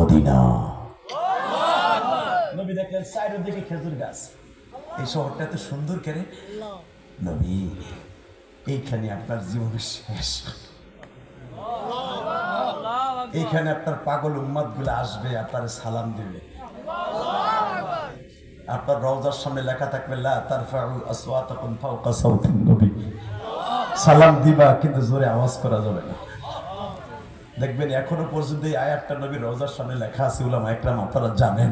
Medina. নবী দেখলেন চারিদিকে খেজুর গাছ, এই শহরটা এত সুন্দর কেন? নবী এইখানে আপনার জীবনের শেষ, এইখানে আপনার পাগল উম্মাদ গুলো আসবে, আপনার সালাম দিবে। আপনার রওজার সামনে লেখা থাকবে লা তারফাউ আসওয়াতাকুম ফাওকা সাওতিন নবী, সালাম দিবা কিন্তু জোরে আওয়াজ করা যাবে না। দেখবেন এখনো পর্যন্ত এই আয়াতটা নবীর রওজার সামনে লেখা আছে। উলামা ইকরাম আপনারা জানেন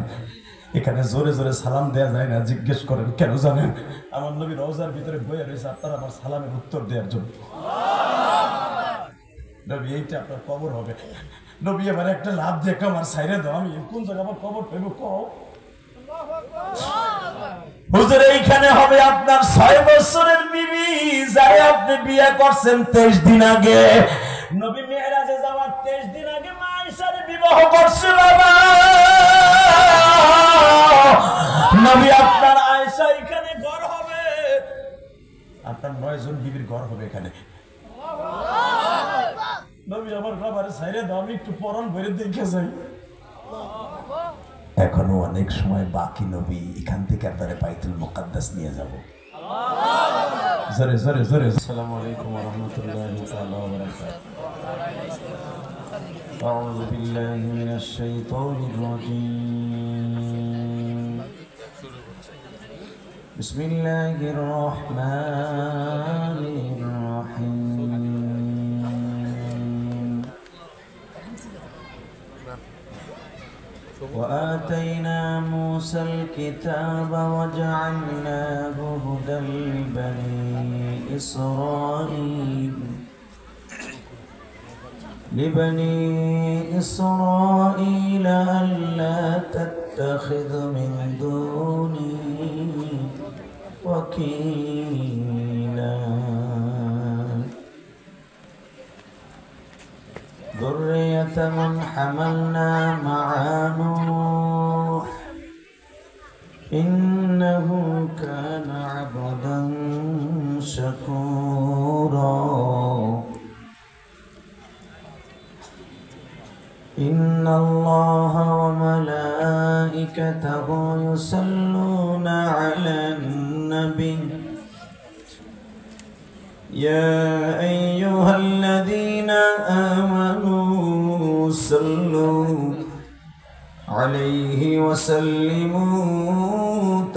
এখানে জোরে জোরে সালাম দেয়া যায় না। জিজ্ঞেস করেন কেন জানেন? আমার নবী রওজার ভিতরে বইয়া রয়েছে আপনারা আমার সালামের উত্তর দেওয়ার জন্য। নবী এইটা আপনার কবর হবে। নবী এবার একটা লাভ দিয়ে আমার সাইরে দাও, আমি কোন জায়গায় আমার কবর পাইব কও? হুজুর এইখানে হবে আপনার 6 বছরের বিবি, যাই আপনি বিয়ে করছেন 23 দিন আগে। নবী মেরাজে যাওয়ার 23 দিন আগে মা আয়েশার বিবাহ করছে বাবা। নবী আপনার আয়েশা এখানে ঘর হবে, আপনার 9 জন বিবির ঘর হবে এখানে। নবী আমার বাবারে ছাইরে দাও, আমি একটু পরন ভরে দেখে যাই। এখনো অনেক সময় বাকি। নবী এখান থেকে আপনারা বাইতুল মুকাদ্দাস নিয়ে যাব। জোরে জোরে জোরে। আসসালামু আলাইকুম ওয়া রাহমাতুল্লাহি তাআলা ওয়া বারাকাতুহু। আউযু বিল্লাহি মিনাশ শাইতানির রাজীম। বিসমিল্লাহির রহমানির রহিম। وآتينا موسى الكتاب وجعلناه هدى لبني إسرائيل ألا تتخذ من دوني وكيلا ذرية من حملنا مع نوح إنه كان عبدا شكورا إن الله وملائكته يصلون على النبي يا أيها الذين آمنوا صلوا عليه وسلموا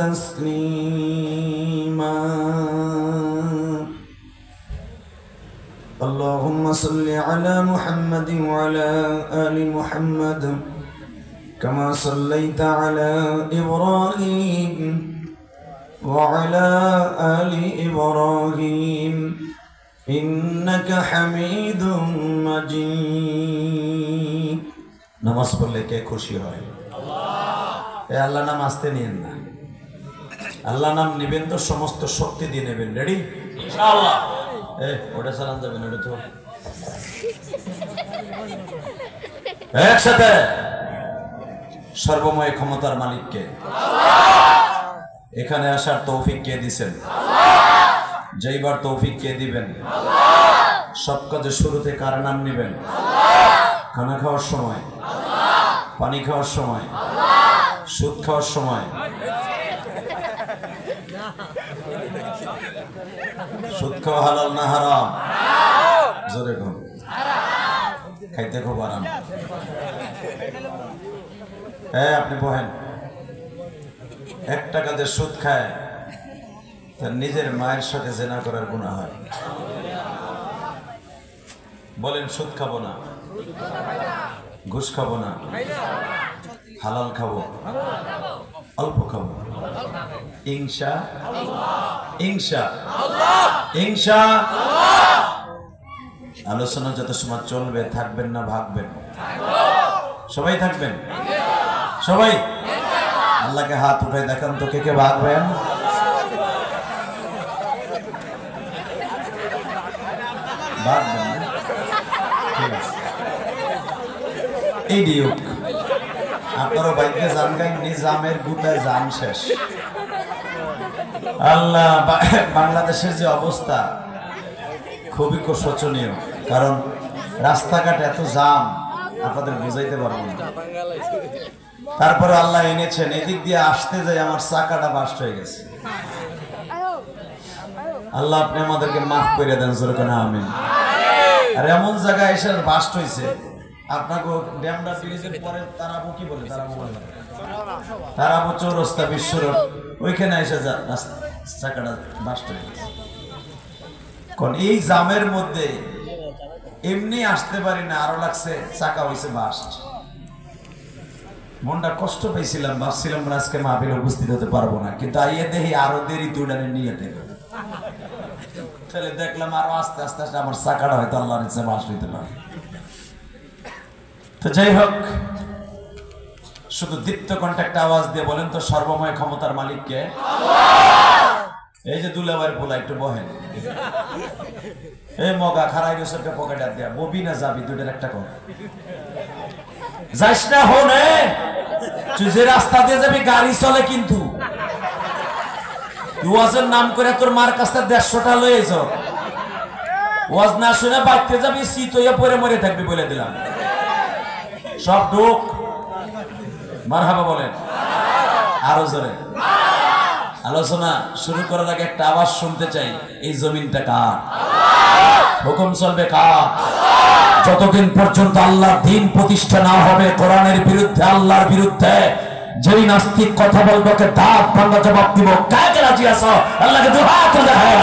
تسليما اللهم صل على محمد وعلى آل محمد كما صليت على إبراهيم وعلى آل إبراهيم إنك حميد مجيد নামাজ পড়লে কে খুশি হয়? এই আল্লাহ নাম আসতে নিয়েন না। আল্লাহ নাম নেবেন তো সমস্ত শক্তি দিয়ে নেবেন। রেডি? ইনশাআল্লাহ। ওটা সালাম দেবেন। ওটা তো একসাথে। সর্বময় ক্ষমতার মালিককে এখানে আসার তৌফিক কে দিবেন? যেইবার তৌফিক কে দিবেন? সব কাজে শুরুতে কার নাম নেবেন? খানা খাওয়ার সময়, পানি খাওয়ার সময়, সুদ খাওয়ার সময়, সুদ খাওয়া হালাল না হারাম? জোরে কম। খাইতে খুব আরাম। হ্যাঁ আপনি বহেন। 1 টাকা দিয়ে সুদ খায় তার নিজের মায়ের সাথে জেনা করার গুনাহ হয়। বলেন সুদ খাবো না, ঘুষ খাবো না, হালাল খাবো, অল্প খাবো। ইনশা ইনশা ইনশা। আলোচনা যত সময় চলবে থাকবেন না ভাগবেন? সবাই থাকবেন? সবাই আল্লাহকে হাত উঠাই দেখান তো কে কে ভাগবেন? ভাগবেন না? ঠিক আছে। এই দিউক আপনারও বাইকে জান গাই নিজামের গুতায় জান শেষ। আল্লাহ, বাংলাদেশের যে অবস্থা খুবই শোচনীয়। কারণ রাস্তাঘাট এত জাম, আপনাদের বুঝাইতে পারবো না। তারপরে আল্লাহ এনেছেন, এদিক দিয়ে আসতে যাই আমার চাকাটা বাস্ট হয়ে গেছে। আল্লাহ আপনি আমাদেরকে মাফ করে দেন, যেরকম আমিন। আর এমন জায়গায় এসে বাস্ট হয়েছে, আপনাকে ড্যামরা ব্রিজের পরে তারাবো কি বলে, তারাবো চৌরাস্তা বিশ্ব রোড, ওইখানে এসে চাকাটা বাস্ট হয়ে গেছে। কারণ এই জামের মধ্যে এমনি আসতে পারি না, আরো লাগছে চাকা হয়েছে বাস্ট। মনটা কষ্ট পেয়েছিলাম, ভাবছিলাম আজকে মাহফিলে উপস্থিত হতে পারবো না, কিন্তু আইয়ে দেখি আরো দেরি দুইটানে নিয়ে দেবে। তাহলে দেখলাম আরো আস্তে আস্তে আস্তে আমার চাকাটা হয়তো আল্লাহর ইচ্ছা বাস্ট হইতে পারে। তো যাই হোক, শুধু দীপ্ত কন্ট্যাক্ট আওয়াজ দিয়ে বলেন তো সর্বময় ক্ষমতার মালিক কে? এই যে দুলাভাইয়ের পোলা একটু বহেন, এই মগা খারাই গেছে পকেটে দেয়া, ববি না যাবি দুইটার একটা কর, যাইস না হনে, তুই যে রাস্তা দিয়ে যাবি গাড়ি চলে কিন্তু ওয়াজের নাম করে তোর মার কাছে 150টা লয়ে যাও, ওয়াজ না শুনে বাইতে যাবি শীত হইয়া পরে মরে থাকবি বলে দিলাম। সব ঢোক, মারহাবা বলেন আরো জোরে। আলোচনা শুরু করার আগে একটা আওয়াজ শুনতে চাই, এই জমিনটা কার? হুকুম চলবে কার? যতদিন পর্যন্ত আল্লাহর দ্বীন প্রতিষ্ঠা না হবে, কোরআনের বিরুদ্ধে, আল্লাহর বিরুদ্ধে যেই নাস্তিক কথা বলবে ওকে দাঁত ভাঙা জবাব দিব। কাকে রাজি আছো? আল্লাহকে দুহাত তুলে দেখাও।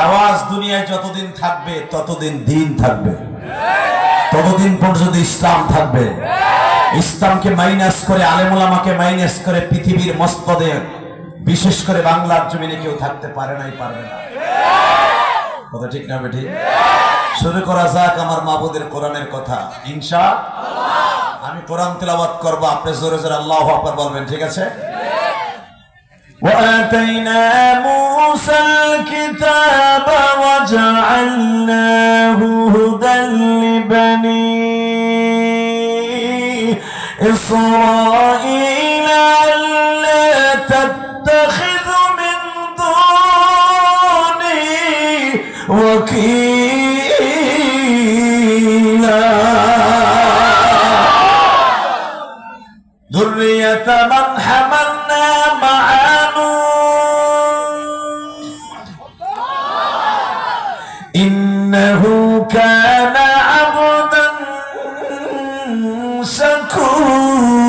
আওয়াজ দুনিয়ায় যতদিন থাকবে ততদিন দিন থাকবে, ততদিন পর্যন্ত ইসলাম থাকবে। ইসলামকে মাইনাস করে, আলেম ওলামাকে মাইনাস করে পৃথিবীর মস্তদে, বিশেষ করে বাংলার জমিনে কেউ থাকতে পারে নাই, পারবে না। কথা ঠিক না বেঠি? শুরু করা যাক আমার মাবুদের কোরআনের কথা ইনশাআল্লাহ। আমি কোরআন তেলাওয়াত করব, আপনি জোরে জোরে আল্লাহু আকবার বলবেন, ঠিক আছে? وآتينا موسى الكتاب وجعلناه هدى لبني إسرائيل ألا تتخذوا من دوني وكيلا ذرية من حملنا مع إنه كان عبدا شكورا।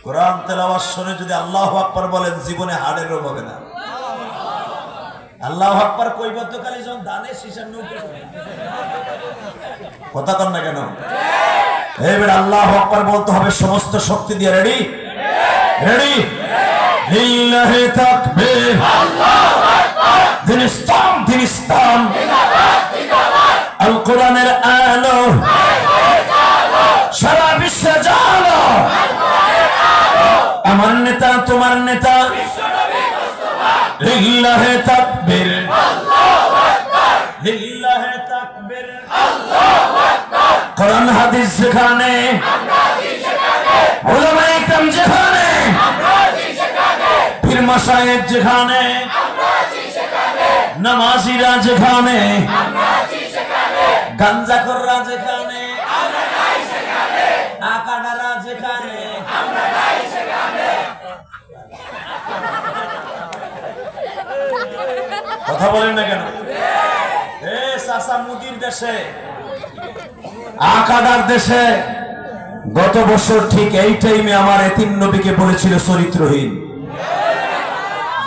কোরআন তেলাওয়াত শুনে যদি আল্লাহু আকবার বলেন, জীবনে হাড়ের রোগ হবে না। আল্লাহু আকবার কৈবত্যকালী যখন দানে শিশার নৌকে কথা কন না কেন? এবার আল্লাহু আকবার বলতে হবে সমস্ত শক্তি দিয়ে। রেডি? রেডি? লিল্লাহি তাকবীর, আল্লাহু আকবার, দিন ইসলাম, দিন ইসলাম, আল কোরআনের আলো সারা বিশ্বে জালো, আমার নেতা তোমার নেতা লিল্লাহি তাকবীর, আল্লাহু আকবার, লিল্লাহি তাকবীর, আল্লাহু আকবার। কোরআন হাদিস যেখানে, আমরা আছি সেখানে, উলামায়ে কেরাম যেখানে, আমরা আছি সেখানে, পীর মাশায়েখ যেখানে, আমরা আছি সেখানে, নামাজীরা যেখানে, আমরা আছি সেখানে, গাঞ্জাখোররা যেখানে, আমরা নাই সেখানে, আকাডারা যেখানে, আমরা নাই সেখানে। কথা বলেন না কেন? চাচা মুদির দেশে, আকাডার দেশে গত বছর ঠিক এই টাইমে আমার এতিম নবীকে বলেছিল চরিত্রহীন।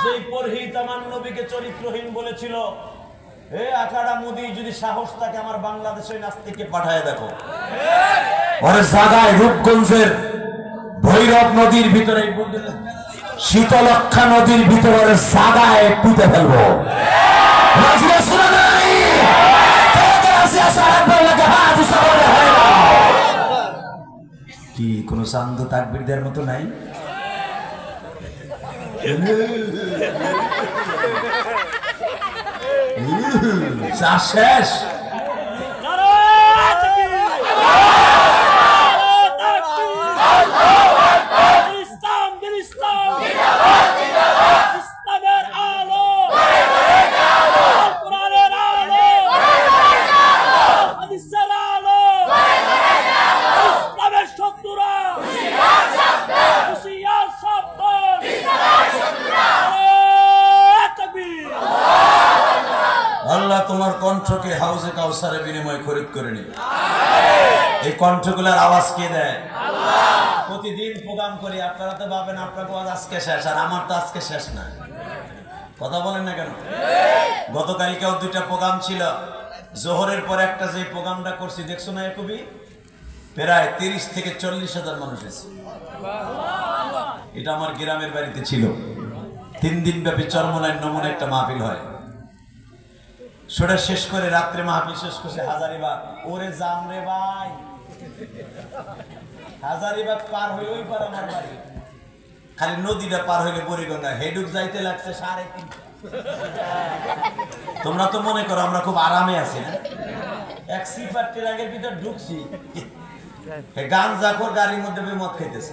যেই পরহিত আমার নবীকে চরিত্রহীন বলেছিল, হে আকাডা মুদি, যদি সাহস থাকে আমার বাংলাদেশের নাস্তিককে পাঠায় দেখো। ওরে জাগায় রূপগঞ্জের ভৈরব নদীর ভিতরে, শীতলক্ষা নদীর ভিতরে জাগায় পুঁতে ফেলবো। কি কোন চান্দ তাকবীর দেওয়ার মতো নাই? চা শেষ। আল্লাহ তোমার কণ্ঠকে হাউজে কাউসারে বিনিময় খরিদ করে নি। এই কণ্ঠগুলোর আওয়াজ কে দেয়? প্রতিদিন প্রোগ্রাম করি, আপনারা তো ভাবেন আপনার আওয়াজ আজকে শেষ, আর আমার তো আজকে শেষ না। কথা বলেন না কেন? গতকালকেও দুইটা প্রোগ্রাম ছিল, জোহরের পরে একটা যে প্রোগ্রামটা করছি দেখছো না কবি, প্রায় 30 থেকে 40,000 মানুষ এসেছে। এটা আমার গ্রামের বাড়িতে ছিল। 3 দিন ব্যাপী চরমনায় নমুনা একটা মাহফিল হয়। সেটা শেষ করে রাত্রে মাহফিল শেষ করছে হাজারিবাগ। ওরে জাম রে ভাই, হাজারিবাগ পার হইলে ওই পার আমার বাড়ি। খালি নদীটা পার হইলে বরিগঙ্গা, হেডুক যাইতে লাগছে 3.5। তোমরা তো মনে করো আমরা খুব আরামে আছি না? এক সিপার ট্রাকের ভিতর ঢুকছি, গাঞ্জা খোর গাড়ির মধ্যে মদ খাইতেছে,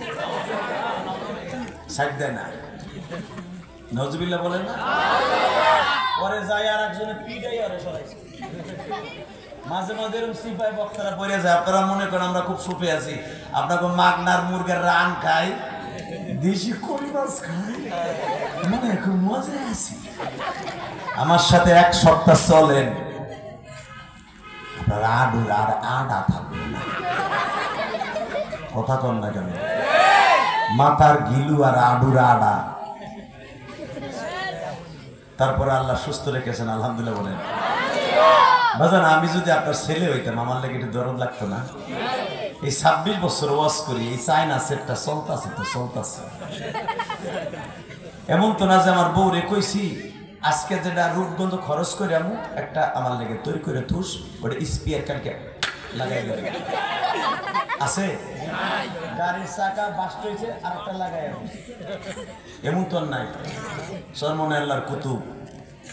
সাইড দেয় না। নজবিল্লাহ বলেন না? পরে যাই আর একজনে পিটাই আরে সরাইছে। মাঝে মাঝে এরকম সিপাই বক্তারা পড়ে যায়, আপনারা মনে করেন আমরা খুব সুপে আছি। আপনাকে মাগনার মুরগের রান খাই, দেশি কই মাছ খাই, মানে খুব মজায় আছি। আমার সাথে 1 সপ্তাহ চলেন, আপনার আডুর আর আডা থাকবে না। কথা কন না কেন? মাথার গিলু আর আডুর আডা। তারপরে আল্লাহ সুস্থ রেখেছেন, আলহামদুলিল্লাহ বলেন। বাজান, আমি যদি আপনার ছেলে হইতাম আমার লেগে একটু দরদ লাগতো না? এই 26 বছর ওয়াজ করি, এই চায়না সেটটা চলতেছে তো চলতেছে। এমন তো না যে আমার বউ রে কইছি আজকে যেটা রূপগন্ধ খরচ করে আমি একটা আমার লেগে তৈরি করে থুস, ওটা স্পিয়ার কালকে লাগাই দেবে। আছে গাড়ির চাকা বাস্ট হয়েছে আর একটা লাগাই, এমন তো নাই। সরমনে আল্লাহর কুতুব,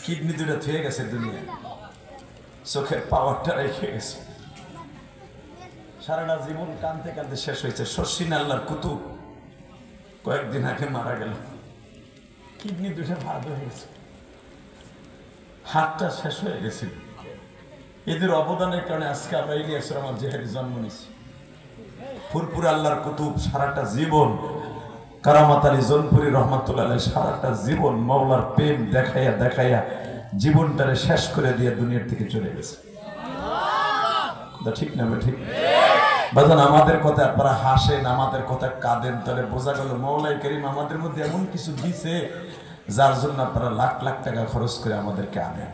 কিডনি দুটো থুয়ে গেছে দুনিয়া, চোখের পাওয়ারটা রেখে গেছে। সারাটা জীবন কানতে কানতে শেষ হয়েছে। শর্ষিন আল্লাহর কুতুব কয়েকদিন আগে মারা গেল, কিডনি দুটো ভাগ হয়ে গেছে, হাতটা শেষ হয়ে গেছে। এদের অবদানের কারণে আজকে আমরা ইলিয়াস রহমান জিহাদি জন্ম নিয়েছি। ফুরপুর আল্লাহর কুতুব সারাটা জীবন, কারামাত আলী জনপুরি রহমাতুল্লাহ আলাইহি সারাটা জীবন মাওলার প্রেম দেখাইয়া দেখাইয়া জীবনটারে শেষ করে দিয়ে দুনিয়ার থেকে চলে গেছে। ঠিক না? ঠিক বাজান, আমাদের কথা আপনারা হাসেন, আমাদের কথা কাঁদেন, তাহলে বোঝা গেল মওলাই করিম আমাদের মধ্যে এমন কিছু দিছে যার জন্য আপনারা লাখ লাখ টাকা খরচ করে আমাদেরকে আনেন।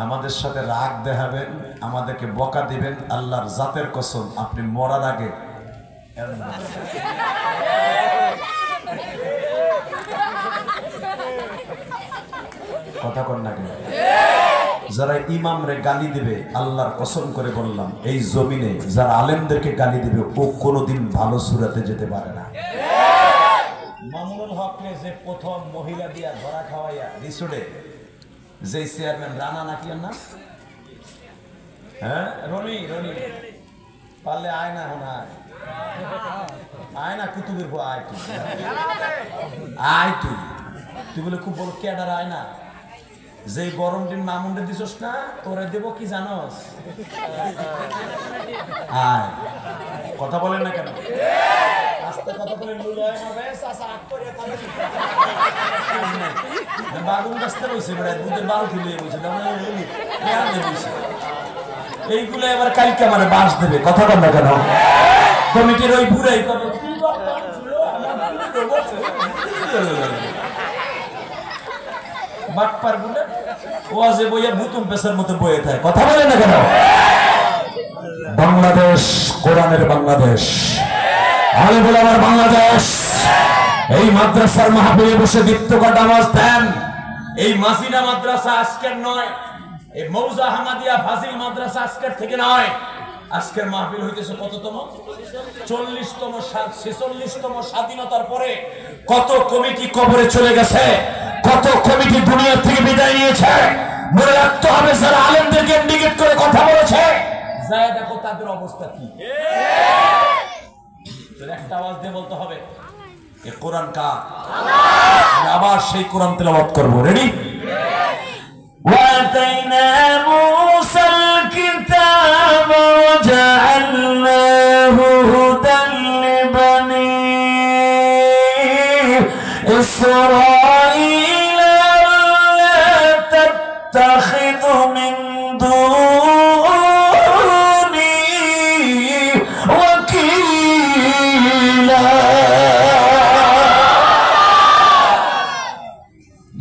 আমাদের সাথে রাগ দেখাবেন, আমাদেরকে বকা দিবেন, আল্লাহর জাতের কসম আপনি মরার আগে কথা কর না কেন? যারা ইমাম রে গালি দিবে, আল্লাহর কসম করে বললাম এই জমিনে যারা আলেমদেরকে গালি দিবে ও কোনোদিন ভালো সুরাতে যেতে পারে না। মামুনুল হক রে যে প্রথম মহিলা দিয়া ধরা খাওয়াইয়া রিসোর্টে যে চেয়ারম্যান রানা নাকি না, হ্যাঁ রনি পারলে আয় না, হন আয় না, কুতুবের পর আয়, তুই আয়, তুই বলে খুব বড় ক্যাডার আয় না। যে গরম দিন মামুন্ডে দিছস না, তোরে দেব কি জানস? আয়, কথা বলেন না কেন? আস্তে কথা বলে বাগুন গাছতে বসে বেড়ায়, দুধের বালতি নিয়ে বসে, এইগুলো এবার কালকে আমার বাঁশ দেবে। কথা বল না কেন? কমিটির ওই বুড়াই বাটপার গুলো ওয়াজে বইয়া ভুতুম পেশার মতো বইয়ে থাকে। কথা বলে না কেন? বাংলাদেশ কোরআনের বাংলাদেশ, আলেম ওলামার বাংলাদেশ। এই মাদ্রাসার মাহফিলে বসে দীপ্তকর আওয়াজ দেন। এই মাসিনা মাদ্রাসা আজকের নয়, এই মৌজা আহমদিয়া ফাজিল মাদ্রাসা আজকের থেকে নয়। আজকের মাহফিল হইতেছে কততম? 46তম স্বাধীনতার পরে কত কমিটি কবরে চলে গেছে, কত কমিটি দুনিয়া থেকে বিদায় নিয়েছে। মনে রাখতে হবে যারা আলেমদেরকে ইন্ডিকেট করে কথা বলেছে, যায় দেখো তাদের অবস্থা কি। একটা আওয়াজ দিয়ে বলতে হবে এ কোরআন কার। আমি আবার সেই কোরআন তেলাওয়াত করব। রেডি? وَآتَيْنَا مُوسَى الْكِتَابَ وَجَعَلْنَاهُ هُدًى لِبَنِي إِسْرَائِيلَ أَلَّا تَتَّخِذُوا مِن دُونِي وَكِيلًا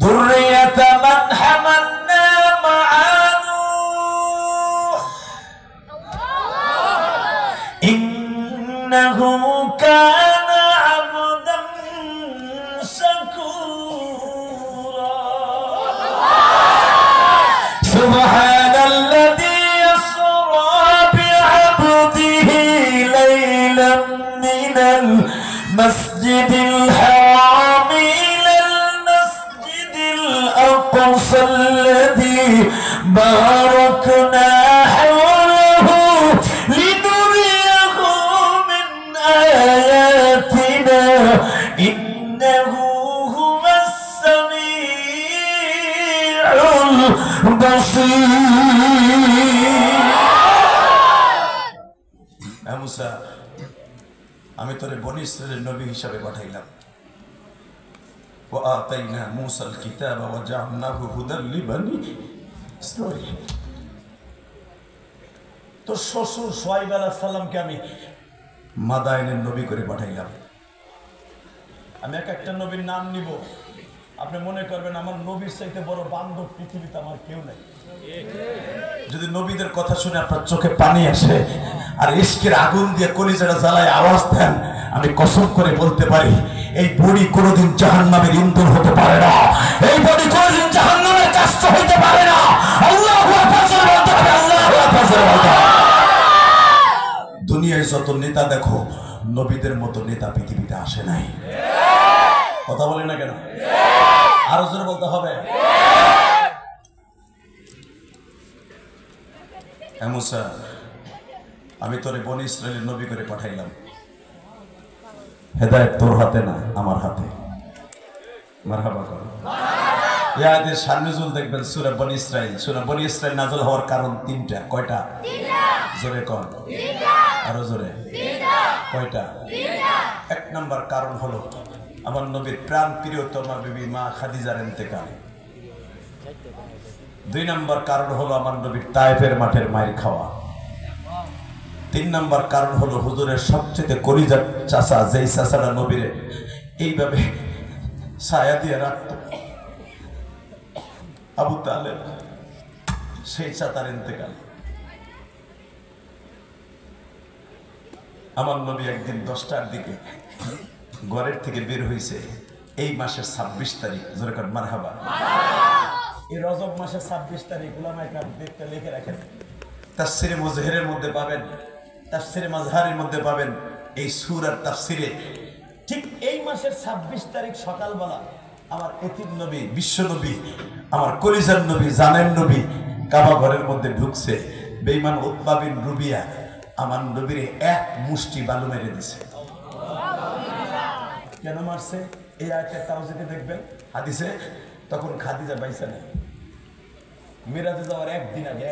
ذُرِّيَّةَ مَنْ حَمَلْنَا مَعَ نُوحٍ إِنَّهُ كَانَ عَبْدًا شَكُورًا سُبْحَانَ الَّذِي أَسْرَى بِعَبْدِهِ لَيْلًا مِنَ الْمَسْجِدِ الْحَرَامِ إِلَى الْمَسْجِدِ الْأَقْصَى الَّذِي بَارَكْنَا حَوْلَهُ لِنُرِيَهُ مِنْ آيَاتِنَا إِنَّهُ هُوَ السَّمِيعُ الْبَصِيرُ। মুসা, আমি তোরে বনি ইসরাইলের নবী হিসাবে পাঠাইলাম। وآتينا موسى الكتاب وجعلناه هدى لبني إسرائيل। তো শ্বশুর শুআয়ব আলাইহিস সালামকে আমি মাদায়েনের নবী করে পাঠাইলাম। আমি একটা নবীর নাম নিব, আপনি মনে করবেন আমার নবীর চাইতে বড় বান্ধব পৃথিবীতে আমার কেউ নাই। যদি নবীদের কথা শুনে আপনার চোখে পানি আসে আর ইশকের আগুন দিয়ে কলিজাটা জ্বালায় আওয়াজ দেন, আমি কসম করে বলতে পারি এই বডি কোনোদিন জাহান্নামের ইন্ধন হতে পারে না, এই বডি কোনোদিন জাহান্নামের কাষ্ট হতে পারে না। আল্লাহু আকবার বলতে হবে, আল্লাহু আকবার বলতে হবে। দুনিয়ায় যত নেতা দেখো, নবীদের মতো নেতা পৃথিবীতে আসে নাই। কথা বলে না কেন? আরো জোরে বলতে হবে। মুসা, আমি তোরে বনি ইসরাইলের নবী করে পাঠাইলাম। হেদায়েত তোর হাতে না, আমার হাতে। মারহাবা করো। এই আয়াতের শানুজুল দেখবেন সূরা বনি ইসরাইল। সূরা বনি ইসরাইল নাযিল হওয়ার কারণ তিনটা। কয়টা? জোরে কোন? আরো জোরে। কয়টা? এক নম্বর কারণ হলো আমার নবীর প্রাণ প্রিয়তমা বিবি মা খাদিজার ইন্তেকাল। দুই নম্বর কারণ হলো আমার নবীর তায়েফের মাঠের মায়ের খাওয়া। তিন নম্বর কারণ হলো হুজুরের সবচেয়ে কলিজার চাচা, যেই চাচারা নবীরে এইভাবে ছায়া দিয়ে রাখত, আবু তালেব, সেই চাচার ইন্তেকাল। আমার নবী একদিন 10টার দিকে ঘরের থেকে বের হয়েছে, এই মাসের 26 তারিখ। জোরে কর মারহাবা। এই রজব মাসের 26 তারিখ উলামায়ে কেরাম দেখতে লিখে রাখেন, তাফসীরে মুজহিরের মধ্যে পাবেন, তাফসীরে মাজহারের মধ্যে পাবেন। এই সূরার তাফসীরে ঠিক এই মাসের 26 তারিখ সকালবেলা আমার এতিম নবী, বিশ্ব নবী, আমার কলিজার নবী, জানের নবী কাবা ঘরের মধ্যে ঢুকছে। বেঈমান উতবা বিন রুবিয়া আমার নবীরে এক মুষ্টি বালু মেরে দিছে। কেন মারছে? এই আয়াতের তাওজিতে দেখবেন হাদিসে, তখন খাদিজা বাইসা নেই, মিরাজে যাওয়ার একদিন আগে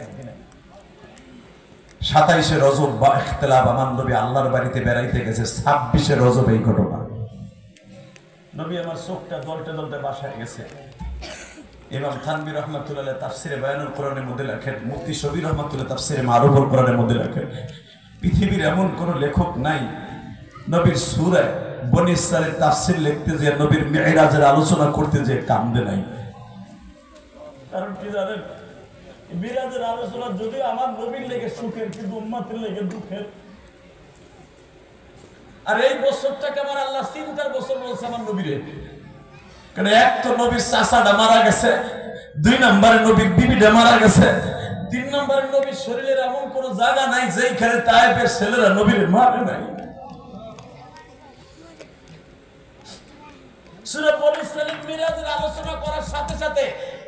27শে রজব বা ইখতিলাফ আমার নবী আল্লাহর বাড়িতে বেড়াইতে গেছে। 26শে রজব এই ঘটনা। নবী আমার চোখটা দলতে দলতে বাসায় গেছে। ইমাম থানভী রাহমাতুল্লাহ আলাইহি তাফসীরে বায়ানুল কোরআনের মধ্যে লেখেন, মুফতি শফি রাহমাতুল্লাহ তাফসীরে মারুফুল কোরআনের মধ্যে লেখেন, পৃথিবীর এমন কোন লেখক নাই নবীর সূরা বনি ইসরাইলের তাফসীর লিখতে যে নবীর মিরাজের আলোচনা করতে যে কান্দে নাই। কারণ কি জানেন, মিরাজের আলোচনা যদি আমার নবীর লেগে সুখের, কিন্তু উম্মতের লেগে দুঃখের। আর এই বছরটাকে আমার আল্লাহ চিন্তার বছর বলছে আমার নবীরে। কারণ এক তো নবীর চাচাটা মারা গেছে, দুই নম্বরে নবীর বিবিটা মারা গেছে, তিন নম্বরে নবীর শরীরের এমন কোন জায়গা নাই যেখানে তায়েফের ছেলেরা নবীর মারে নাই। সূরা বনী ইসরাঈল মিরাজের আলোচনা করার সাথে সাথে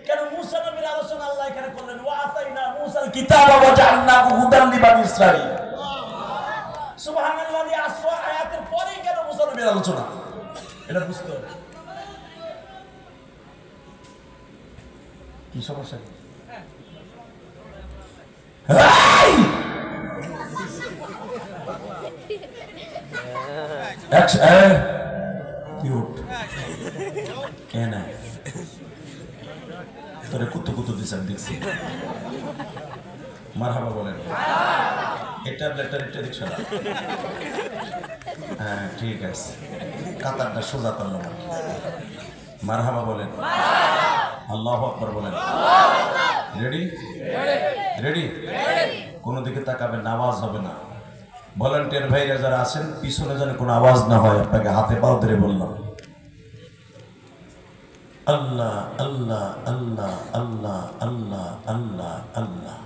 কেন মুসা নবীর আলোচনা আল্লাহ এখানে করলেন? ওয়া আতাইনা মুসাল কিতাবা ওয়া জাআলনাহু হুদান লিবানি ইসরাঈল। সুবহানাল্লাহি আসরা আয়াতের পরেই কেন মুসা নবীর আলোচনা? এটা বুঝতে হবে। কি সমস্যা? তোরে কুতু কুতু দিছেন দেখছি। মারহাবা বলেন। এটা ব্যাটারিটা দেখছো না? হ্যাঁ ঠিক আছে, কাতারটা সোজা করলাম। মারহাবা বলেন, আল্লাহু আকবার বলেন। Ready ready? কোনো দিকে তাকাবেন না, আওয়াজ হবে না। ভলান্টিয়ার ভাইরা যারা আছেন পিছনে যেন কোনো আওয়াজ না হয়, আপনাকে হাতে পাও ধরে বললাম। আল্লাহ আল্লাহ আল্লাহ আল্লাহ আল্লাহ আল্লাহ আল্লাহ।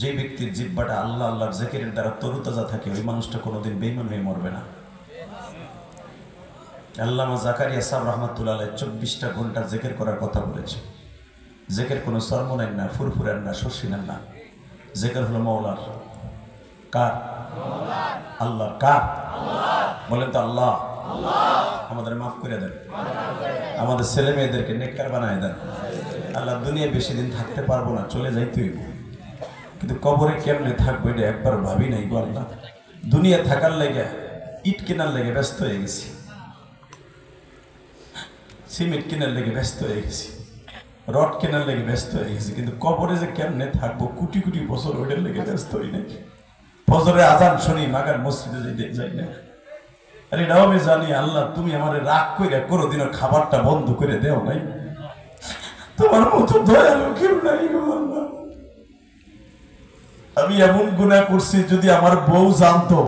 যে ব্যক্তির জিহ্বাটা আল্লাহ আল্লাহর জিকিরের দ্বারা তরুতাজা থাকে, ওই মানুষটা কোনোদিন বেঈমান হয়ে মরবে না। আল্লামা জাকারিয়া সাহেব রাহমাতুল্লাহ আলাইহি 24টা ঘন্টা জিকির করার কথা বলেছে। জিকির কোনো সরমনের না, ফুরফুরের না, শশিনের না। জিকির হলো মাওলার। কার? আল্লাহ। কার? বলেন তো আল্লাহ। আমাদের মাফ করে দেন, আমাদের ছেলে মেয়েদেরকে নেককার বানায় দেন। আল্লাহ দুনিয়া বেশি দিন থাকতে পারবো না, চলে যাইতে হইব, কিন্তু কবরে কেমনে থাকবো এটা একবার ভাবি নাই গো আল্লাহ। দুনিয়া থাকার লেগে ইট কেনার লেগে ব্যস্ত হয়ে গেছি, সিমেন্ট কেনার লেগে ব্যস্ত হয়ে গেছি, রড কেনার লেগে ব্যস্ত হয়ে গেছি, কিন্তু কবরে যে কেমনে থাকবো কোটি কোটি বছর ওইটার লেগে ব্যস্ত হই নাকি। ফজরে আজান শুনি মাগার মসজিদে যাই না। আরে এটাও আমি জানি আল্লাহ তুমি আমার রাগ করে কোনোদিনও খাবারটা বন্ধ করে দেও নাই। তোমার মতো দয়ালু কেউ নাই গো আল্লাহ। আমি এমন গুনাহ করছি, যদি আমার বউ জানতো,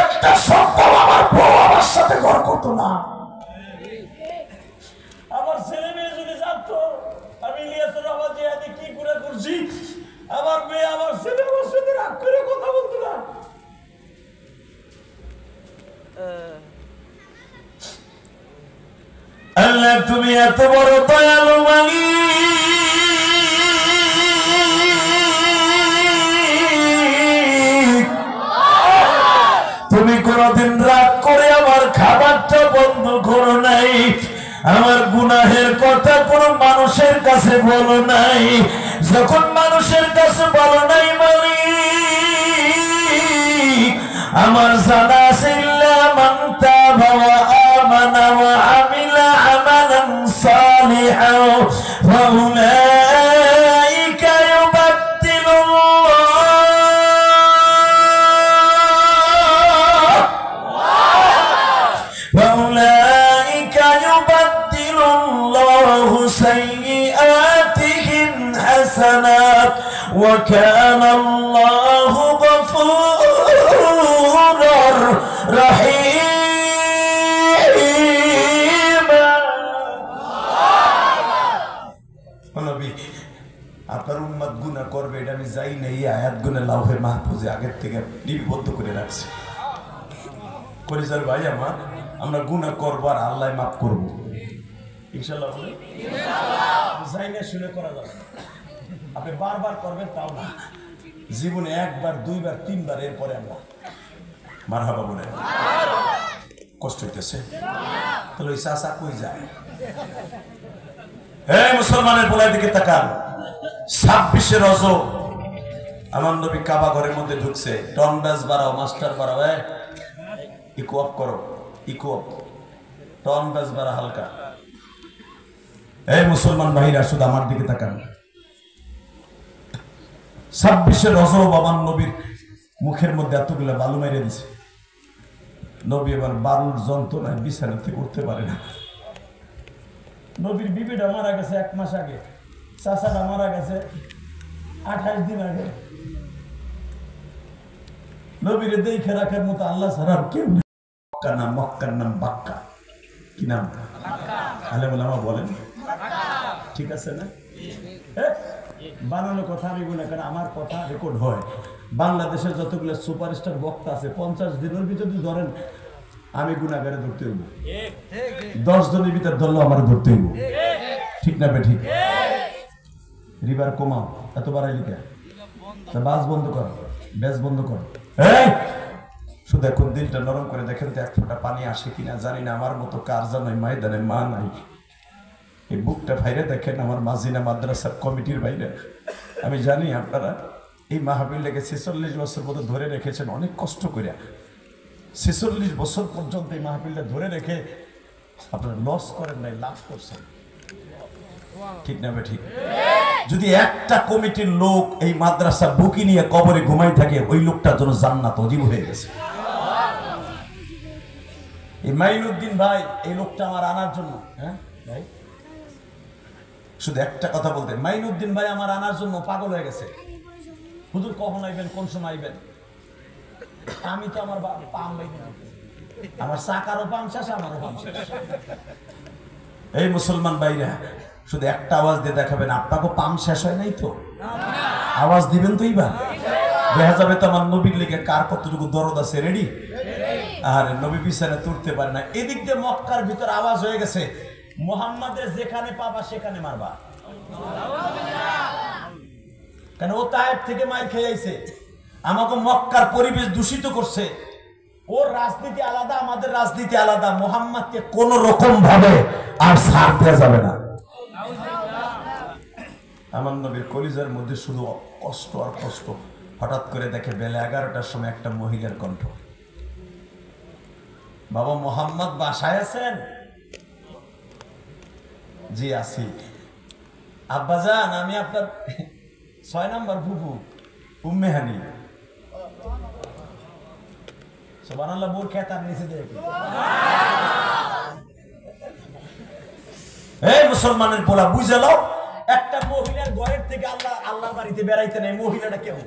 একটা সপ্তাহ আমার বউ আমার সাথে ঘর করতো না। আমার ছেলে মেয়ে যদি জানতো আমি ইলিয়াসুর রহমান জিহাদি কি গুনাহ করছি, আমার মেয়ে আমার ছেলে আমার সাথে রাগ করে কথা বলতো না। আল্লাহ তুমি এত বড় দয়ালু মালিক, তুমি কোনদিন রাগ করে আমার খাবারটা বন্ধ করো নাই, আমার গুনাহের কথা কোন মানুষের কাছে বলো নাই। যখন মানুষের কাছে বলো নাই মালিক, আমার জানা আছে ইল্লা মান তাবা ওয়া আমানা ওয়া আমিলা আমালান সালিহান ফাউলাইকা ইউবাদদিলুল্লাহু সাইয়্যাতিহিম হাসানাত ওয়া কানা আল্লাহু গফুরুর রহিম। নবী আপনার উম্মত গুনাহ করবে এটা আমি যাই না, এই আয়াত গুনে লাউহে মাহফুজে আগের থেকে লিপিবদ্ধ করে রাখছি। করিজার ভাই আমার, আমরা গুনাহ করবো আর আল্লাহ মাফ করবো ইনশাআল্লাহ। বলে যাই না শুনে করা যাবে, আপনি বারবার করবেন তাও না, জীবনে একবার দুইবার তিনবার, এরপরে আমরা মারহাবা বলে। কষ্ট হইতেছে তাহলে ওই চাচা কই যায়? এই মুসলমানের পোলার দিকে তাকান। 26শে রজব আমার নবী কাবা ঘরের মধ্যে ঢুকছে। টনবাজ বাড়াও, মাস্টার বাড়াও, ইকো অফ করো, ইকো অফ, টনবাজ বাড়া হালকা। এই মুসলমান ভাইরা শুধু আমার দিকে তাকান। 26শে রজব আমার নবীর মুখের মধ্যে এতগুলো বালু মেরে দিছে। নবী এবার বালুর যন্ত্রণায় বিছানা থেকে উঠতে পারে না। নবীর বিবিটা মারা গেছে 1 মাস আগে, চাচাটা মারা গেছে 28 দিন আগে। নবীর দেখে রাখার মতো আল্লাহ ছাড়া আর কেউ নেই। মক্কার নাম বাক্কা। কি নাম? আলেম ওলামা বলেন ঠিক আছে না? বানানো কথা আমি বলি, কারণ আমার কথা রেকর্ড হয়। বাংলাদেশের যতগুলো সুপারস্টার বক্তা আছে 50 দিনের ভিতরে ধরেন আমি গুনাহগারে ধরতে হইব, 10 জনের ভিতর ধরলো আমার ধরতে হইব, ঠিক না বে ঠিক? রিভার কমাও, এত বাড়াইলি কে? বাস বন্ধ কর, ব্যাস বন্ধ কর। শুধু এখন দিলটা নরম করে দেখেন তো এক ফোঁটা পানি আসে কিনা। জানি না আমার মতো কার জানাই ময়দানে মা নাই। এই বুকটা ভাইরে দেখেন আমার মাজিনা মাদ্রাসার কমিটির বাইরে। আমি জানি আপনারা এই মাহফিলটাকে 46 বছর মতো ধরে রেখেছেন অনেক কষ্ট করে। 46 বছর পর্যন্ত এই মাহফিলটা ধরে রেখে আপনারা লস করেন নাই, লাভ করছেন, ঠিক না বে ঠিক? যদি একটা কমিটির লোক এই মাদ্রাসা বুকি নিয়ে কবরে ঘুমাই থাকে, ওই লোকটার জন্য জান্নাত ওয়াজিব হয়ে গেছে। এই মাইনুদ্দিন ভাই এই লোকটা আমার আনার জন্য, হ্যাঁ ভাই, শুধু একটা কথা বলতে, মাইনুদ্দিন ভাই আমার আনার জন্য পাগল হয়ে গেছে। হুজুর কখন আইবেন, কোন সময় আইবেন? আমি তো আমার পাম বাইনি, আমার চাকারও পাম শেষ, আমারও পাম শেষ। এই মুসলমান ভাইরা শুধু একটা আওয়াজ দিয়ে দেখাবেন আপনাকে পাম শেষ হয় নাই তো? আওয়াজ দিবেন তো এইবার, দেখা যাবে তো আমার নবীর লেগে কার কতটুকু দরদ আছে। রেডি? আর নবী পিছনে তুলতে পারে না। এদিক দিয়ে মক্কার ভিতর আওয়াজ হয়ে গেছে, মুহাম্মাদের যেখানে পাবা সেখানে মারবা। কেন? ও তায়েফ থেকে মার খেয়ে আইছে, আমাকে মক্কার পরিবেশ দূষিত করছে। ওর রাজনীতি আলাদা, আমাদের রাজনীতি আলাদা। মুহাম্মাদকে কোন রকম ভাবে আর ছাড় দেওয়া যাবে না। আমার নবীর কলিজার মধ্যে শুধু কষ্ট আর কষ্ট। হঠাৎ করে দেখে বেলা 11টার সময় একটা মহিলার কণ্ঠ, বাবা মুহাম্মদ বাসায় আছেন? জি আছি। আব্বাজান আমি আপনার 6 নম্বর ফুফু উম্মে হানি। সুবহানাল্লাহ, বোর খেতার নিচে দেখে। এই মুসলমানের পোলা বুঝে লও, একটা মহিলার ঘরের থেকে আল্লাহর বাড়িতে বেড়াইতে নেই। মহিলাটা কেউ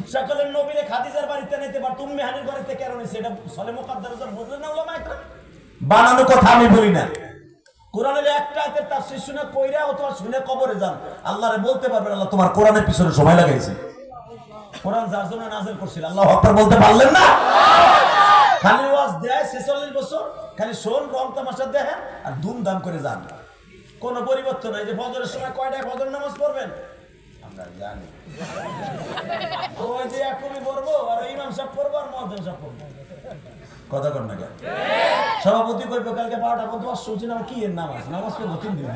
ইচ্ছা করলে নবীরে খাদিজার বাড়িতে নিতে পারত, উম্মে হানির বাড়িতে কেন নিছে? এটা সলে মুকাদ্দারাত বুঝলেন না উলামা একরাম? বানানো কথা আমি বলি না। কোরআনের একটা আয়াতের তাফসীর শুনে কইরা অথবা শুনে কবরে যান, আল্লাহরে বলতে পারবেন আল্লাহ তোমার কোরআনের পিছনে সময় লাগাইছে। কোরআন যার জন্য নাযিল করছিল, আল্লাহু আকবার বলতে পারলেন না? খালি ওয়াজ দেয় 46 বছর, খালি শোন, রং তামাশা দেখেন আর ধুমধাম করে যান। কোন পরিবর্তন নাই। যে ফজরের সময় কয়টায় ফজর নামাজ পড়বেন আমরা জানি, ওই যে একই পড়বো আর ইমাম সাহেব পড়বো আর মুয়াজ্জিন সাহেব পড়বো। কথা কর না কেন? সভাপতি কইবে কালকে 12টা পর্যন্ত আসছি না, কি এর নামাজ? নামাজ পড়বো 3 দিন।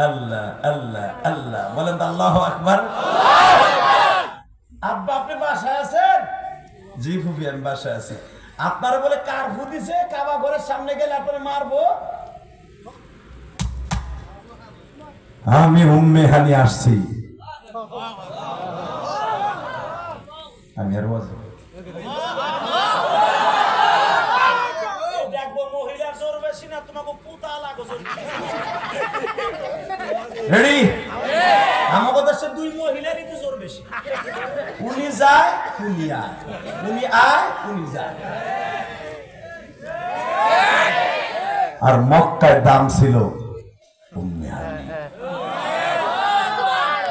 আল্লাহ আল্লাহ আল্লাহ বলেন তো আল্লাহু আকবার। আব্বা আপনি বাসায় আছেন? জি ফুফি আমি বাসায় আছি। আপনারা বলে কার ফু দিছে, কাবা ঘরের সামনে গেলে আপনারা মারবো। আমি উম্মে হানি আসছি। আমি আর ওয়াজ দেখবো মহিলার জোর বেশি না তোমাকে পুতা লাগো জোর। রেডি? আমাকে দেশে 2 মহিলারই তো জোর বেশি। উনি যায় উনি আয়, উনি আয় উনি যায়। আর মক্কায় দাম ছিল উম্মে হানি।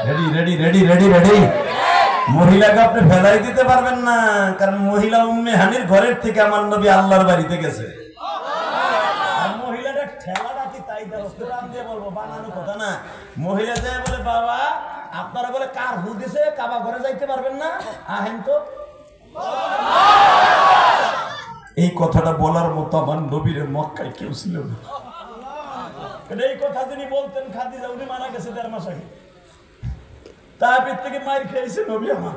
Ready ready ready ready ready? মহিলাকে আপনি ফেলাই দিতে পারবেন না, কারণ মহিলা উম্মে হানির ঘরের থেকে আমার নবী আল্লাহর বাড়িতে গেছে। আর মহিলাটা ঠেলাটা কি তাই দাও, কোরআন দিয়ে বলবো, বানানো কথা না। মহিলা যায় বলে বাবা আপনারা বলে কার হু দিছে, কাবা ঘরে যাইতে পারবেন না, আহেন তো। এই কথাটা বলার মতো আমার নবীর মক্কায় কেউ ছিল না। এই কথা তিনি বলতেন খাদিজা, উনি মারা গেছে 1.5 মাস আগে। তায়েফের থেকে মাইর খেয়েছে নবী আমার।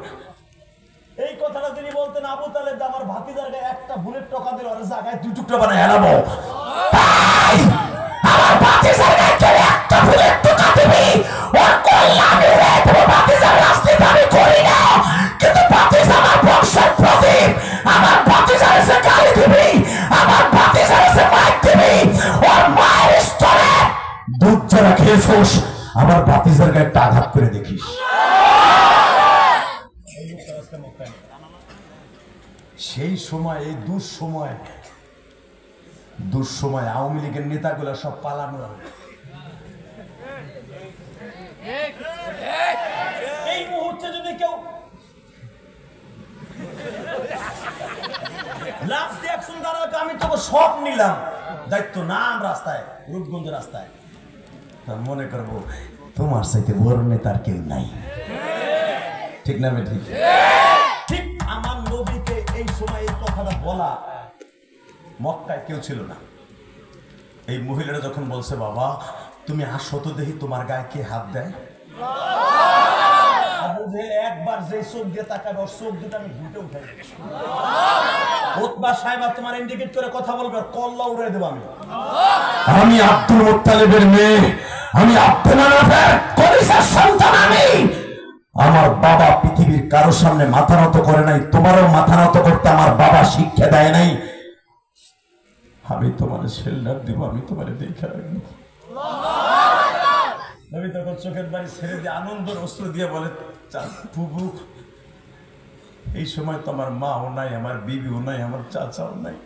এই কথাটা তিনি বলতেন আবু তালেব আমার ভাতিজার গায়ে একটা বুলেট টোকা দিল আর জায়গায় 2 টুকরা বানায় হেলাবো। আমার ভাতিজার গায়ে একটা বুলেট টোকা দিবি, ওর কল্যাণে রে তোমার ভাতিজার রাজনীতি আমি করি না, কিন্তু ভাতিজা আমার বংশের প্রদীপ। আমার ভাতিজার এসে গালি দিবি, আমার ভাতিজার এসে মাইর দিবি, ওর মায়ের স্তরে দুধ যারা খেয়েছোস আমার ভাতিজার গায়ে একটা আঘাত করে দেখিস। সেই সময় এই দুঃসময় আওয়ামী লীগের নেতাগুলো সব পালানো। এই মুহূর্তে যদি কেউ লাভ দিয়ে একজন দাঁড়াবে, আমি তোকে সব নিলাম দায়িত্ব, নাম রাস্তায়, রূপগঞ্জ রাস্তায়, মনে করবো তোমার সাথে বড় নেতার কেউ নাই। ঠিক না? ঠিক ঠিক। আমার নবীকে এই সময় এই কথাটা বলা, মক্কায় কেউ ছিল না। এই মহিলারা যখন বলছে বাবা তুমি আসো তো দেখি তোমার গায়ে কে হাত দেয়, একবার যে চোখ দিয়ে তাকাবে ওর চোখ দুটো আমি ঘুটে উঠাই, উতবা সাহেবা তোমার ইন্ডিকেট করে কথা বলবে, কল্লা উড়াই দেবো আমি। আমি আব্দুল মুত্তালিবের মেয়ে, আমি আব্দুল মানাফের কলিজার সন্তান। আমার বাবা পৃথিবীর কারোর সামনে মাথা নত করে নাই, তোমারও মাথা নত করতে আমার বাবা শিক্ষা দেয় নাই। আমি তোমার শেল্ডার দিব, আমি তোমার দেখে রাখবো। নবী তখন চোখের বাড়ি ছেড়ে দিয়ে আনন্দের অস্ত্র দিয়ে বলে ফুফু এই সময় তো আমার মাও নাই, আমার বিবিও নাই, আমার চাচাও নাই।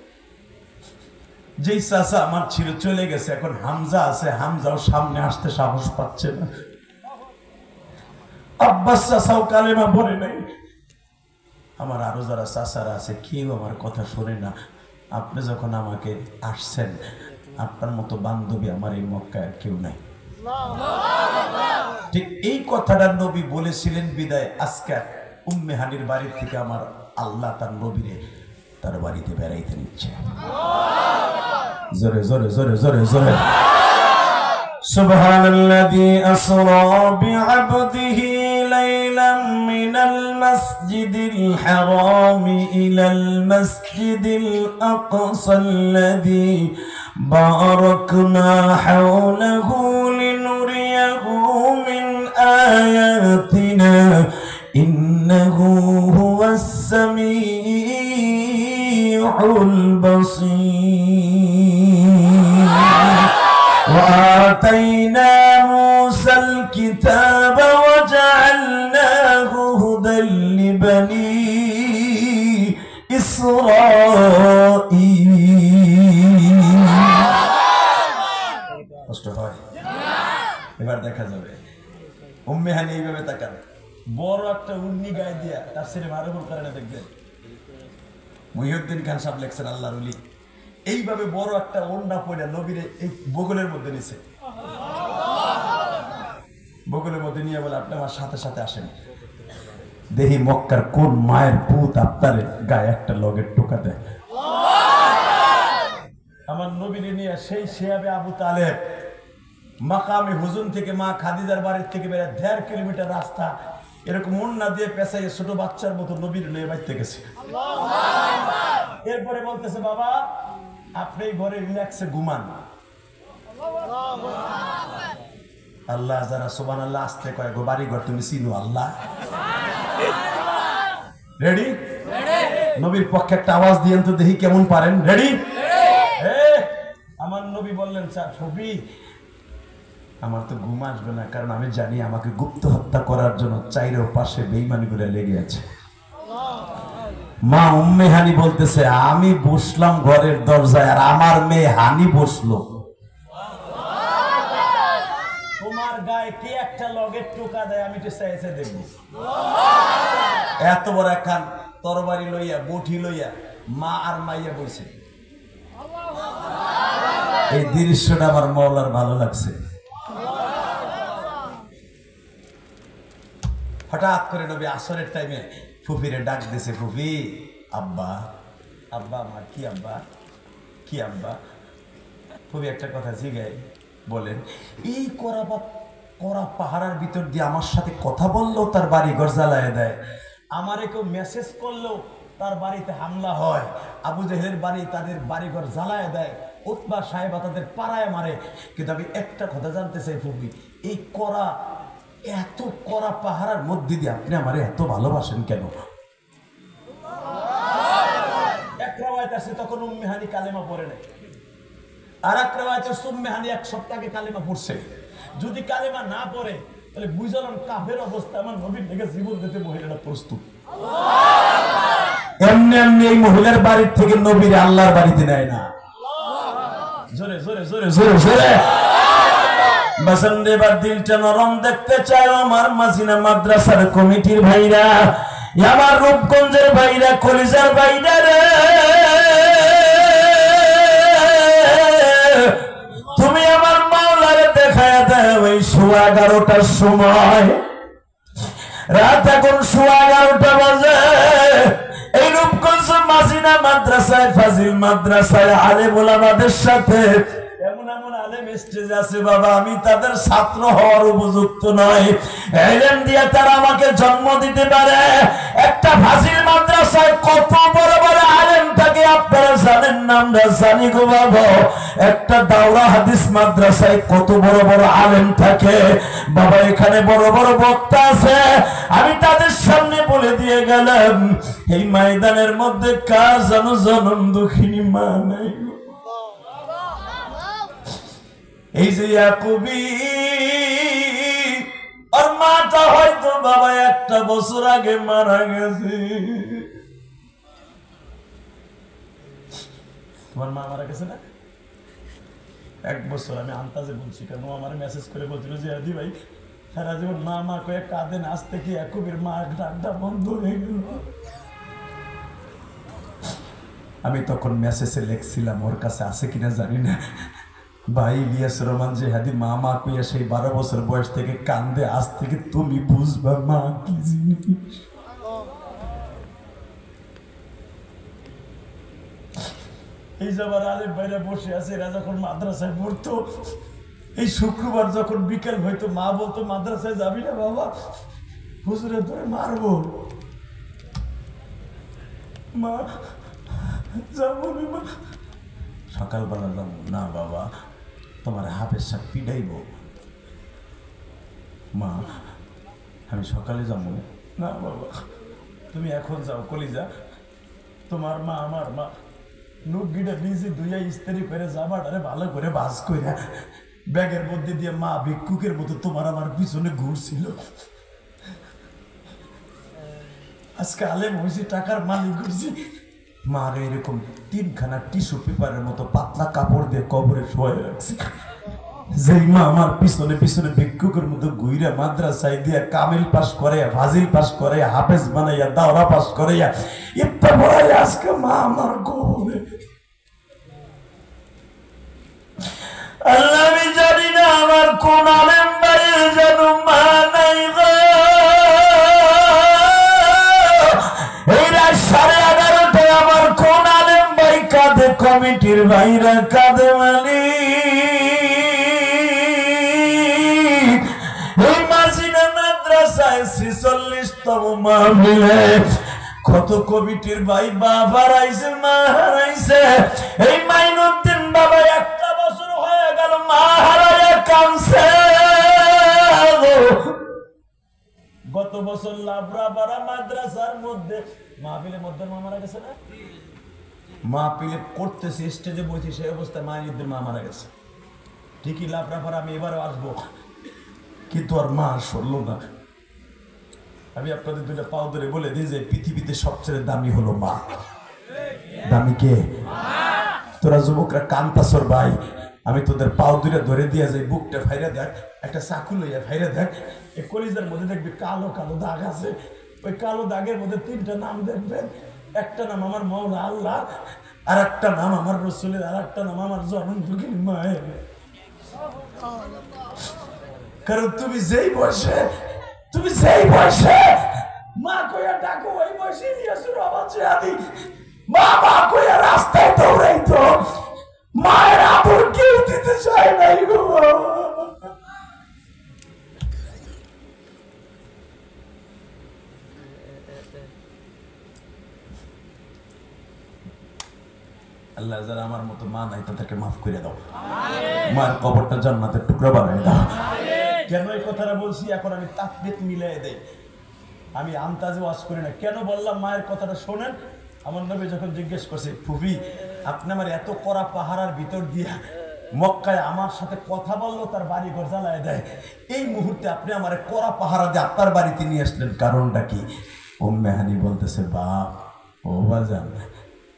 যেই চাচা আমার ছিল চলে গেছে, এখন হামজা আছে, হামজাও সামনে আসতে সাহস পাচ্ছে না। আব্বাস চাচাও কালেমা বলে নাই। আমার আরো যারা চাচারা আছে কেউ আমার কথা শোনে না। আপনি যখন আমাকে আসছেন, আপনার মতো বান্ধবী আমার এই মক্কায় আর কেউ নাই। ঠিক এই কথাটা নবী বলেছিলেন বিদায় আজকে উম্মে হানির বাড়ি থেকে আমার আল্লাহ তার নবীরে তার বাড়িতে বেড়াইতে নিচ্ছে। জোরে জোরে জোরে জোরে জোরে সুবহানাল্লাযী আসরা বিআবদিহি লাইলাম মিনাল মাসজিদিল হারাম ইলাল মাসজিদিল আকসাল্লাযী বারাকনা হাওলাহু লিনুরিয়াহু মিন আয়াতিনা ইন্নাহু হুয়াস সামিউল বাসীর। وآتينا موسى الكتاب وجعلناه هدى لبني إسرائيل। কষ্ট হয়? এবার দেখা যাবে উম্মে হানি এইভাবে তাকান, বড় একটা উন্নি গায়ে দিয়া তার ছেলে মারুফুল করে না, দেখবেন মুহিউদ্দিন খান সাহেব লেখছেন আল্লাহর ওলি, এইভাবে বড় একটা ওন্না পয়লা নবীরে এই বগলের মধ্যে নিছে, বগলের মধ্যে নিয়ে বলে আপনি আমার সাথে সাথে আসেন, দেখি মক্কার কোন মায়ের পুত আপনার গায়ে একটা লগের টোকা দেয়। আমার নবীরে নিয়ে সেই শিয়াবে আবু তালেব মাকামে হুজুন থেকে মা খাদিজার বাড়ির থেকে বেড়ে 1.5 কিলোমিটার রাস্তা এরকম ওন্না দিয়ে পেঁচাইয়ে ছোট বাচ্চার মতো নবীর নিয়ে বাইতে গেছে। এরপরে বলতেছে বাবা আপনি ঘরে রিল্যাক্সে ঘুমান। আল্লাহ যারা সুবহানাল্লাহ আসতে কয় গো বাড়ি ঘর তুমি চিনো আল্লাহ। রেডি? নবীর পক্ষে একটা আওয়াজ দিয়েন তো দেখি কেমন পারেন। রেডি? আমার নবী বললেন ছবি আমার তো ঘুম আসবে না, কারণ আমি জানি আমাকে গুপ্ত হত্যা করার জন্য চাইরো পাশে বেঈমানগুলো লেগে আছে। মা উম্মে হানি বলতেছে আমি বসলাম ঘরের দরজায় আর আমার মেয়ে হানি বসলো, তোমার গায়ে কি একটা লগের টোকা দেয় আমি তো চাইছে দেখব। এত বড় একখান তরবারি লইয়া বটি লইয়া মা আর মাইয়া বইছে, এই দৃশ্যটা আমার মওলার ভালো লাগছে। হঠাৎ করে নবী আসরের টাইমে ফুফিরে ডাক দিছে, ফুফি আব্বা। আব্বা আমার কি আব্বা? কি আব্বা? ফুফি একটা কথা জিগাই বলেন, এই করা পাহাড়ের ভিতর দিয়ে আমার সাথে কথা বললেও তার বাড়ি ঘর জ্বালায় দেয়, আমারে কেউ মেসেজ করলেও তার বাড়িতে হামলা হয়, আবু জেহেলের বাড়ি তাদের বাড়িঘর জ্বালায় দেয়, উতবা সাহেবা তাদের পাড়ায় মারে, কিন্তু আমি একটা কথা জানতে চাই ফুফি, এই এত কড়া পাহাড়ের মধ্যে দিয়ে আপনি আমারে এত ভালোবাসেন কেন? এক রাওয়ায়াত আছে তখন উম্মে হানি কালেমা পড়ে নাই, আর এক রাওয়ায়াত আছে উম্মে হানি 1 সপ্তাহ আগে কালেমা পড়ছে। যদি কালেমা না পড়ে তাহলে বুঝালাম কাফের অবস্থা, আমার নবীর থেকে জীবন দিতে মহিলাটা প্রস্তুত। এমনি এমনি এই মহিলার বাড়ির থেকে নবীর আল্লাহর বাড়িতে নেয় না। জোরে জোরে জোরে জোরে জোরে বাসন্দেবার দিলটা নরম দেখতে চাই আমার মাসিনা মাদ্রাসার কমিটির ভাইরা, আমার রূপগঞ্জের ভাইরা, কলিজার ভাইরা রে, তুমি আমার মাওলারে দেখায় দাও এই 11:15টার সময়, রাত এখন 11:15 বাজে। এই রূপগঞ্জ মাসিনা মাদ্রাসায়, ফাজিল মাদ্রাসায় আলেম ওলামাদের সাথে এমন এমন আলেম স্টেজে আছে বাবা, আমি তাদের ছাত্র হওয়ার উপযুক্ত নয়। ইলম দিয়ে তারা আমাকে জন্ম দিতে পারে। একটা ফাজিল মাদ্রাসায় কত বড় বড় আলেম থাকে আপনারা জানেন না, আমরা জানি গো বাবা। একটা দাওরা হাদিস মাদ্রাসায় কত বড় বড় আলেম থাকে বাবা। এখানে বড় বড় বক্তা আছে, আমি তাদের সামনে বলে দিয়ে গেলাম এই ময়দানের মধ্যে কার জানো জনম দুঃখিনী মা নাই। এই যে ইয়াকুবি আর মাটা হয়তো বাবা 1টা বছর আগে মারা গেছে। তোমার মা মারা গেছে না? 1 বছর। আমি আন্তাজে বলছি, কেন আমার মেসেজ করে বলছিল যে আদি ভাই সারা জীবন মা মা কয়ে কাঁদেন, আজ থেকে ইয়াকুবের মা ডাকটা বন্ধ হয়ে গেল। আমি তখন মেসেজে লিখছিলাম, ওর কাছে আছে কিনা জানি না, ভাই ইলিয়াস রহমান যে হাদি মা মা কইয়া সেই 12 বছর বয়স থেকে কান্দে, আজ থেকে তুমি বুঝবা মা কি জিনিস। এই যাবার আলেম ভাইরা বসে আছে, এরা যখন মাদ্রাসায় পড়তো, এই শুক্রবার যখন বিকেল হইতো মা বলতো মাদ্রাসায় যাবি না বাবা, হুজুরে ধরে মারবো। মা যাবো না, সকালবেলা যাবো না বাবা, তোমার হাফেজ সাহেব পিটাইব। মা আমি সকালে যাবো না বাবা, তুমি এখন যাও কলিজা। তোমার মা আমার মা নুগিটা নিজে ধুইয়া ইস্ত্রি করে জামাটারে ভালো করে ভাজ করে ব্যাগের মধ্যে দিয়ে মা ভিক্ষুকের মতো তোমার আমার পিছনে ঘুরছিল। আজকে আলেম হয়েছি, টাকার মালিক হয়েছি। মার এরকম 3খানা টিস্যু পেপারের মতো পাতলা কাপড় দিয়ে কবরে শোয়া রাখছি। যেই মা আমার পিছনে পিছনে ভিক্ষুকের মতো ঘুইরা মাদ্রাসায় দিয়া কামিল পাস করে, ফাজিল পাস করে, হাফেজ বানাইয়া, দাওরা পাস করাইয়া, ইফতার পড়াইয়া আজকে মা আমার কবরে। আল্লাহ আমি জানি না আমার কোন আলেম ভাইয়ের যেন মা নাই গো। এই রাত 11:30টায় আমার কোন আলেম ভাই কাঁদে, কমিটির ভাইরা কাঁদে। মানে এই মাসিনা মাদ্রাসায় 46তম মাহফিলে কত কমিটির ভাই বাবা হারাইছে, মা হারাইছে। এই মাইনুদ্দিন বাবা 1টা বছর হয়ে গেল মা হারাইয়া কাঁদছে। গত বছর লাবরাপাড়া মাদ্রাসার মধ্যে মাহফিলের মধ্যে মা মারা গেছে না? মাহফিলে করতেছে, স্টেজে বসে সেই অবস্থায় মাইনুদ্দিন মা মারা গেছে। ঠিকই লাবরাপাড়া আমি এবারও আসবো, কিন্তু আর মা সরল না। আমি আপনাদের 2টা পাও ধরে বলে দিই যে পৃথিবীতে সবচেয়ে দামি হলো মা। দামি কে? তোরা যুবকরা কান্তাসর ভাই, আমি তোদের পাও দুইটা ধরে দিয়া যাই, বুকটা ফাইরা দেখ, একটা চাকু লইয়া ফাইরা দেখ, এই কলিজার মধ্যে দেখবি কালো কালো দাগ আছে। ওই কালো দাগের মধ্যে 3টা নাম দেখবেন। একটা নাম আমার মাওলা আল্লাহ, আর একটা নাম আমার রসুলের, আর একটা নাম আমার জনম দুঃখিনী মায়ের। কারণ তুমি যেই বয়সে মা কইয়া ডাকো, ওই বয়সে ইলিয়াসুর রহমান জিহাদি মা মা কইয়া রাস্তায় দৌড়াইতো। মায়ের আদর কেউ দিতে চায় নাই গো। আল্লাহ যারা আমার মতো মা নাই তাদেরকে মাফ করে দাও, মায়ের কবরটা জান্নাতের টুকরা বানিয়ে দাও। কেন এই কথাটা বলছি এখন আমি তাকবীর মিলাই দেই, আমি আন্তাজে ওয়াজ করি না। কেন বললাম মায়ের কথাটা শোনেন। আমার নবী যখন জিজ্ঞেস করছে, ফুফি আপনি আমার এত কড়া পাহারার ভিতর দিয়া মক্কায় আমার সাথে কথা বললো, তার বাড়ি ঘর জ্বালায় দেয়, এই মুহূর্তে আপনি আমার কড়া পাহারা দিয়ে আপনার বাড়িতে নিয়ে আসলেন, কারণটা কি? উম্মে হানি বলতেছে, বাপ ও বাজান,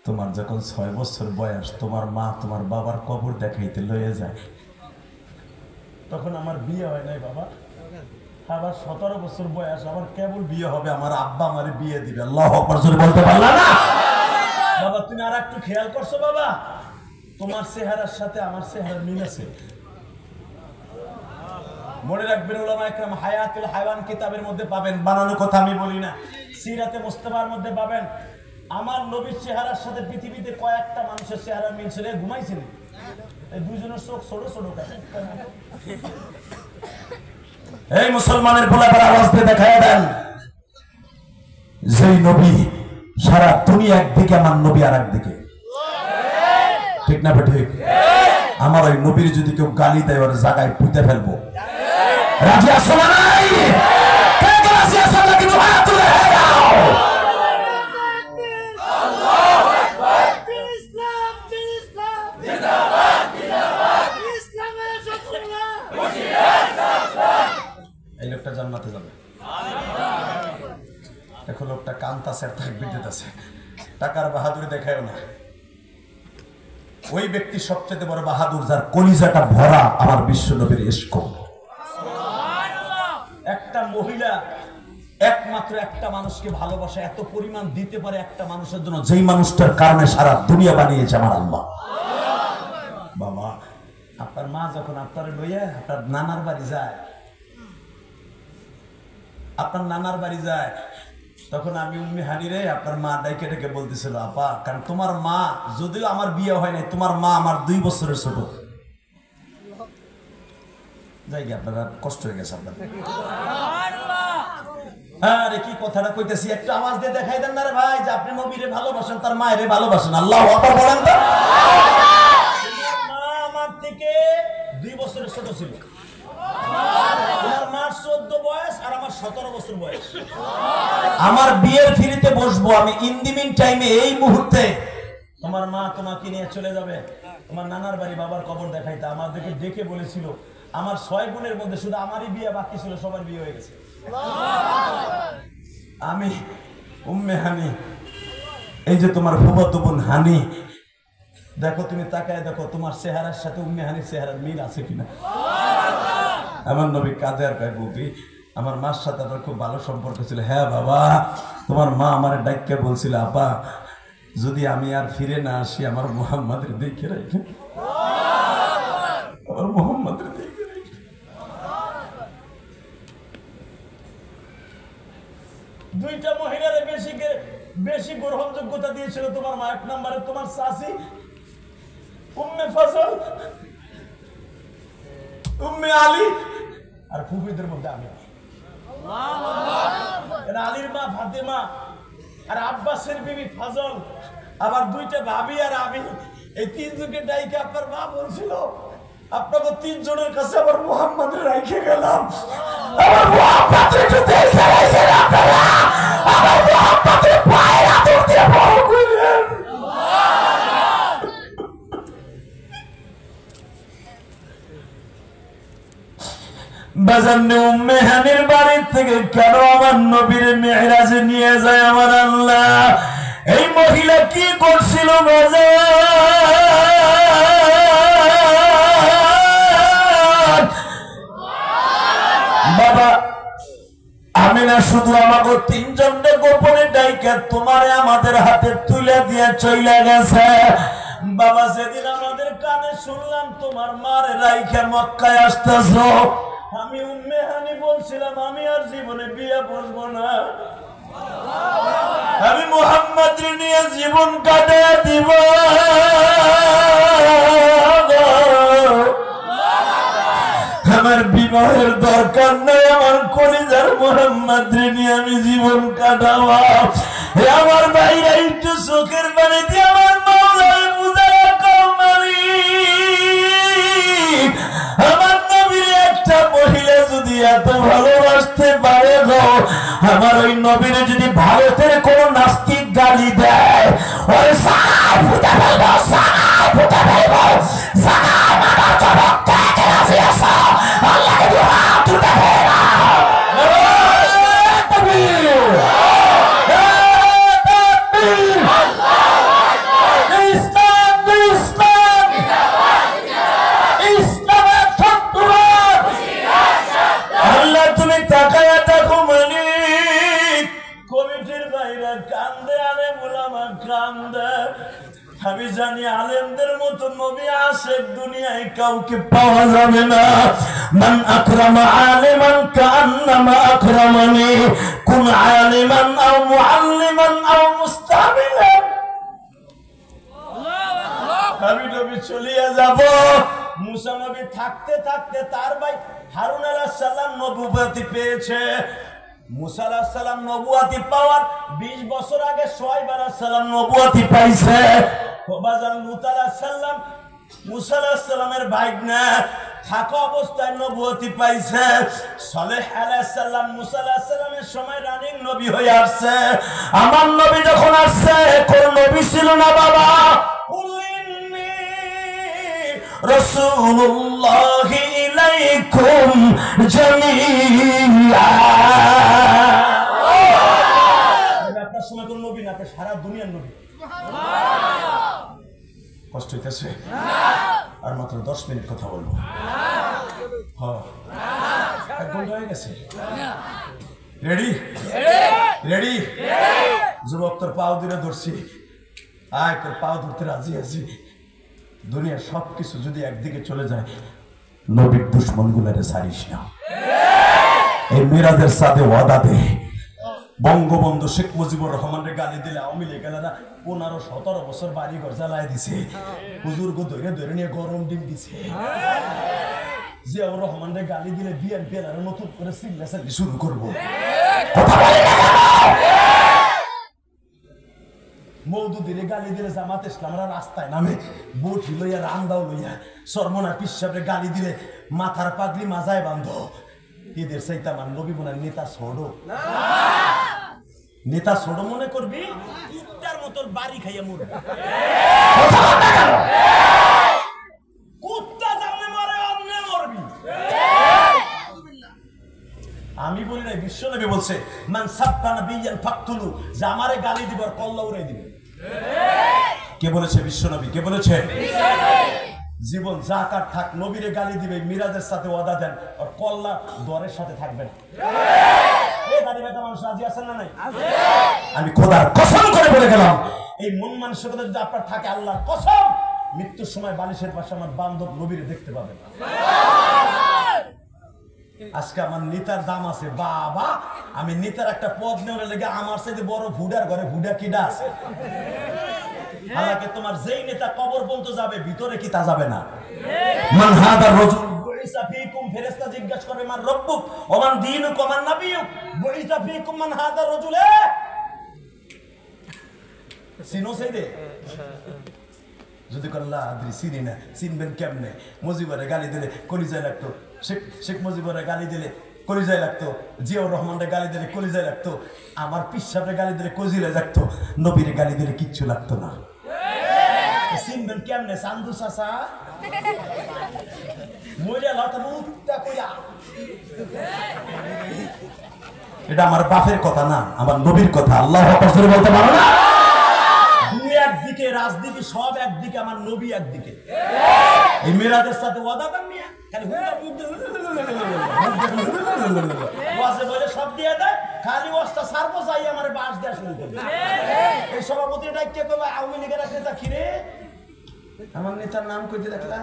তোমার যখন 6 বছর বয়স তোমার মা তোমার বাবার কবর দেখাইতে লয়ে যায়, তখন আমার বিয়ে হয় নাই বাবা। আবার 17 বছর বয়স, আমার কেবল বিয়ে হবে, আমার আব্বা আমার বিয়ে দিবে। আল্লাহু আকবার জোরে বলতে পারলা না বাবা? তুমি আর একটু খেয়াল করছো বাবা? তোমার চেহারার সাথে আমার চেহারার মিল আছে। মনে রাখবেন, উলামা ইকরাম হায়াতুল হায়ওয়ান কিতাবের মধ্যে পাবেন, বানানো কথা আমি বলি না, সিরাতে মুস্তাফার মধ্যে পাবেন। আমার নবীর চেহারার সাথে পৃথিবীতে কয়েকটা মানুষের চেহারা মিল ছিল। ঘুমাইছিলেন এই দুইজনের চোখ ছোট ছোট। এই মুসলমানের পোলাপার আওয়াজ দিয়ে দেখায় দেন, যেই নবী সারা দুনিয়া একদিকে, আমার নবী আর একদিকে। ঠিক না ঠিক? আমার ওই নবীর যদি কেউ গালি দেয়, ওর জায়গায় পুঁতে ফেলবো। রাজি আছো না নাই? কে কে রাজি আছো? আল্লাহ কিন্তু হাত তুলে দাও। আল্লাহু আকবার। ইসলাম ইসলাম জিন্দাবাদ জিন্দাবাদ। ইসলামের শত্রুরা মুশরিক। এই লোকটা জান্নাতে যাবে। এখন লোকটা কান্তাছে আর তাকবীর দিতেছে। টাকার বাহাদুরি দেখায়ও না। ওই ব্যক্তি সবচেয়ে বড় বাহাদুর, যার কলিজাটা ভরা আমার বিশ্ব নবীর ইশক। একটা মহিলা একমাত্র একটা মানুষকে ভালোবাসা এত পরিমাণ দিতে পারে একটা মানুষের জন্য, যেই মানুষটার কারণে সারা দুনিয়া বানিয়েছে আমার আল্লাহ। বাবা, আপনার মা যখন আপনার লইয়া আপনার নানার বাড়ি যায়, আপনার নানার বাড়ি যায়, তখন আমি উম্মে হানিরে আপনার মা ডাইকে ডেকে বলতেছিল, আপা, কারণ তোমার মা, যদিও আমার বিয়ে হয় নাই, তোমার মা আমার 2 বছরের ছোট। যাই গিয়ে আপনারা কষ্ট হয়ে গেছে আপনার। আরে কি কথাটা কইতেছি, একটা আওয়াজ দিয়ে দেখাই দেন না রে ভাই, যে আপনি নবীরে ভালোবাসেন, তার মায়েরে ভালোবাসেন। আল্লাহু আকবার বলেন তো। মা আমার থেকে 2 বছরের ছোট ছিল। তোমার মার 14 বয়স আর আমার 17 বছর বয়স। আমার বিয়ের ফিরিতে বসবো আমি, ইন দি মিন টাইমে, এই মুহূর্তে তোমার মা তোমাকে নিয়ে চলে যাবে তোমার নানার বাড়ি, বাবার কবর দেখাইতে। আমাদেরকে ডেকে বলেছিল, আমার 6 বোনের মধ্যে শুধু আমারই বিয়ে বাকি ছিল, সবার বিয়ে হয়ে গেছে। আমি উম্মে হানি, এই যে তোমার ফুফাতো বোন হানি, দেখো তুমি তাকায় দেখো তোমার চেহারার সাথে উম্মে হানির চেহারার মিল আছে কিনা। আমার নবী কাঁদে আর কয়, বুবি, আমার মার সাথে আমার খুব ভালো সম্পর্ক ছিল। হ্যাঁ বাবা, তোমার মা আমার ডাক্কে বলছিল, আপা, যদি আমি আর ফিরে না আসি, আমার মুহাম্মাদের দেখে রাখে, আমার মুহাম্মাদের দেখে রাখে। দুইটা মহিলারে বেশি গ্রহণযোগ্যতা দিয়েছিল তোমার মা। 1 নম্বরে তোমার চাচি উম্মে ফজল, উম্মে আলী, আর ফুফিদের মধ্যে আমি। আলীর মা ফাতেমা আর আব্বাসের বিবি ফজল, আবার 2টা ভাবি আর আমি। এই 3 জনকে ডাইকে আপনার মা বলছিল, আপনাকে 3 জনের কাছে আবার মুহাম্মাদের রাইখে গেলাম। আমার মুহাম্মাদের একটু দেখে রাখেন আপনারা, আমার মুহাম্মাদের পায়ের আদর দিয়ে বড় করলেন। বাজান্নে উম্মে হানির বাড়ি থেকে কেন আমার নবীর মেরাজে নিয়ে যায় আমার আল্লাহ? এই মহিলা কি করছিল বাবা? আমিনা শুধু আমাকে 3 জনকে গোপনে ডাইকে তোমারে আমাদের হাতে তুলে দিয়ে চলে গেছে। বাবা, সেদিন আমাদের কানে শুনলাম তোমার মার রাইখে মক্কায় আসতেছ। আমি উম্মে হানি বলছিলাম, আমি আর জীবনে বিয়ে বসবো না, আমি মুহাম্মদ নিয়ে জীবন কাটিয়ে দিব। আমার বিবাহের দরকার নাই, আমার কলিজার মুহাম্মদ নিয়ে আমি জীবন কাটাবো। আমার ভাইরা একটু চোখের পানি দিয়ে আমার মাওলারে বুঝায় কমালি, আমার নবীর একটা মহিলা যদি এত ভালোবাসতে পারে গো, আমার ওই নবীর যদি ভারতের কোন নাস্তিক গালি দেয়, ওই সাপ ফুটে ফেলবো, সাপ ফুটে ফেলবো, সাপ আমার চমক থেকে রাজি আসা, আল্লাহকে দোয়া তুলতে ফেরা। কমিটির আশেক দুনিয়ায় কাউকে পাওয়া যাবে না। মান আকরামা আলিমান কাআন্নামা আকরামানি, কুন আলিমান আও মুআল্লিমান আও মুস্তামিলান। আমি নবী চলিয়া যাব। মুসা নবী থাকতে থাকতে তার ভাই হারুন আলাইহিস সালাম নবুয়তি পেয়েছে। মুসা আলাইহিস সালাম নবুয়তি পাওয়ার 20 বছর আগে শুআয়ব আলাইহিস সালাম নবুয়তি পাইছে। বাজার লূত আলাইহিস সালাম মুসা আলাইহিস সালামের ভাইগনা থাকা অবস্থায় নবুয়তি পাইছে। সালেহ আলাইহিস সালাম মুসা আলাইহিস সালামের সময় রানিং নবী হয়ে আসছে। আমার নবী যখন আসছে কোন নবী ছিল না বাবা। রাসূলুল্লাহি ইলাইকুম জামিআ। আপনার সময় কোন নবী না, আপনি সারা দুনিয়ার নবী। কষ্ট হইতেছে? আর মাত্র 10 মিনিট কথা বলবো। হ্যাঁ, 1 ঘন্টা হয়ে গেছে। Ready ready? যুবক তোর পাও ধরে ধরছি, আয় তোর পাও ধরতে রাজি আছি। দুনিয়ার সবকিছু যদি একদিকে চলে যায়, নবীর দুশ্মন গুলারে ছাড়িস না। এই মিরাজের সাথে ওয়াদা দে। বঙ্গবন্ধু শেখ মুজিবুর রহমানের গালি দিলে আওয়ামী লীগেরা 15-17 বছর বাড়ি ঘর জ্বালায় দিছে, হুজুরগ ধরে ধরে নিয়ে গরম ডিম দিছে। জিয়াউর রহমানের গালি দিলে বিএনপি আর নতুন করে চিল্লাচাল্লি শুরু করবো। মওদুদিরে গালি দিলে জামাত ইসলামরা রাস্তায় নামে, বটি লইয়া রামদাও লইয়া। সরমনা পিসাবরে গালি দিলে মাথার পাগড়ি মাজায় বান্ধ। এদের চাইতে আমার নবী বোনের নেতা ছোড়ো, নেতা ছোড়ো মনে করবি, কুত্তার মতো বাড়ি খাইয়া মরবি। কুত্তা যেমনে মরে অমনে মরবি। আমি বলি না, বিশ্ব নবী বলছে মান সাব্বা নাবিয়ান ফাকতুলু, যে আমারে গালি দিবে আর কল্লা উড়াই দিবে। কে বলেছে? বিশ্ব নবী। কে বলেছে? জীবন জাকাত থাক, নবীরে গালি দিবে, মিরাজের সাথে ওয়াদা দেন আর কল্লা দরের সাথে থাকবেন। এই গালি বেটা মানুষ রাজি আছেন না নাই? আমি খোদার কসম করে বলে গেলাম, এই মন মানসিকতা যদি আপনার থাকে, আল্লাহর কসম মৃত্যুর সময় বালিশের পাশে আমার বান্ধব নবীরে দেখতে পাবেন। আজকে আমার নেতার দাম আছে বাবা। আমি নেতার একটা পদ নেওয়ার লেগে আমার সাথে বড় ভুডার ঘরে ভুডা কিডা আছে। হালাকে তোমার যেই নেতা কবর পর্যন্ত যাবে, ভিতরে কি তা যাবে না? মান হাদার রাজুল বুইসা ফীকুম, ফেরেশতা জিজ্ঞাসা করবে মান রব্বুক ওয়া মান দীনুক ওয়া মান নাবিয়ুক, বুইসা ফীকুম মান হাদার রাজুল। চিনো সেইদে? যদি কল্লা আদ্রি চিনি না, চিনবেন কেমনে? মুজিবরে গালি দিলে কলিজায় লাগতো, শেখ মুজিবরে গালি দিলে কলিজায় লাগতো, জিয়াউর রহমানের গালি দিলে কলিজায় লাগতো, আমার পিসাবরে গালি দিলে কজিলে লাগতো, নবীরে গালি দিলে কিচ্ছু লাগতো না। চিনবেন কেমনে? চান্দু চাচা মইরা লতা মুক্তা কইয়া। এটা আমার বাপের কথা না, আমার নবীর কথা। আল্লাহু আকবার বলতে পারো না? দুই একদিকে রাজনীতি, সব একদিকে, আমার নবী একদিকে। এই মিরাজের সাথে ওয়াদা করনিয়া খালি ওয়াজে বলে সব দিয়ে দেয়, খালি ওয়াজটা সারবো যাই আমার বাস দেয়া শুরু করবে। এই সভাপতি ডাইকে কইবা আওয়ামী লীগের নেতা খিরে, আমার নেতার নাম কইতে দেখলা?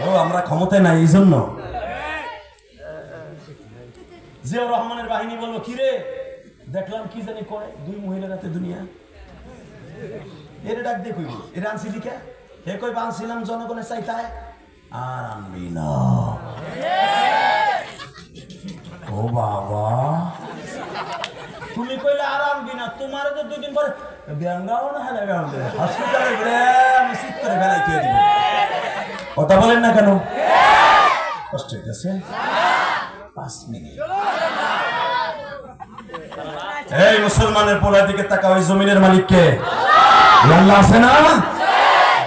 ও আমরা ক্ষমতায় নাই, এই জন্য। জিয়াউর রহমানের বাহিনী বলবো কিরে দেখলাম কি জানি কয়, 2 মহিলা রাতে দুনিয়া। এর ডাক দিয়ে কইব এর আনছি লিখা, হে কই বানছিলাম জনগণের চাইতায় আর আনবি না। ও বাবা, তুমি কইলে আর আনবি না, তোমার তো 2 দিন পরে ব্যাঙ্গাও না হেলে গাবে হসপিটালে ঘুরে আমি সিট করে বেলাই দিয়ে দিব। কথা বলেন না কেন? কষ্ট হইতেছে? 5 মিনিট। এই মুসলমানের পোলার দিকে তাকাও, ওই জমিনের মালিক কে? আল্লাহ আছে না?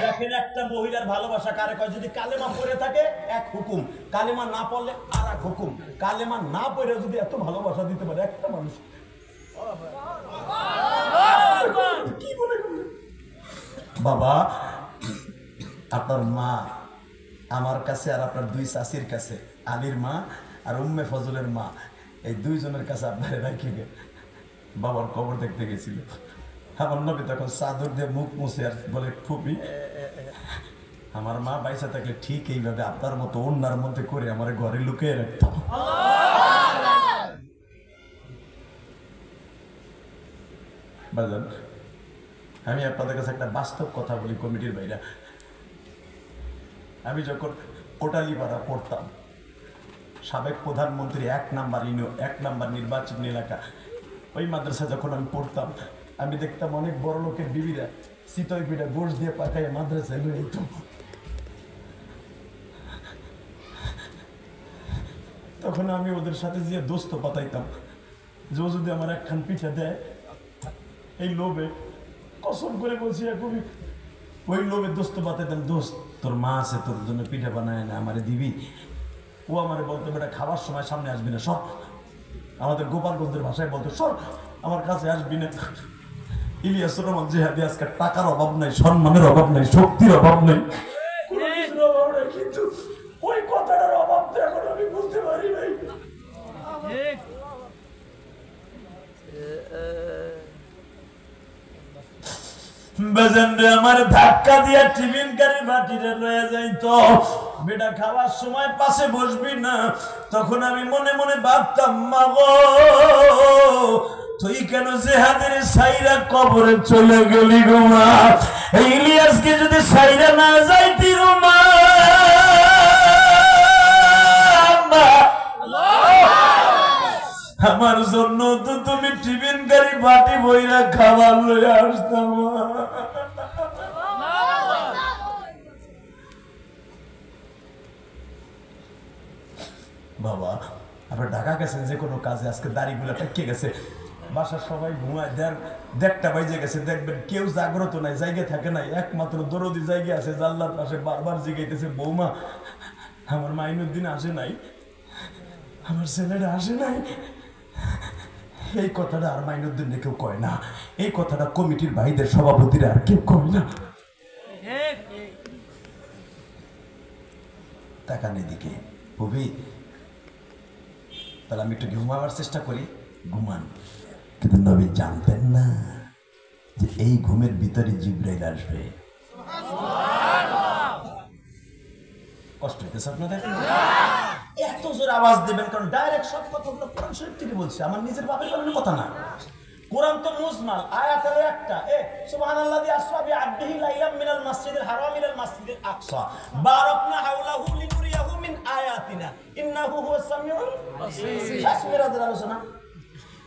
দেখেন একটা মহিলার ভালোবাসা কারে কয়? যদি কালেমা পড়ে থাকে এক হুকুম, কালেমা না পড়লে আর এক হুকুম। কালেমা না পড়ে যদি এত ভালোবাসা দিতে পারে একটা মানুষ, কি বলে? বাবা, আপনার মা আমার কাছে আর আপনার 2 চাচির কাছে, আলীর মা আর উম্মে ফজলের মা, এই 2 জনের কাছে আপনার রাখি বাবার কবর দেখতে গেছিল। আমার নবী তখন চাদর দিয়ে মুখ মুছে আর বলে, ফুপি আমার মা বাইসা থাকলে ঠিক এইভাবে আপনার মতো অন্যার মধ্যে করে আমার ঘরে লুকিয়ে রাখতাম। বাজান, আমি আপনাদের কাছে একটা বাস্তব কথা বলি কমিটির বাইরে। আমি যখন কোটালীপাড়া পড়তাম, সাবেক প্রধানমন্ত্রী 1 নাম্বার নির্বাচন এলাকা, ওই মাদ্রাসা যখন আমি পড়তাম, আমি দেখতাম অনেক বড় লোকের বিবিরা চিতই পিঠা গোশ দিয়ে পাকাইয়া মাদ্রাসায় লয়ে যেত। তখন আমি ওদের সাথে যে দোস্ত পাতাইতাম, যে যদি আমার একখান পিঠা দেয়, এই লোভে কসম করে বলছি কবি, ওই লোভে দোস্ত পাতাইতাম, দোস্ত তোর মা আছে, তোর জন্য পিঠা বানায় না, আমারে দিবি। ও আমারে বলতো বেটা খাবার সময় সামনে আসবি না, সর। আমাদের গোপালগঞ্জের ভাষায় বলতো সর, আমার কাছে আসবি না। ইলিয়াস রহমান জিহাদি আজকে টাকার অভাব নাই, সম্মানের অভাব নাই, শক্তির অভাব নাই, কোনো কিছুর অভাব নাই, কিন্তু ওই কথাটার অভাব তো এখন আমি বলতে পারি নাই। বেজেন্দ্রে আমার ধাক্কা দিয়া টিফিন কারি বাটিরে লয়ে যাইতো, বেটা খাওয়ার সময় পাশে বসবি না। তখন আমি মনে মনে ভাবতাম, মা গো তুই কেন জিহাদের সাইরা কবরে চলে গেলি গো মা? এই ইলিয়াসকে যদি সাইরা না যাইতি গো মা, আমার জন্য তো তুমি টিফিন কারি বাটি বইরা খাবার লয়ে আসতাম। বাবা আপনার ঢাকা গেছেন যে কোনো কাজে, আজকে দাড়িগুলা পেকে গেছে, বাসার সবাই ঘুমায়, 1:30 বাজে গেছে, দেখবেন কেউ জাগ্রত নাই, জায়গা থাকে নাই, একমাত্র দরদি জায়গা আছে জানলার পাশে, বারবার জিগাইতেছে বৌমা আমার মাইনুদ্দিন আসে নাই, আমার ছেলেরা আসে নাই। এই কথাটা আর মাইনুদ্দিন কেউ কয় না, এই কথাটা কমিটির ভাইদের সভাপতিরা আর কেউ কয় না। তাকান এদিকে, কবি তাহলে আমি একটু ঘুমাবার চেষ্টা করি, ঘুমান। কিন্তু নবী জানতেন না যে এই ঘুমের ভিতরে জিবরাইল আসবে। কষ্ট হইতেছে আপনাদের? এত জোর আওয়াজ দেবেন কারণ ডাইরেক্ট সব কথাগুলো কোরআন শরীফ থেকে বলছে, আমার নিজের বাপের বানানোর কথা না। কোরআন তো মুজমাল, আয়াত হলো একটা, সুবহানাল্লাযী আসরা বিআবদিহি লাইলাম মিনাল মাসজিদিল হারাম ইলাল মাসজিদিল আকসা বারাকনা হাওলাহু লিনুরিয়াহু মিন আয়াতিনা ইন্নাহু হুয়াস সামিউল বাসীর। মিরাজের আলোচনা,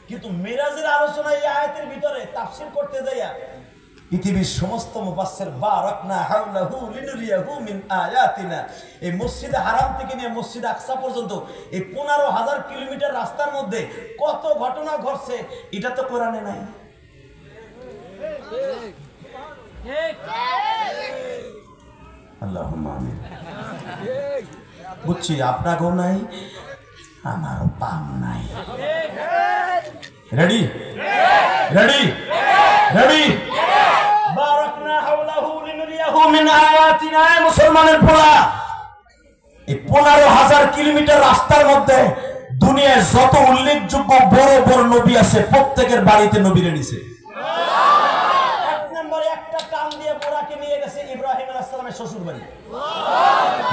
কিন্তু মিরাজের আলোচনা এই আয়াতের ভিতরে তাফসীর করতে যাইয়া পৃথিবীর সমস্ত মুফাসসির বারাকনা হাওলাহু লিনুরিয়াহু মিন আয়াতিনা, এই মসজিদে হারাম থেকে নিয়ে মসজিদ আকসা পর্যন্ত এই 15,000 কিলোমিটার রাস্তার মধ্যে কত ঘটনা ঘটছে এটা তো কোরআনে নাই। আল্লাহুম্মা আমিন। বুঝছি আপনাকেও নাই, আমারও পাম নাই। Ready ready ready. মুসলমানের পোলা, এই 15,000 কিলোমিটার রাস্তার মধ্যে দুনিয়ায় যত উল্লেখযোগ্য বড় বড় নবী আছে প্রত্যেকের বাড়িতে নবীরে নিছে। এক নম্বরে একটা কান দিয়ে পোড়াকে নিয়ে গেছে ইব্রাহিম আলাইহিস সালামের শ্বশুর বাড়ি,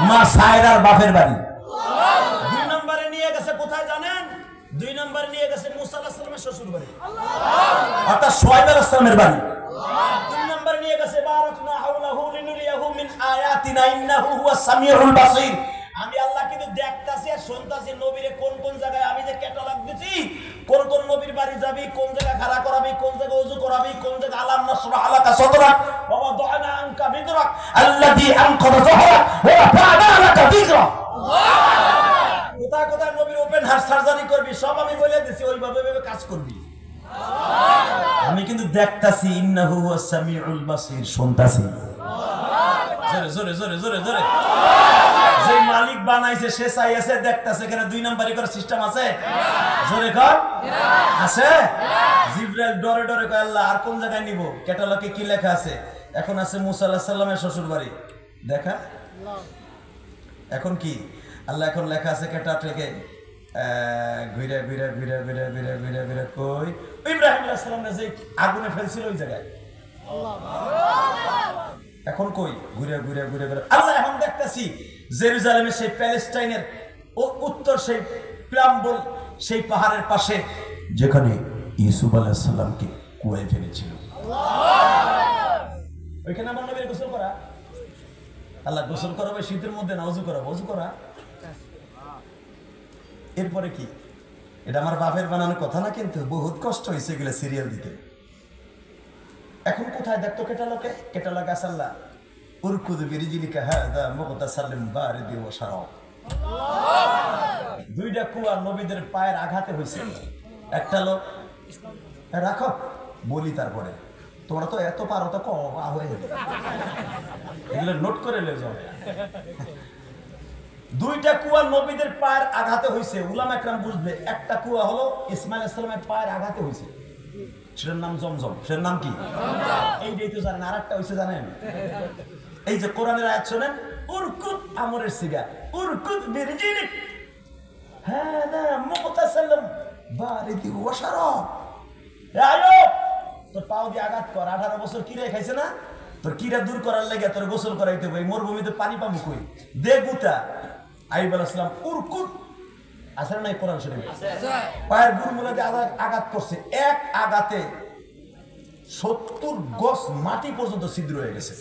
মা সায়রার বাপের বাড়ি। 2 নম্বরে নিয়ে গেছে কোথায় জানেন? 2 নম্বরে নিয়ে গেছে মুসা আলাইহিস সালামের শ্বশুর বাড়ি, অর্থাৎ শুআয়ব আলাইহিস সালামের বাড়ি। 3 নম্বরে নিয়ে গেছে বারাকনা হাওলাহু লিনুরিয়াহু মিন আয়াতিনা ইন্নাহু হুয়াস সামিউল বাসীর। আমি আল্লাহ কিন্তু দেখতাছি আর শুনতাছি নবীরে কোন কোন জায়গায়, আমি যে ক্যাটালগ দিছি কোন কোন নবীর বাড়ি যাবি, কোন জায়গায় খাড়া করাবি, কোন জায়গায় ওযু করাবি, কোন জায়গায় আলাম নাশরাহ লাকা সাদরাক ওয়া ওয়াদানা আনকা বিদরাক আল্লাযী আনকাযা যাহরাক ওয়া রাফা'না লাকা যিকরাক। কোথায় কোথায় নবীর ওপেন হার্ট সার্জারি করবি সব আমি বলে দিছি, ওইভাবে কাজ করবি। আমি কিন্তু দেখতাছি ইন্নাহু হুয়াস সামিউল বাসীর, শুনতাছি। জোরে জোরে জোরে জোরে জোরে। যে মালিক বানাইছে সে চাইছে, দেখতাছে, কেন 2 নাম্বারই করে সিস্টেম আছে? জোরে কর আছে। জিবরাইল ডরে ডরে কয় আল্লাহ আর কোন জায়গায় নিব? ক্যাটালগে কি লেখা আছে? এখন আছে মুসা আলাইহিস সালামের শ্বশুর বাড়ি, দেখা। এখন কি আল্লাহ এখন লেখা আছে ক্যাটালগে ঘুরে ঘুরে ঘুরে ঘুরে ঘুরে ঘুরে ঘুরে কই ইব্রাহিম আলাইহিস সালাম যে আগুনে ফেলছিল ওই জায়গায়। এখন কই ঘুরে ঘুরে ঘুরে ঘুরে আল্লাহ এখন দেখতেছি জেরুজালেমের সেই প্যালেস্টাইনের উত্তর সেই প্লাম্বল সেই পাহাড়ের পাশে যেখানে ইউসুফ আলাইহিস সালামকে কুয়ায় ফেলেছিল, ওইখানে আমার নবীর গোসল করা। আল্লাহ গোসল করাবে শীতের মধ্যে না, অজু করাবো, অজু করা। এরপরে কি, এটা আমার বাপের বানানোর কথা না, কিন্তু বহুত কষ্ট হয়েছে এগুলো সিরিয়াল দিতে। এখন কোথায় দেখতো কেটালকে, কেটালক আসাল্লাহ উরকুদ বিরিজিলিকা হাদা মুগতাসাল্লিম বারিদি ওয়া শারাব। দুইটা কুয়া নবীদের পায়ের আঘাতে হয়েছে। একটা লোক রাখো বলি, তারপরে তোমরা তো এত পারো তো হয়ে যাবে, এগুলো নোট করে লে যাও। দুইটা কুয়া নবীদের পায়ের আঘাতে হয়েছে, উলামা একরাম বুঝবে। একটা কুয়া হলো ইসমাইল আলাইহিস সালামের পায়ের আঘাতে হয়েছে, সেটার নাম জমজম। সেটার নাম কি? এইটাই তো জানেন। আর একটা হয়েছে জানেন, এই যে কোরআনের আয়াত শোনেন, উরকুদ আমরের সিগা, উরকুদ বিরজিলিক হাদা মুগতাসাল্লিম বারিদি ওয়া শারাব। আয়ো তোর পাও দিয়ে আঘাত কর। 18 বছর কিরে খাইছে না, তোর কিরা দূর করার লাগে তোর গোসল করাইতে হবে। মরুভূমিতে পানি পাবো কই, দে গুতা। আইয়ুব আলাইহিস সালাম উরকুদ আসলে নাই কোরআন শরীফে পায়ের গুড়মুলাতে আঘাত করছে, এক আঘাতে 70 গজ মাটি পর্যন্ত ছিদ্র হয়ে গেছে।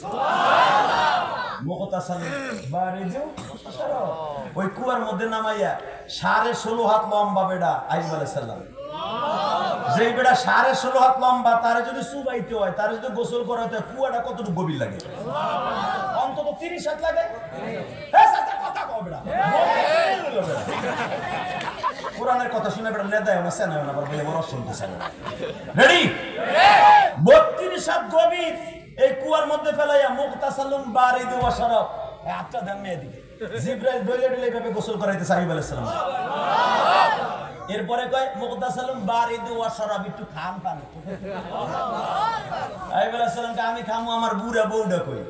ওই কুয়ার মধ্যে নামাইয়া 16.5 হাত লম্বা বেড়া আইয়ুব আলাইহিস সালাম, যে বেড়া 16.5 হাত লম্বা, তারে যদি চুবাইতে হয়, তারে যদি গোসল করাতে হয়, কুয়াটা কতটুকু গভীর লাগে? অন্তত 30 হাত লাগে। কথা কও বেড়া, কোরআনের কথা শুনে বেড়া নেদায় না, সেনা না, আবার বলে বড় শুনতে চায় না। রেডি? 32 হাত গভীর এই কুয়ার মধ্যে ফেলাইয়া মুগতাসাল্লিম বারিদি ওয়া শারাব। আটটা দাম মেয়ে দিকে জিবরাইল ডলে ডলে এইভাবে গোসল করাইতেছে আইয়ুব আলাইহিস সালাম। এরপরে কয় মুগতাসাল্লিম বারিদি ওয়া শারাব, একটু খান পানি। আইয়ুব আলাইহিস সালামকে আমি খামু, আমার বুড়া বউটা কই?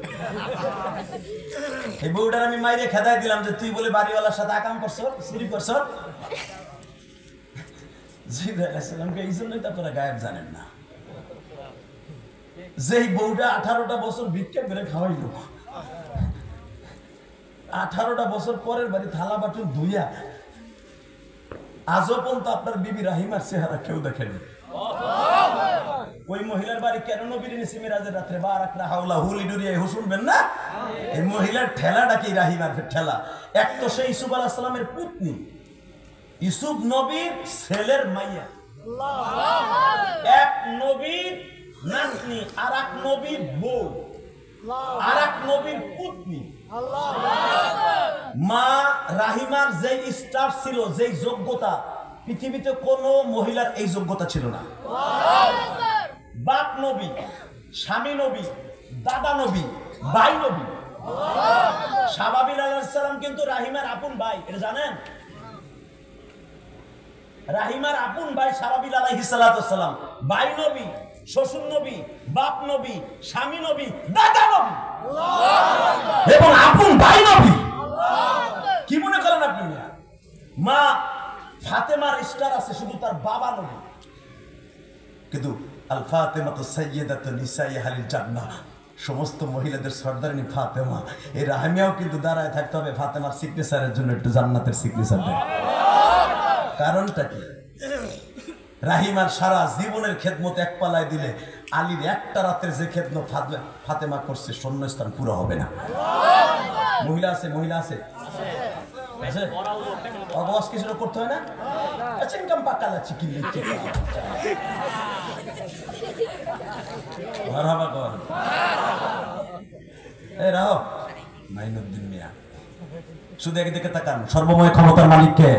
এই বউটার আমি মাইরে খেদাই দিলাম যে তুই বলে বাড়িওয়ালার সাথে আকাম করছো, চুরি করছো। জিবরাইল আলাইহিস সালামকে এই জন্যই তো আপনারা গায়েব জানেন না। যেই বউটা 18টা বছর ভিক্ষা করে খাওয়াইলো, 18টা বছর পরের বাড়ি থালা বাটুন ধুইয়া আজও পর্যন্ত আপনার বিবি রাহিমার চেহারা কেউ দেখেনি। ওই মহিলার বাড়ি কেন নবীর নিছি মিরাজের রাত্রে বারাকনা হাওলা হুলি ডুরিয়া শুনবেন না? এই মহিলার ঠেলাটা কি রাহিমার ঠেলা? এক তো সেই ইউসুফ আলাইহিস সালামের পুত্নী, ইউসুফ নবীর ছেলের মাইয়া, এক নবীর নাতনি, আর এক নবীর বউ, আর এক নবীর পুত্নী। মা রাহিমার যেই স্টার ছিল, যেই যোগ্যতা, পৃথিবীতে কোন মহিলার এই যোগ্যতা ছিল না। বাপ নবী, স্বামী নবী, দাদা নবী, ভাই নবী। সাবাবিল আলাইহিস সালাম কিন্তু রাহিমার আপন ভাই, এটা জানেন? রাহিমার আপন ভাই সাবাবিল আলাইহিস সালাম, ভাই নবী, শ্বশুর নবী, বাপ নবী, স্বামী নবী, দাদা নবী এবং আপন ভাই নবী। কি মনে করেন আপনি? মা ফাতেমার স্টার আছে, শুধু তার বাবা নবী। কিন্তু আল ফাতেমাতু সাইয়্যিদাতু নিসাই আহলিল জান্নাহ, সমস্ত মহিলাদের সর্দারিনী ফাতেমা। এই রাহিমিয়াও কিন্তু দাঁড়ায় থাকতে হবে ফাতেমার সিগনেচারের জন্য, একটু জান্নাতের সিগনেচার দেয়। কারণটা কি? রাহিমার সারা জীবনের খেদমত এক পালায় দিলে আলীর একটা রাতের যে খেদমত ফাতেমা করছে, শূন্যস্থান পুরো হবে না। মহিলা আছে, মহিলা আছে, অবশ কিছু করতে হয় না। চিনকাম পাকালা চিকিন মারহাবা কর। এই রাও মাইনুদ্দিন মিয়া, শুধু একদিকে তাকান, সর্বময় ক্ষমতার মালিক কে?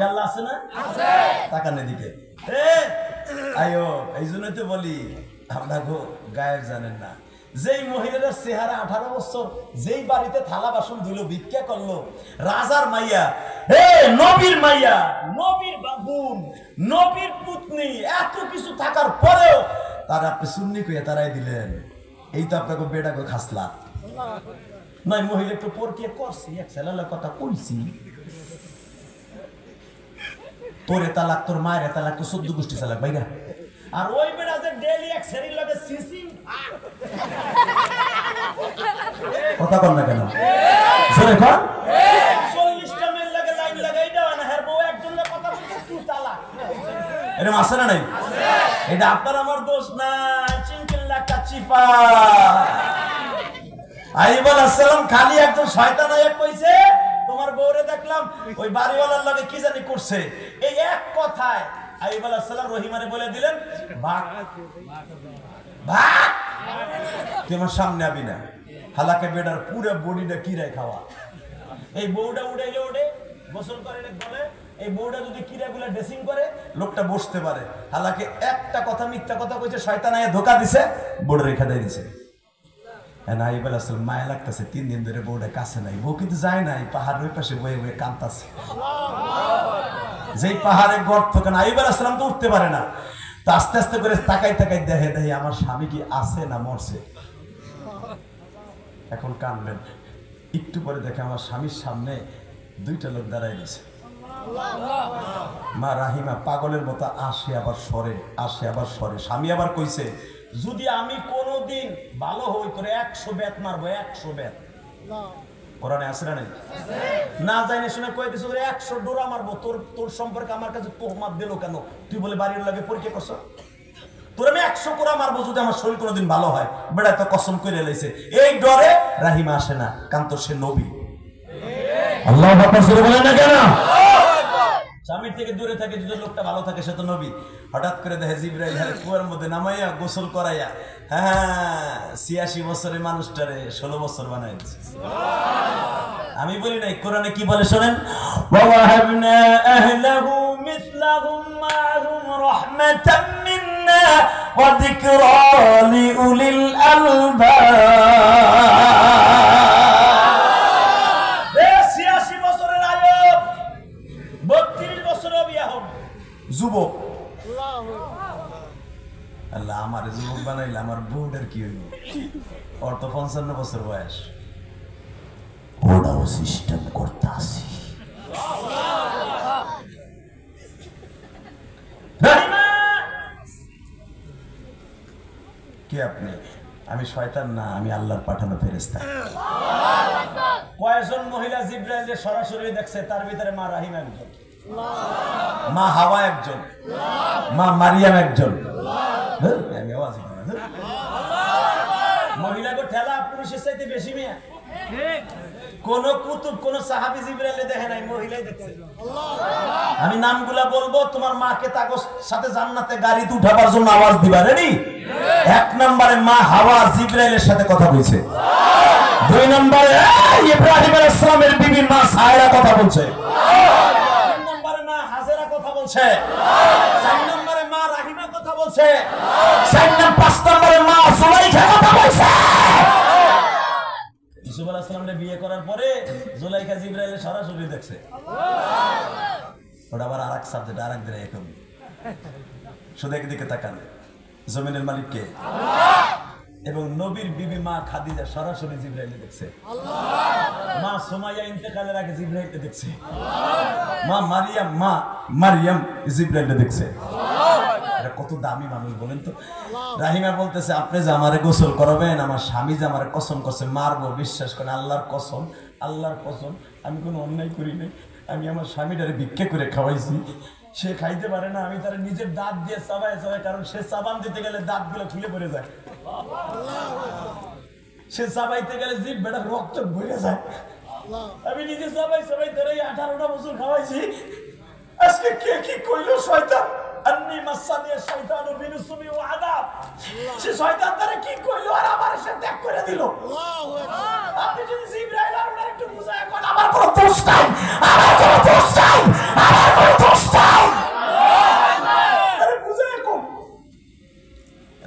আল্লাহ আছে না? তাকান এদিকে। আয়ো, এই জন্যই তো বলি আমরা গায়ের জানেন না। যেই মহিলার চেহারা 18 বছর, যেই বাড়িতে থালা বাসন ধুলো, ভিক্ষা করলো, রাজার মাইয়া, নবীর মাইয়া, নবীর বাবুন, নবীর পুতনি, এত কিছু থাকার পরেও তারা আপনি সুন্নি কইয়া তারাই দিলেন। এই তো আপনাকে বেটাকে খাসলা নয়। মহিলা একটু পরকিয়া করছি, এক ছেলের কথা কইছি, তোরে তালাক, তোর মায়ের তালাক, তো 14 গোষ্ঠী তালাক ভাই না। আর ওই বেড়া যে ডেইলি এক শরীর লাগে সিসি কথা কন না কেন? জোরে কন। 40টা মেল লাগে লাইন লাগাই দাও না, হ্যাঁ বউ একজনের কথা বলতে তুই তালাক। এরকম আছে না নাই? এটা আপনার আমার দোষ না, চিনচিল্লা কাচিপা। আইয়ুব আলাইহিস সালাম খালি একজন শয়তান হয়ে কইছে তোমার বউরে দেখলাম ওই বাড়িওয়ালার লগে কি জানি করছে, এই এক কথায় আইয়ুব আলাইহিস সালাম রহিমারে বলে দিলেন ভাগ ভাগ, তুই আমার সামনে আবি না। হালাকে বেডার পুরো বডিটা কিরায় খাওয়া। এই বউটা উড়াইলে ওঠে, গোসল করে বলে এই বউটা যদি কিরাগুলা ড্রেসিং করে লোকটা বসতে পারে। হালাকে একটা কথা মিথ্যা কথা কইছে, শয়তান আয়া ধোকা দিছে, বউটা রেখা দিয়ে দিছে। আইয়ুব আলাইহিস সালাম মায়া লাগতেছে, 3 দিন ধরে বউটা কাছে নাই। বউ কিন্তু যায় নাই, পাহাড়ের ওই পাশে বয়ে বয়ে কাঁদতাছে। যেই পাহাড়ে গর্ত, কেন আইয়ুব আলাইহিস সালাম তো উঠতে পারে না, তো আস্তে আস্তে করে তাকাই তাকাই দেখে দেখে আমার স্বামী কি আছে না মরছে। এখন কানবেন, একটু পরে দেখে আমার স্বামীর সামনে 2টা লোক দাঁড়ায় গেছে। মা রাহিমা পাগলের মতো আসে আবার সরে, আসে আবার সরে। স্বামী আবার কইছে, যদি আমি কোনোদিন ভালো হই তোরে 100 বেত মারবো, 100 বেত। কোরআনে আছে না নাই? না জানি শুনে কই দিছ তোরে 100 ডোরা মারবো। তোর সম্পর্কে আমার কাছে তোহমাত দিল কেন? তুই বলে বাড়ির লাগে পরীক্ষা করছ? তোর আমি 100 কোরা মারবো যদি আমার শরীর কোনোদিন ভালো হয়। বেড়া তো কসম করে লাইছে, এই ডরে রাহিমা আসে না, কারণ তো সে নবী। আল্লাহু আকবার জোরে বলেন না কেন? স্বামীর থেকে দূরে থাকে, যদি লোকটা ভালো থাকে সে তো নবী। হঠাৎ করে দেখে জিবরাইল কুয়ার মধ্যে নামাইয়া গোসল করাইয়া, হ্যাঁ 86 বছরের মানুষটারে 16 বছর বানাই দিচ্ছে। আমি বলি নাই, কোরআনে কি বলে শোনেন, وَوَهَبْنَا أَهْلَهُ مِثْلَهُمْ مَعَهُمْ رَحْمَةً مِنَّا وَذِكْرَى لِأُولِي الْأَلْبَابِ। 86 বছরের আয়ুব 32 বছরে বিয়া হন, যুবক। আল্লাহ আমার যুবক বানাইলে আমার বউটার কি হইব? ওর তো 55 বছর বয়স। ওরাও সিস্টেম করতে আসি। কে আপনি? আমি শয়তান না, আমি আল্লাহর পাঠানো ফেরেশতা। কয়েকজন মহিলা জিবরাইলকে সরাসরি দেখছে, তার ভিতরে মা রাহিমা একজন, মা হাওয়া একজন, মা মারিয়াম একজন। আমি আওয়াজ করি না। মহিলাকে ঠেলা পুরুষের চাইতে বেশি মেয়ে। কোন কুতুব কোন সাহাবী জিবরাইলে দেখে নাই, মহিলাই দেখছে। আমি নামগুলা বলবো, তোমার মাকে তার সাথে জান্নাতে গাড়িতে উঠাবার জন্য আওয়াজ দিবা। রেডি? 1 নম্বরে মা হাওয়া জিবরাইলের সাথে কথা বলছে। 2 নম্বরে ইব্রাহিম আলাইহিস সালামের বিবি মা সায়রা কথা বলছে। 3 নম্বরে মা হাজেরা কথা বলছে। 4 নম্বরে মা রাহিমা কথা বলছে। 5 নম্বরে মা সুলাইখা কথা বলছে। ইউসুফ আলাইহিস সালামকে বিয়ে করার পরে জুলাইখা জিবরাইলে সরাসরি দেখছে। ওটা আবার আরেক সাবজেক্ট, আরেক দিনে এখন শুধু একদিকে তাকান, জমিনের মালিক কে? এবং নবীর বিবি মা খাদিজা সরাসরি জিবরাইলে দেখছে। মা সুমাইয়া ইন্তেকালের আগে জিবরাইলকে দেখছে। মা মারিয়াম জিবরাইলে দেখছে। এটা কত দামি মানুষ বলেন তো। রাহিমা বলতেছে, আপনি যে আমারে গোসল করাবেন, আমার স্বামী যে আমারে কসম করছে মারবো, বিশ্বাস করেন আল্লাহর কসম, আল্লাহর কসম আমি কোনো অন্যায় করি নাই। আমি আমার স্বামীটারে ভিক্ষা করে খাওয়াইছি, সে খাইতে পারে না, আমি তার নিজের দাঁত দিয়ে চাবাই, কারণ সে চাবান দিতে গেলে দাঁতগুলো খুলে পড়ে যায়, সে চাবাইতে গেলে জিভ বেটা রক্ত ভরে যায়। আমি নিজে চাবাই ধরে 18টা বছর খাওয়াইছি। আজকে কে কি কইলো শয়তান? আন্নী মাসানিয়া শাইতানু বিনুসুমি ওয়া আযাব। সে শয়তান তারে কি কইলো আর আমার সাথে ত্যাগ করে দিল। আপনি যদি জিবরাইল আর ওনার একটু বুঝায় কোন আমার কোনো দোষ নাই, আমার কোনো দোষ নাই, আমার কোনো দোষ নাই। আরে বুঝায় কোন?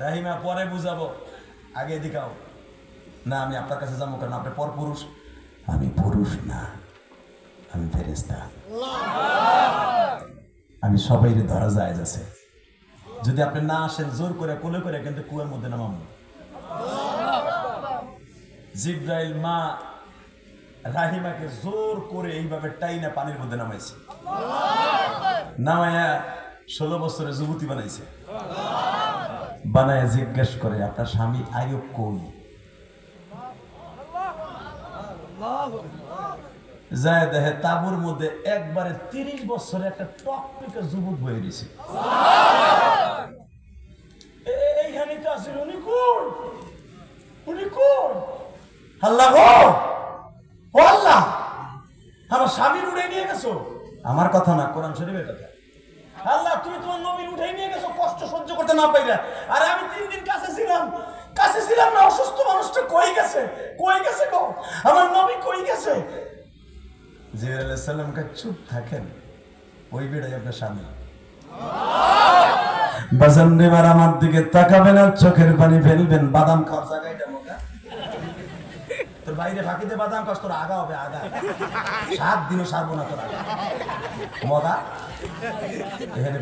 রাহিমা পরে বুঝাবো, আগে দেখাও। না আমি আপনার কাছে যাবো কেন? আপনি পর পুরুষ। আমি পুরুষ না, আমি ফেরেশতা। আমি সবাইরে ধরা যায় আছে। যদি আপনি না আসেন জোর করে কোলে করে কিন্তু কুয়ার মধ্যে নামাবো। জিবরাইল মা রাহিমাকে জোর করে এইভাবে টাইনা পানির মধ্যে নামাইছে। নামায়া 16 বছরের যুবতী বানাইছে। বানায় জিজ্ঞেস করে, আপনার স্বামী আইয়ুব কই? যায় দেখে তাবুর মধ্যে একবারে 30 বছরে একটা টকপিকে যুবক বয়ে দিছে। এইখানে তো আছে উনি কোন আল্লাহ গো, ও আল্লাহ, আমার স্বামীর উঠে নিয়ে গেছো। আমার কথা না, কোরআন শরীফের কথা। আল্লাহ তুমি তোমার নবীর উঠে নিয়ে গেছো কষ্ট সহ্য করতে না পাইরা। আরে আমি 3 দিন কাছে ছিলাম না, অসুস্থ মানুষটা কই গেছে গো, আমার নবী কই গেছে? জিবরাইল আলাইহিস সালাম কা চুপ থাকেন, ওই বেড়াই আপনার স্বামী। বাজান দেবার আমার দিকে তাকাবেন আর চোখের পানি ফেলবেন। বাদাম খাওয়ার জায়গায় যাবো না, তোর বাইরে ফাঁকিতে বাদাম খাস, তোর আগা হবে আগা, 7 দিনও সারবো না তোর আগা মগা। এখানে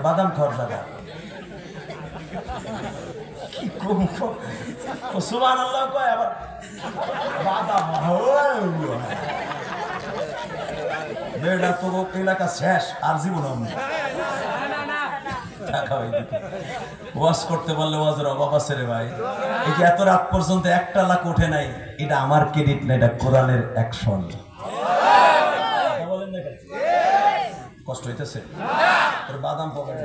বাদাম খাওয়ার জায়গা কি সুবহানাল্লাহ কয় আবার বাদাম। বেড়া তো এলাকা শেষ, আর জীবন ওয়াজ করতে পারলে ওয়াজের অভাব আছে রে ভাই। এই যে এত রাত পর্যন্ত 1 লাখ ওঠে নাই, এটা আমার ক্রেডিট না, এটা কোরআনের অ্যাকশন। কষ্ট হইতেছে তোর বাদাম পকেটে,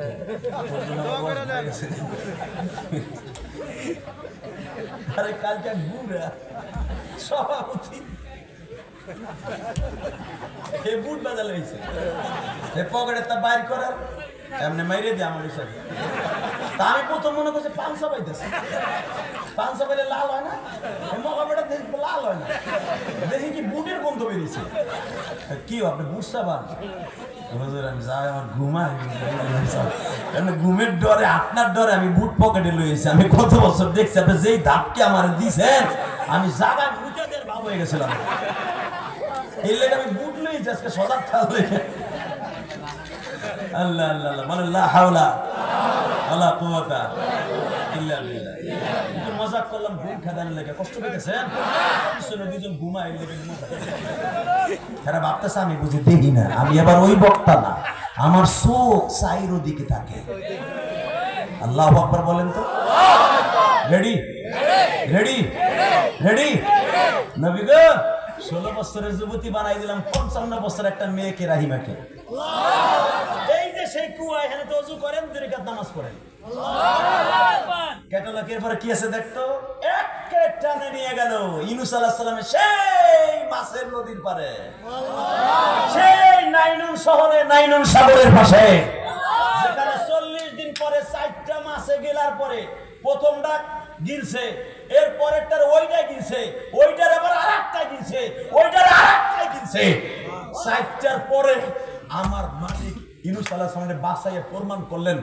আরে কালকে বুড়া সভাপতি বুট বাজালে হয়েছে, পকেটে তা বাইর করার এমনি মাইরে দিয়ে আমার হিসাবে। তা আমি প্রথম মনে করছি পাংসা পাইতেছে, পাংসা পাইলে লাল হয় না, মকাবেটা দেখবো লাল হয় না, দেখি কি বুটের গন্ধ বেরিয়েছে। কি আপনি বুঝতে পারেন আমি যাই, আমার ঘুমাই, ঘুমের ডরে আপনার ডরে আমি বুট পকেটে লইয়েছি। আমি কত বছর দেখছি আপনি যেই ধাপকে আমার দিছেন, আমি জায়গা বুটের ভাব হয়ে গেছিলাম। এই লেগে আমি বুট লইয়েছি আজকে সজাগ থাকলে। আল্লাহ আল্লাহ আল্লাহ মানে লা হাওলা ওয়ালা কুওয়াতা ইল্লা বিল্লাহ। একটু মজাক করলাম, ঘুম খেদানোর লেগে কষ্ট পেয়েছেন, পিছনে 2 জন ঘুমায় লেগে এরা ভাবতেছে আমি বুঝি দেখি না। আমি আবার ওই বক্তা না, আমার চোখ চাইর দিকে থাকে। আল্লাহু আকবার বলেন তো। রেডি রেডি রেডি নবী গো 16 বছরের যুবতী বানাই দিলাম, 55 বছর একটা মেয়েকে, রাহিমাকে। এই যে সেই কুয়া, এখানে তো ওযু করেন, 2 রাকাত নামাজ পড়েন। ক্যাটালগের পরে কি আছে দেখতো, এক টানে নিয়ে গেল ইউনূস আলাইহিস সালামের সেই মাছের নদীর পারে, সেই নাইনুন শহরে, নাইনুন সাগরের পাশে, যেখানে 40 দিন পরে 4টা মাছে গেলার পরে প্রথমটা গিলছে, এর পরেরটার ওইটা গিলছে, ওইটার আবার আরেকটা গিলছে, ওইটার আরেকটা গিলছে। 4টার পরে আমার মালিক ইউনূস আলাইহিস সালামের বাসায় প্রমাণ করলেন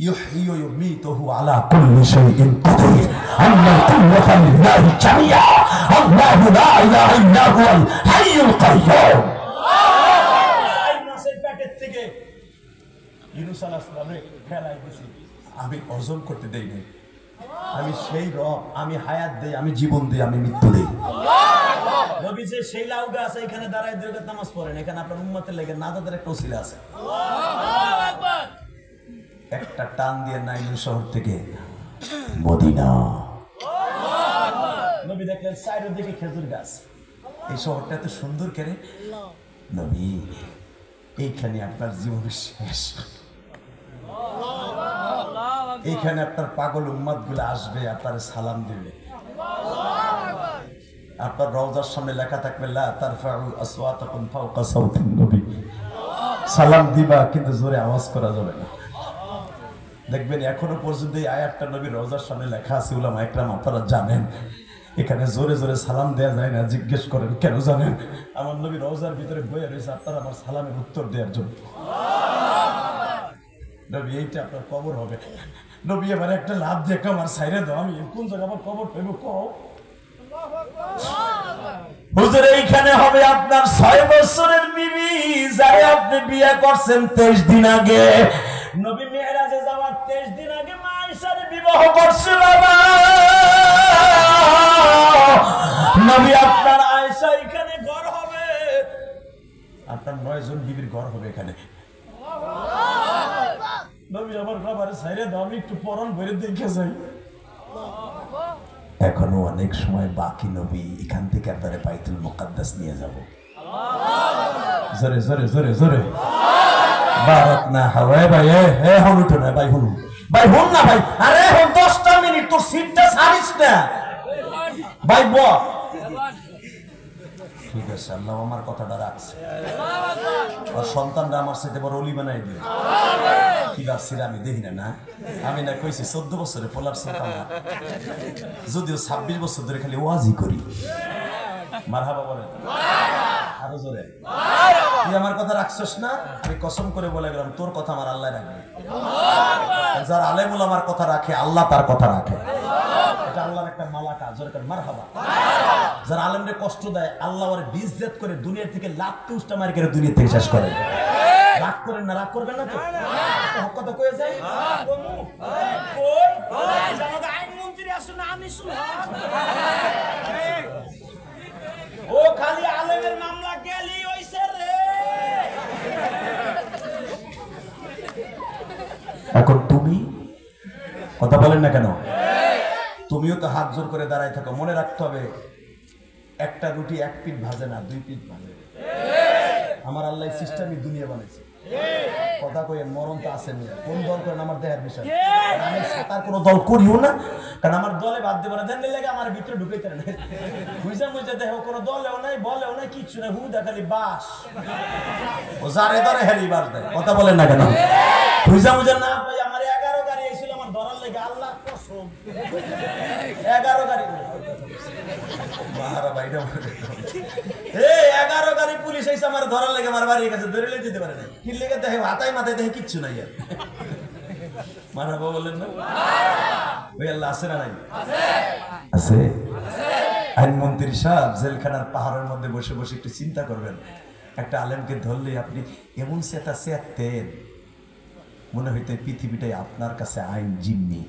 يحيي ويميته على كل شيء قدير أن القوة لله جميعا الله لا إله إلا هو الحي القيوم। আমি অর্জন করতে দেই নাই, আমি সেই রব, আমি হায়াত দেই, আমি জীবন দেই, আমি মৃত্যু দেই। নবী যে সেই লাউ গাছ এখানে দাঁড়ায় 2 রাকাত নামাজ পড়েন, এখানে আপনার উম্মতের লেগে নাজাতের একটা ওসিলা আছে। আল্লাহু আকবার। একটা টান দিয়ে নাইনুন শহর থেকে মদিনা, নবী দেখলেন চারিদিকে খেজুর গাছ। এই শহরটা এত সুন্দর কেন? নবী এইখানে আপনার জীবন শেষ, এইখানে আপনার পাগল উম্মত গুলো আসবে, আপনার সালাম দিবে। আপনার রওজার সামনে লেখা থাকবে লা তারফাউ আসওয়াতাকুম ফাওকা সাওতিন নবী। সালাম দিবা কিন্তু জোরে আওয়াজ করা যাবে না। দেখবেন এখনো পর্যন্ত এই আয়াতটা নবীর রওজার সামনে লেখা আছে। উলামা ইকরাম আপনারা জানেন এখানে জোরে জোরে সালাম দেওয়া যায় না। জিজ্ঞেস করেন কেন জানেন? আমার নবী রওজার ভিতরে বইয়া রয়েছে আপনারা আমার সালামের উত্তর দেওয়ার জন্য। নবী এইটা আপনার কবর হবে। নবী এবার একটা লাভ দেখে আমার সাইরে দাও, আমি কোন জায়গায় আমার কবর পেব কও। হুজুর এইখানে হবে আপনার 6 বছরের বিবি, যারে আপনি বিয়ে করছেন 23 দিন আগে। নবী মেরাজে যাওয়ার 23 দিন আগে মা আয়েশার বিবাহ করছে বাবা। নবী আপনার আয়েশা এখানে ঘর হবে, আপনার 9 জন বিবির ঘর হবে এখানে। নবী আমার বাবারে ছাইরে দাও, আমি একটু পরন ভরে দেখে যাই। এখনো অনেক সময় বাকি নবী, এখান থেকে আপনারা বাইতুল মুকাদ্দাস নিয়ে যাব। জোরে জোরে জোরে জোরে বারাক না হাওয়ায় ভাই। এ হন উঠো না ভাই, হন ভাই, হন না ভাই। আরে হন 10টা মিনিট, তোর সিটটা ছাড়িস না ভাই। ব ঠিক আছে, আল্লাহ আমার কথাটা রাখছে। আর সন্তানরা আমার সাথে বড় অলি বানাই দিল। কি ভাবছি আমি দেখি না, আমি না কইছি 14 বছরে পোলার সন্তান, যদিও 26 বছর ধরে খালি ওয়াজি করি। মারহাবা বলেন আরো জোরে। তুই আমার কথা রাখছস না, আমি কসম করে বলে গেলাম তোর কথা আমার আল্লাহ রাখবে। যারা আলেমুল আমার কথা রাখে, আল্লাহ তার কথা রাখে। এটা আল্লাহর একটা মালাকা। জোরে কর মারহাবা। যারা আলেমরে কষ্ট দেয়, আল্লাহ ওরে বিজ্জত করে দুনিয়া থেকে লাত্তি উষ্টা মারি করে দুনিয়া থেকে শেষ করে। রাগ করেন না, রাগ করবেন না তো? হক কথা কয়ে যায়। কই জামাতে আইন মন্ত্রী আসুন না, আমি শুন। ও খালি আলেমের মামলা গেলি হইছে রে। এখন তুমি কথা বলেন না কেন? তুমিও তো হাত জোর করে দাঁড়ায় থাকো। মনে রাখতে হবে, একটা রুটি 1 পিঠ ভাজে না, 2 পিঠ ভাজে। আমার আল্লাহ সিস্টেমই দুনিয়া বানাইছে। কথা কইেন, মরণ তো আসেন। কোন দল করেন আমার দেহের বিষয়, আমি সাঁতার কোনো দল করিও না, কারণ আমার দলে বাদ দেবো না। দেন লেগে আমার ভিতরে ঢুকাইতে না। বুঝা বুঝা দেখো কোনো দলেও নাই, বলেও নাই, কিচ্ছু নাই, হুদা খালি বাস। ও যারে ধরে হেরি বাস দেয়। কথা বলেন না কেন? বুঝা বুঝা না ভাই, আমার 11 গাড়ি আইছিল আমার ধরার লেগে। আল্লাহ কসম 11 গাড়ি। পুলিশ এসে আমার ধরার লেগে আমার বাড়ির কাছে ধরে যেতে পারে না। কি লেগে দেখে হাতায় মাথায় দেখে কিচ্ছু নাই। আর মারহাবা বলেন না? ওই আল্লাহ আছে না নাই? আছে। আইনমন্ত্রী সাহেব জেলখানার পাহাড়ের মধ্যে বসে বসে একটু চিন্তা করবেন, একটা আলেমকে ধরলে আপনি এমন সেটা চেতেন, মনে হইতো পৃথিবীটাই আপনার কাছে আইন জিম্মি।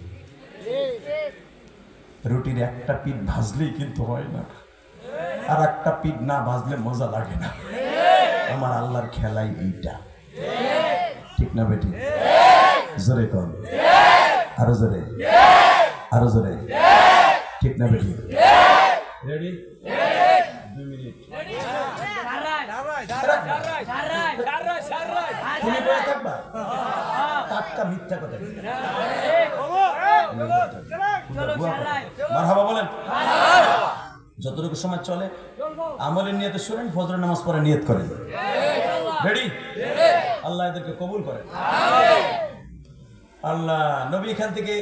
রুটির একটা পিঠ ভাজলেই কিন্তু হয় না, আর একটা পিঠ না ভাজলে মজা লাগে না। আমার আল্লাহর খেলাই এইটা, ঠিক না বেটি? জোরে কর, আরো জোরে, আরো জোরে, ঠিক না বেটি? রেডি? 2 মিনিট। তুমি বলে থাকবা টাটকা মিথ্যা কথা। মারহাবা বলেন। যতটুকু সময় চলে আমলের নিয়তে শুনেন, ফজরের নামাজ পড়ে নিয়ত করেন। রেডি? আল্লাহ এদেরকে কবুল করেন। আল্লাহ নবী এখান থেকে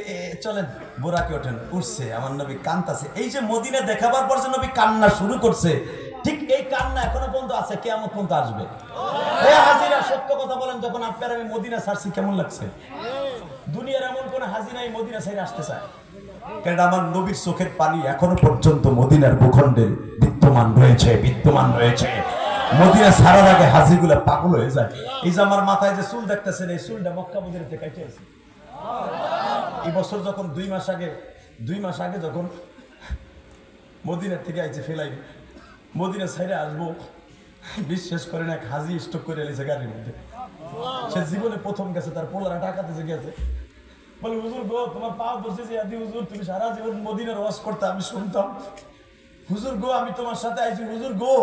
চলেন, বোরাকে ওঠেন। উঠছে আমার নবী, কান্তাছে। এই যে মদিনা দেখাবার পর যে নবী কান্না শুরু করছে, ঠিক এই কান্না এখনো পর্যন্ত আছে, কিয়ামত পর্যন্ত আসবে। হাজিরা সত্য কথা বলেন, যখন আপনার আমি মদিনা ছাড়ছি কেমন লাগছে? দুনিয়ার এমন কোন হাজি নাই মদিনা ছেড়ে আসতে চায়। কারণ আমার নবীর চোখের পানি এখনো পর্যন্ত মদিনার ভূখণ্ডে বিদ্যমান রয়েছে, বিদ্যমান রয়েছে। মদিনা ছাড়ার আগে হাজিগুলা পাগল হয়ে যায়। এই যে আমার মাথায় যে চুল দেখতেছেন, এই চুলটা মক্কা মদিনাতে কেটে আছে। এই বছর যখন 2 মাস আগে যখন মদিনার থেকে আইছে ফেলাই, মদিনা ছাইরে আসবো, বিশ্বাস করেন এক হাজি স্টক করে এলেছে গাড়ির মধ্যে। সে জীবনে প্রথম গেছে, তার পোলারা টাকাতে যে গেছে, বলে হুজুর গো তোমার পা বসে যে আদি হুজুর তুমি সারা জীবন মদিনার ওয়াজ করতে, আমি শুনতাম। হুজুর গো আমি তোমার সাথে আইছি, হুজুর গো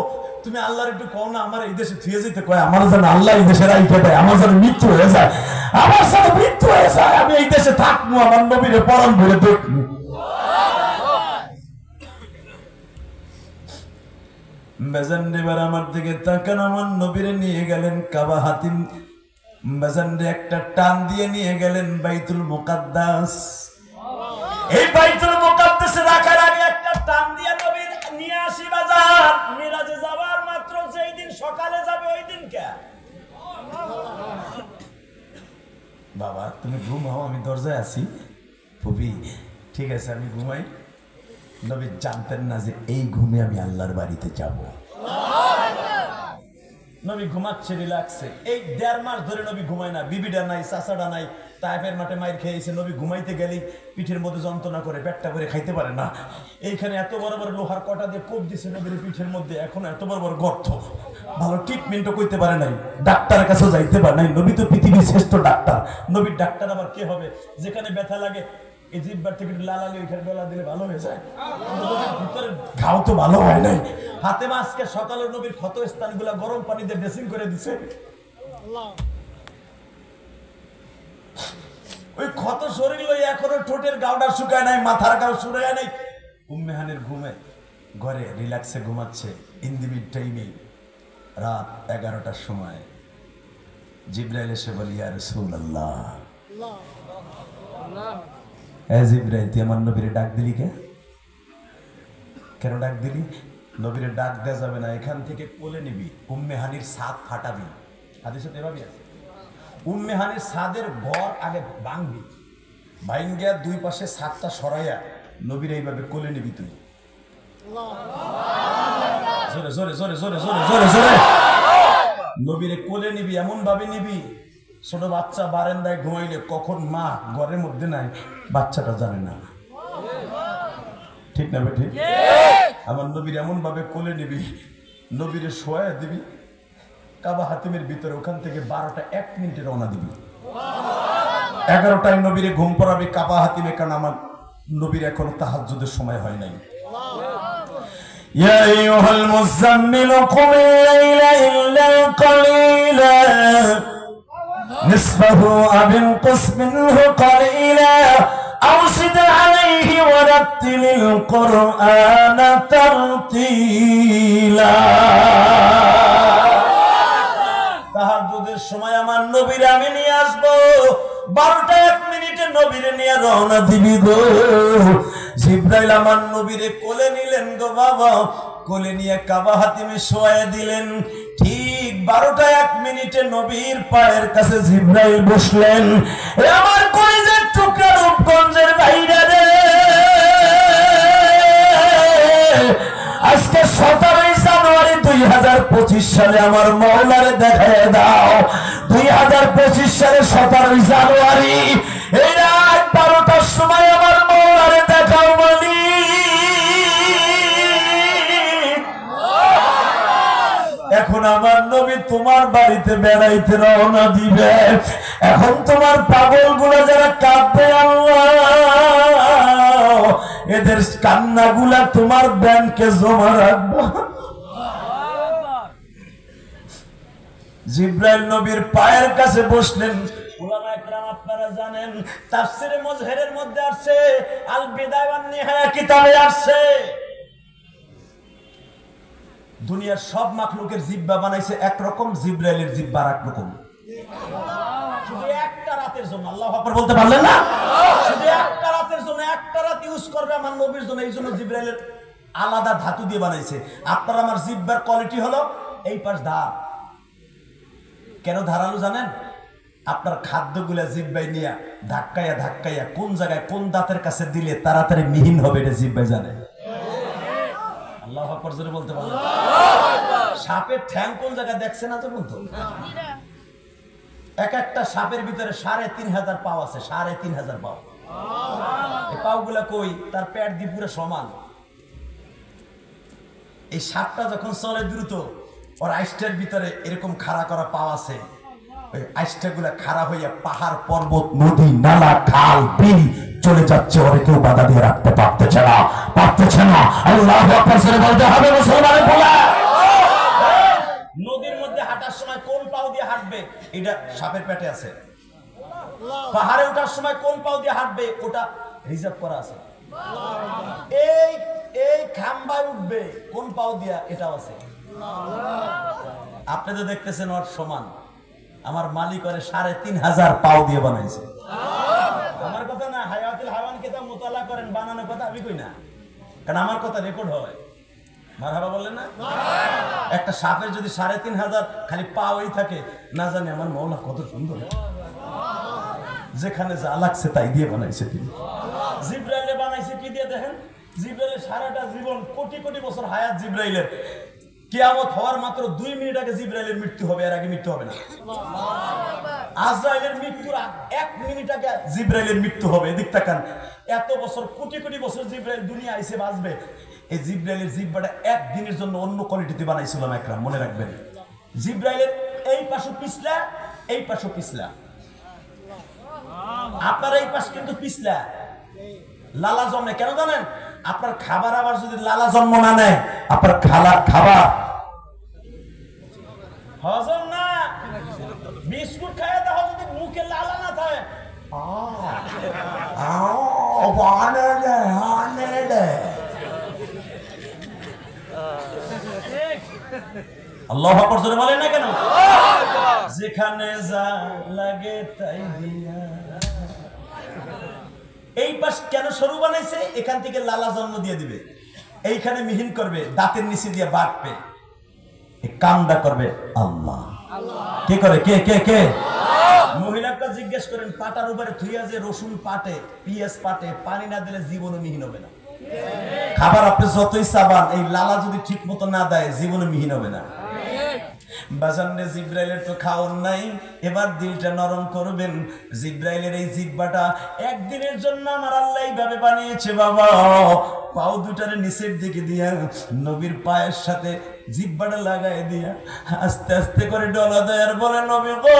তুমি আল্লাহর একটু কও না আমার এই দেশে থুয়ে যেতে কয়। আমার যেন আল্লাহ এই দেশে রাইখে দেয়, আমার যেন মৃত্যু হয়ে যায়, আমার সাথে মৃত্যু হয়ে যায়, আমি এই দেশে থাকবো, আমার নবীরে পরাণ ভরে দেখবো। মেজান্ডেবার আমার দিকে তাকান, আমার নবীরে নিয়ে গেলেন কাবা হাতিম। মেজান্ডে একটা টান দিয়ে নিয়ে গেলেন বাইতুল মুকাদ্দাস। এই বাইতুল মুকাদ্দাসে রাখার আগে একটা টান দিয়ে নবীর নিয়ে আসি বাজার। মিরাজে যাবার মাত্র যেই দিন সকালে যাবে ওই দিন কে বাবা তুমি ঘুমাও, আমি দরজায় আছি। ফুপি ঠিক আছে আমি ঘুমাই। নবী জানতেন না যে এই ঘুমে আমি আল্লাহর বাড়িতে যাব। নবী ঘুমাচ্ছে রিল্যাক্সে। এই 1.5 মাস ধরে নবী ঘুমায় না, বিবিটা নাই, চাচাটা নাই, তাইফের মাঠে মাইর খেয়েছে। নবী ঘুমাইতে গেলেই পিঠের মধ্যে যন্ত্রণা করে, পেটটা করে খাইতে পারে না। এইখানে এত বড় বড় লোহার কটা দিয়ে কোপ দিছে নবীর পিঠের মধ্যে, এখন এত বড় বড় গর্ত, ভালো ট্রিটমেন্টও করতে পারে নাই, ডাক্তারের কাছেও যাইতে পারে নাই। নবী তো পৃথিবীর শ্রেষ্ঠ ডাক্তার। নবীর ডাক্তার আবার কে হবে? যেখানে ব্যথা লাগে এই জিব্বার থেকে একটু লালালি ওইখানে ডলা দিলে ভালো হয়ে যায়, ভিতরে ঘাও তো ভালো হয় নাই। ফাতেমা আজকে সকালে নবীর ক্ষত স্থানগুলা গরম পানি দিয়ে ড্রেসিং করে দিছে। ওই ক্ষত শরীর লই এখনো ঠোঁটের গাওটা শুকায় নাই, মাথার গাও শুকায় নাই। উম্মে হানির ঘুমে ঘরে রিল্যাক্সে ঘুমাচ্ছে। ইন দি মিড টাইমে রাত 11টার সময় জিব্রাইল এসে বলি, ইয়া রাসূলুল্লাহ, জিব্রাইল তুই আমার নবীরে ডাক দিলি কেন ডাক দিলি? নবীরে ডাক দেওয়া যাবে না, এখান থেকে কোলে নিবি, উম্মে হানির ছাদ ফাটাবি। হাদিসে এভাবেই আছে, উম্মে হানির ছাদের ঘর আগে ভাঙবি, ভাঙ্গিয়া দুই পাশে ছাদটা সরাইয়া নবীর এইভাবে কোলে নিবি তুই। জোরে জোরে জোরে জোরে জোরে জোরে জোরে নবীরে কোলে নিবি, এমন ভাবে নিবি ছোট বাচ্চা বারান্দায় ঘুমাইলে কখন মা ঘরের মধ্যে নাই বাচ্চাটা জানে না, ঠিক না বেঠিক? আমার নবীর এমন ভাবে কোলে নিবি, নবীরে শোয়া দিবি কাবা হাতিমের ভিতরে, ওখান থেকে 12টা 1 মিনিটে রওনা দিবি। 11টায় নবীরে ঘুম পড়াবি কাবা হাতিমে, কারণ আমার নবীর এখনো তাহাজ্জুদের সময় হয় নাই। ইয়া আইয়ুহাল মুযাম্মিল কুম আল-লাইলা ইল্লা কালিলা নিসফাহু আও ইনকুস মিনহু কালিলা আও জিদ আলাইহি ওয়া রাত্তিলিল কুরআনা তারতিলা। তাহাজ্জুদের সময় আমার নবীরে আমি নিয়ে আসবো, 12টা 1 মিনিটে নবীরে নিয়ে রওনা দিবি গো। জিব্রাইল আমার নবীরে কোলে নিলেন গো বাবা, কোলে নিয়ে কাবা হাতিমে শোয়া দিলেন। ঠিক 12টা 1 মিনিটে নবীর পায়ের কাছে জিব্রাইল বসলেন। আমার কলিজার টুকরা রূপগঞ্জের বাইরে রে, আজকে 17 জানুয়ারি 2025 সালে আমার মওলারে দেখায় দাও। 2025 সালে 17 জানুয়ারি এই রাত 12টার সময় আমার মওলারে দেখাও বলি। এখন আমার নবী তোমার বাড়িতে বেড়াইতে রওনা দিবে। এখন তোমার পাগলগুলো যারা কাঁদবে আল্লাহ, এদের কান্নাগুলা তোমার ব্যাংকে জমা রাখবো। জিব্রাইল নবীর পায়ের কাছে বসলেন। উলামা ইকরাম আপনারা জানেন তাফসীরে মুজহিরের মধ্যে আছে, আল বিদায়া ওয়ান নিহায়া কিতাবে আছে, দুনিয়ার সব মাখলুকের জিহ্বা বানাইছে একরকম, জিব্রাইলের জিহ্বা আরেকরকম। শুধু একটা রাতের জন্য, আল্লাহু আকবার বলতে পারলেন না? শুধু একটা রাতের জন্য, একটা রাত ইউজ করবে আমার নবীর জন্য, এই জন্য জিব্রাইলের আলাদা ধাতু দিয়ে বানাইছে। আপনার আমার জিহ্বার কোয়ালিটি হলো এই পাশ ধার। কেন ধারালো জানেন? আপনার খাদ্যগুলা জিহ্বায় নিয়ে ধাক্কাইয়া ধাক্কাইয়া কোন জায়গায় কোন দাঁতের কাছে দিলে তাড়াতাড়ি মিহিন হবে, এটা জিহ্বায় জানে। আল্লাহু আকবার জোরে বলতে পারলেন? সাপের ঠ্যাং কোন জায়গায় দেখছেন না যখন তো? এক একটা সাপের ভিতরে 3500 পাও আছে, 3500 পাও। এই পাওগুলা কই? তার পেট দিয়ে পুরো সমান। এই সাপটা যখন চলে দ্রুত, ওর আইস্টের ভিতরে এরকম খাড়া করা পাও আছে, ওই আইস্টাগুলা খাড়া হইয়া পাহাড় পর্বত নদী নালা খাল বিল চলে যাচ্ছে, ওরে কেউ বাধা দিয়ে রাখতে পারতেছে না, পারতেছে না। আল্লাহু আকবার বলতে হবে মুসলমানের বলা। নদীর মধ্যে হাঁটার সময় কোন পাও দিয়ে হাঁটবে এটা সাপের পেটে আছে। পাহাড়ে ওঠার সময় কোন পাও দিয়ে হাঁটবে ওটা রিজার্ভ করা আছে। এই এই খাম্বায় উঠবে কোন পাও দিয়া এটাও আছে। আপনি তো দেখতেছেন ওর সমান, আমার মালিক ওরে 3500 পাও দিয়ে বানাইছে। আমার কথা না, হায়াতুল হায়াওয়ান কিতাব মুতালা করেন, বানানোর কথা আমি কই না, কারণ আমার কথা রেকর্ড হয়। মারহাবা বললেন না? একটা সাপের যদি 3500 খালি পাওই থাকে, না জানি আমার মওলা কত সুন্দর, যেখানে যা লাগছে তাই দিয়ে বানাইছে তিনি। জিব্রাইলে বানাইছে কি দিয়ে দেখেন? জিব্রাইলের সারাটা জীবন, কোটি কোটি বছর হায়াত জিব্রাইলের, কিয়ামত হওয়ার মাত্র 2 মিনিট আগে জিব্রাইলের মৃত্যু হবে, এর আগে মৃত্যু হবে না। আজরাইলের মৃত্যুর 1 মিনিট আগে জিব্রাইলের মৃত্যু হবে। এদিক তাকান, এত বছর কোটি কোটি বছর জিব্রাইল দুনিয়া আইছে বাঁচবে। এই জিব্রাইলের জিহ্বাটা একদিনের জন্য অন্য কোয়ালিটিতে বানাইছিল না একরাম, মনে রাখবেন। জিব্রাইলের এই পাশে পিছলা, এই পাশে পিছলা, আপনার এই পাশ কিন্তু পিছলা, লালা জন্মে কেন জানেন? আপনার খাবার আবার যদি লালা জন্ম না নেয়, আপনার খাবার হজম না। বিস্কুট খায় দেখো যদি মুখে লালা না থাকে, আল্লাহু আকবার জোরে বলেন না কেন? যেখানে যা লাগে তাই দিয়া। এই পাশ কেন সরু বানাইছে? এখান থেকে লালা জন্ম দিয়ে দিবে, এইখানে মিহিন করবে, দাঁতের নিচে দিয়ে বাটবে, এই কামটা করবে আল্লাহ। কে করে? কে কে কে? মহিলাকে জিজ্ঞেস করেন, পাটার উপরে থুইয়া যে রসুন পাটে, পিঁয়াজ পাটে, পানি না দিলে জীবনে মিহিন হবে না। খাবার আপনি যতই চাবান, এই লালা যদি ঠিক মতো না দেয় জীবনে মিহিন হবে না। বাজানে জিব্রাইলের তো খাওয়ার নাই, এবার দিলটা নরম করবেন। জিব্রাইলের এই জিহ্বাটা একদিনের জন্য আমার আল্লাহ এইভাবে বানিয়েছে বাবা, পাও দুটারে নিচের দিকে দিয়া নবীর পায়ের সাথে জিহ্বাটা লাগাই দিয়া আস্তে আস্তে করে ডলা দেয় আর বলে, নবী গো,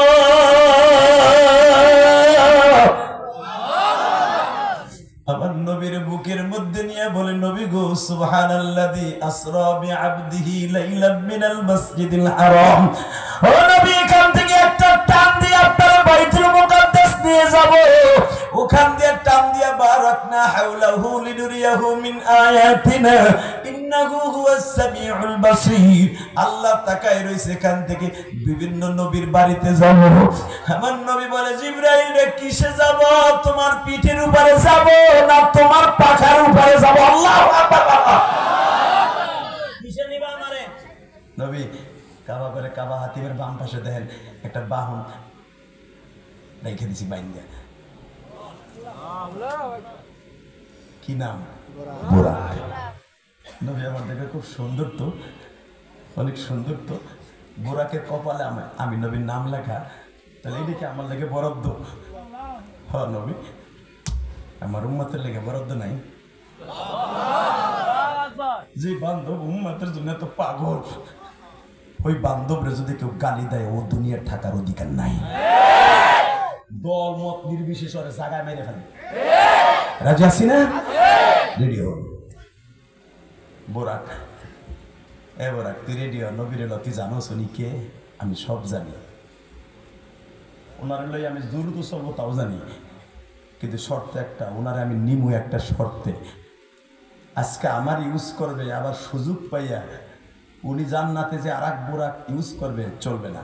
আবার নবীর বুকের মধ্যে নিয়ে বলে, নবী গো, সুবহানাল্লাযী আসরা বিআবদিহি লাইলাম মিনাল মাসজিদিল হারাম। ও নবী, এখান থেকে একটা টান দিয়ে আপনার বাইতুল মুকাদ্দাস নিয়ে যাব, ওখান দিয়ে টান দিয়ে বারাকনা হাওলাহু লিনুরিয়াহু মিন আয়াতিনা ইন্নাহু হুয়াস সামিউল বাসীর। আল্লাহ তাকায় রইছে, এখান থেকে বিভিন্ন নবীর বাড়িতে যাব। আমার নবী বলে, জিবরাইল রে, কিসে যাব? তোমার পিঠের উপরে যাব না তোমার পাখার উপরে যাব? আল্লাহু আকবার। কিসে নিবা আমারে? নবী কাবা করে, কাবা হাতিমের বাম পাশে দেখেন একটা বাহন রেখে দিছি বাইন্দা। কি নাম? বুরাক। নবী আমার দেখে খুব সুন্দর, তো অনেক সুন্দর। তো বুরাকের কপালে আমি নবীর নাম লেখা, তাহলে এদিকে আমার লেগে বরাদ্দ। হ নবী, আমার উম্মতের লেগে বরাদ্দ নাই? যে বান্ধব উম্মতের জন্য এত পাগল, ওই বান্ধবরে যদি কেউ গালি দেয়, ও দুনিয়ার থাকার অধিকার নাই। দল মত নির্বিশেষে জায়গায় মেরে ফেলে। রাজি আছি না? রেডিও বোরাক, এ বোরাক, তুই রেডিও। নবীর এলো, তুই জানো শুনি কে? আমি সব জানি। ওনার লই আমি দ্রুত চলবো তাও জানি, কিন্তু শর্ত একটা, ওনারে আমি নিমু একটা শর্তে। আজকে আমার ইউজ করবে, আবার সুযোগ পাইয়া উনি জান্নাতে যে আর এক বোরাক ইউজ করবে, চলবে না।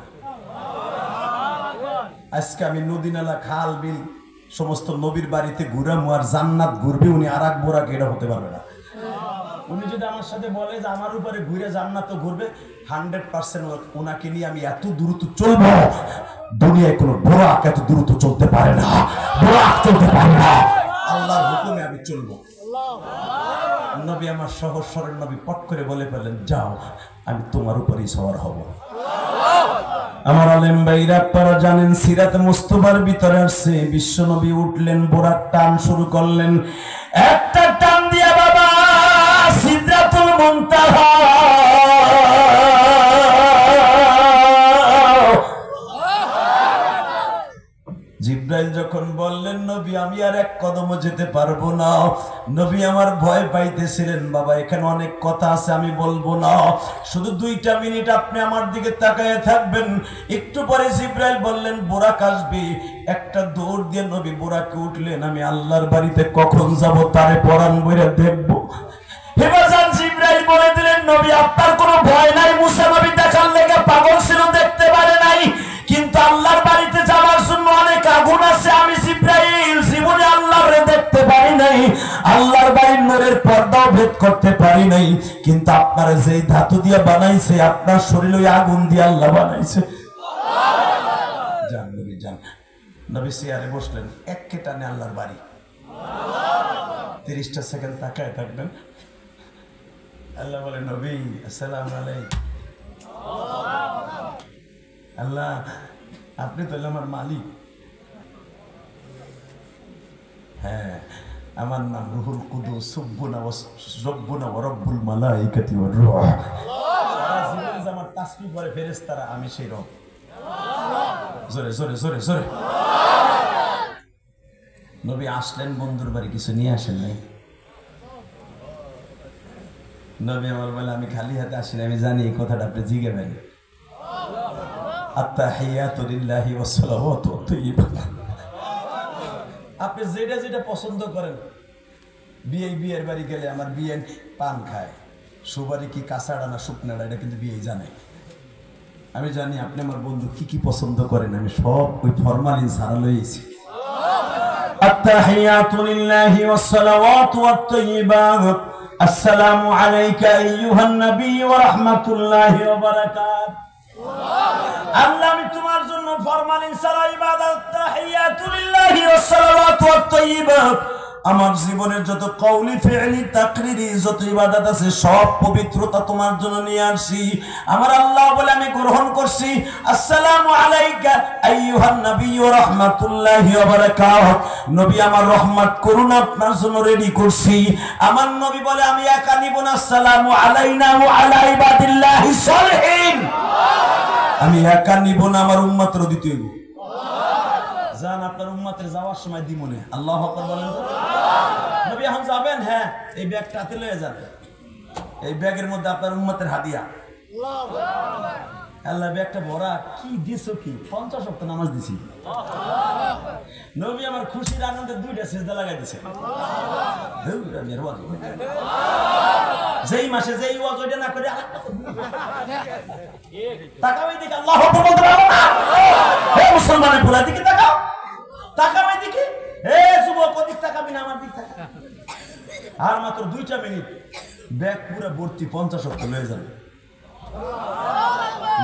আজকে আমি নদী নালা খাল বিল সমস্ত নবীর বাড়িতে ঘুরামু, আর জান্নাত ঘুরবে, উনি আর এক বোরাক, এটা হতে পারবে না। উনি যদি আমার সাথে বলে যে আমার উপরে ঘুরে জান্নাত ঘুরবে, 100% ওনাকে নিয়ে আমি এত দ্রুত চলবো, দুনিয়ায় কোনো বোরাক এত দ্রুত চলতে পারে না, বোরাক চলতে পারে না। আল্লাহর হুকুমে আমি চলবো। নবী আমার সহজ সরল নবী পট করে বলে ফেলেন, যাও, আমি তোমার উপরেই সওয়ার হব। আমার আলেম ভাইরা, আপনারা জানেন সিরাত মুস্তাফার ভিতরে আসছে, বিশ্ব নবী উঠলেন, বোরাক টান শুরু করলেন, একটা টান দিয়া বাবা সিদরাতুল মুনতাহা। জিব্রাইল যখন বললেন, নবী আমি আর এক কদমও যেতে পারবো না, নবী আমার ভয় পাইতেছিলেন, বাবা এখানে অনেক কথা আছে আমি বলবো না, শুধু 2টা মিনিট আপনি আমার দিকে তাকায় থাকবেন। একটু পরে জিব্রাইল বললেন, বোরাক আসবে। একটা দৌড় দিয়ে নবী বোরাকে উঠলেন। আমি আল্লাহর বাড়িতে কখন যাব তারে পরাণ বইরা দেখবো। হেফাজান জিব্রাইল বলে দিলেন, নবী আপনার কোনো ভয় নাই, মুসা নবী দেখার লেগে পাগল ছিল, দেখতে পারে নাই, কিন্তু আল্লাহর বাড়িতে যাওয়ার জন্য অনেক আগুন আছে। আমি জিব্রাইল জীবনে আল্লাহরে দেখতে পারি নাই, আল্লাহর বাড়ির নূরের পর্দাও ভেদ করতে পারি নাই, কিন্তু আপনার যেই ধাতু দিয়ে বানাইছে, আপনার শরীর ওই আগুন দিয়ে আল্লাহ বানাইছে। যান নবী যান। নবী চেয়ারে বসলেন, এক টানে আল্লাহর বাড়ি। 30টা সেকেন্ড তাকায় থাকবেন। আল্লাহ বলে, নবী আসসালামু আলাইকুম। আল্লাহ আপনি তো আমার মালিক। হ্যাঁ, আমার নাম রুহুল কুদুস, সুব্বুনা ওয়া রব্বুল মালাইকাতি ওয়ার রূহ। আমার তাসবিহ পড়ে ফেরেশতারা, আমি সেই রব। জোরে জোরে জোরে জোরে। নবী আসলেন বন্ধুর বাড়ি, কিছু নিয়ে আসেন নাই। নবী আমার বলে আমি খালি হাতে আসিনি, আমি জানি এই কথাটা আপনি জিজ্ঞাবেন। আত্তাহিয়াতু লিল্লাহি ওয়াস সালাওয়াতু ওয়াত তাইয়্যিবাত। আপনি যেটা যেটা পছন্দ করেন, বিয়ের বাড়ি গেলে আমার বিয়ে পান খায়, সুবারি কি কাঁচাড়া না শুকনাড়া এটা কিন্তু বিয়ে জানে। আমি জানি আপনি আমার বন্ধু কি কি পছন্দ করেন, আমি সব ওই ফরমালিন সারা লইছি। আত্তাহিয়াতু লিল্লাহি ওয়াস সালাওয়াতু ওয়াত তাইয়্যিবাত। আসসালামু আলাইকা আইয়ুহান নবী ওয়া রাহমাতুল্লাহি ওয়া বারাকাতুহু। আল্লাহ আমি তোমার জন্য ফরমালিন সারা ইবাদত, তাহিয়াতু লিল্লাহি ওয়াস সালাওয়াতু ওয়াত তাইয়্যিবাত, আমার জীবনের যত কওলি ফি'লি তাকরিরি যত ইবাদত আছে সব পবিত্রতা তোমার জন্য নিয়ে আসি। আমার আল্লাহ বলে আমি গ্রহণ করছি। আসসালামু আলাইকা আইয়ুহান নবী ওয়া রাহমাতুল্লাহি ওয়া বারাকাতুহু। নবী আমার রহমত করুণা আপনার জন্য রেডি করছি। আমার নবী বলে আমি একা নিব না, আসসালামু আলাইনা ওয়া আলা ইবাদিল্লাহিস সালিহিন। আমি একা নিব না, আমার উম্মতরও দিতে হইব। জান আপনার উম্মতের যাওয়ার সময় দিমনে আল্লাহু আকবার বলেন। নবী এখন যাবেন, হ্যাঁ এই ব্যাগটা হাতে লয়ে যান, এই ব্যাগের মধ্যে আপনার উম্মতের হাদিয়া। আল্লাহ ব্যাগটা ভরা, কি দিছো কি? 50 ওয়াক্ত নামাজ দিছি। নবী আমার খুশির আনন্দে 2টা সিজদা লাগাই দিয়েছে। যেই মাসে যেই ওয়াজ ওইটা না করে আরেকটা তাকাও এদিকে, আল্লাহু আকবার বলতে পারো না? হে মুসলমানের পোলা দিকে তাকাও, তাকাও এদিকে। হে যুবক ওদিক তাকাবি না, আমার দিক তাকা। আর মাত্র 2টা মিনিট, ব্যাগ পুরো ভর্তি 50 ওয়াক্ত লয়ে যাবে।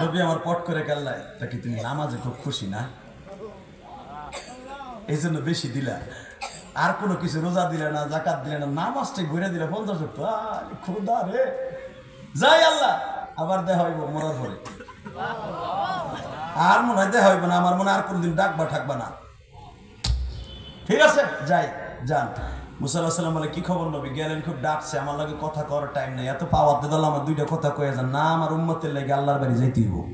নবী আমার পট করে কাল্লায়, তা কি তুমি নামাজে খুব খুশি না? এই জন্য বেশি দিলা, আর কোনো কিছু রোজা দিলে না, যাকাত দিলে না, নামাজটাই ঘুরে দিলে 50 ওয়াক্ত। খোদা রে, যাই আল্লাহ আবার দেখা হইব মরার পরে। আর মনে হয় দেখা হইব না, আমার মনে আর কোনদিন ডাকবা ঠাকবা না। ঠিক আছে যাই, যান। মুসা আলাইহিস সালাম বলে কি খবর নবী? গেলেন, খুব ডাকছে, আমার লাগে কথা করার টাইম নেই, এত পাওয়ার দিয়ে দিলাম, আমার 2টা কথা কয়ে যান না, আমার উম্মতের লাগে আল্লাহর বাড়ি যাইতেই হইব।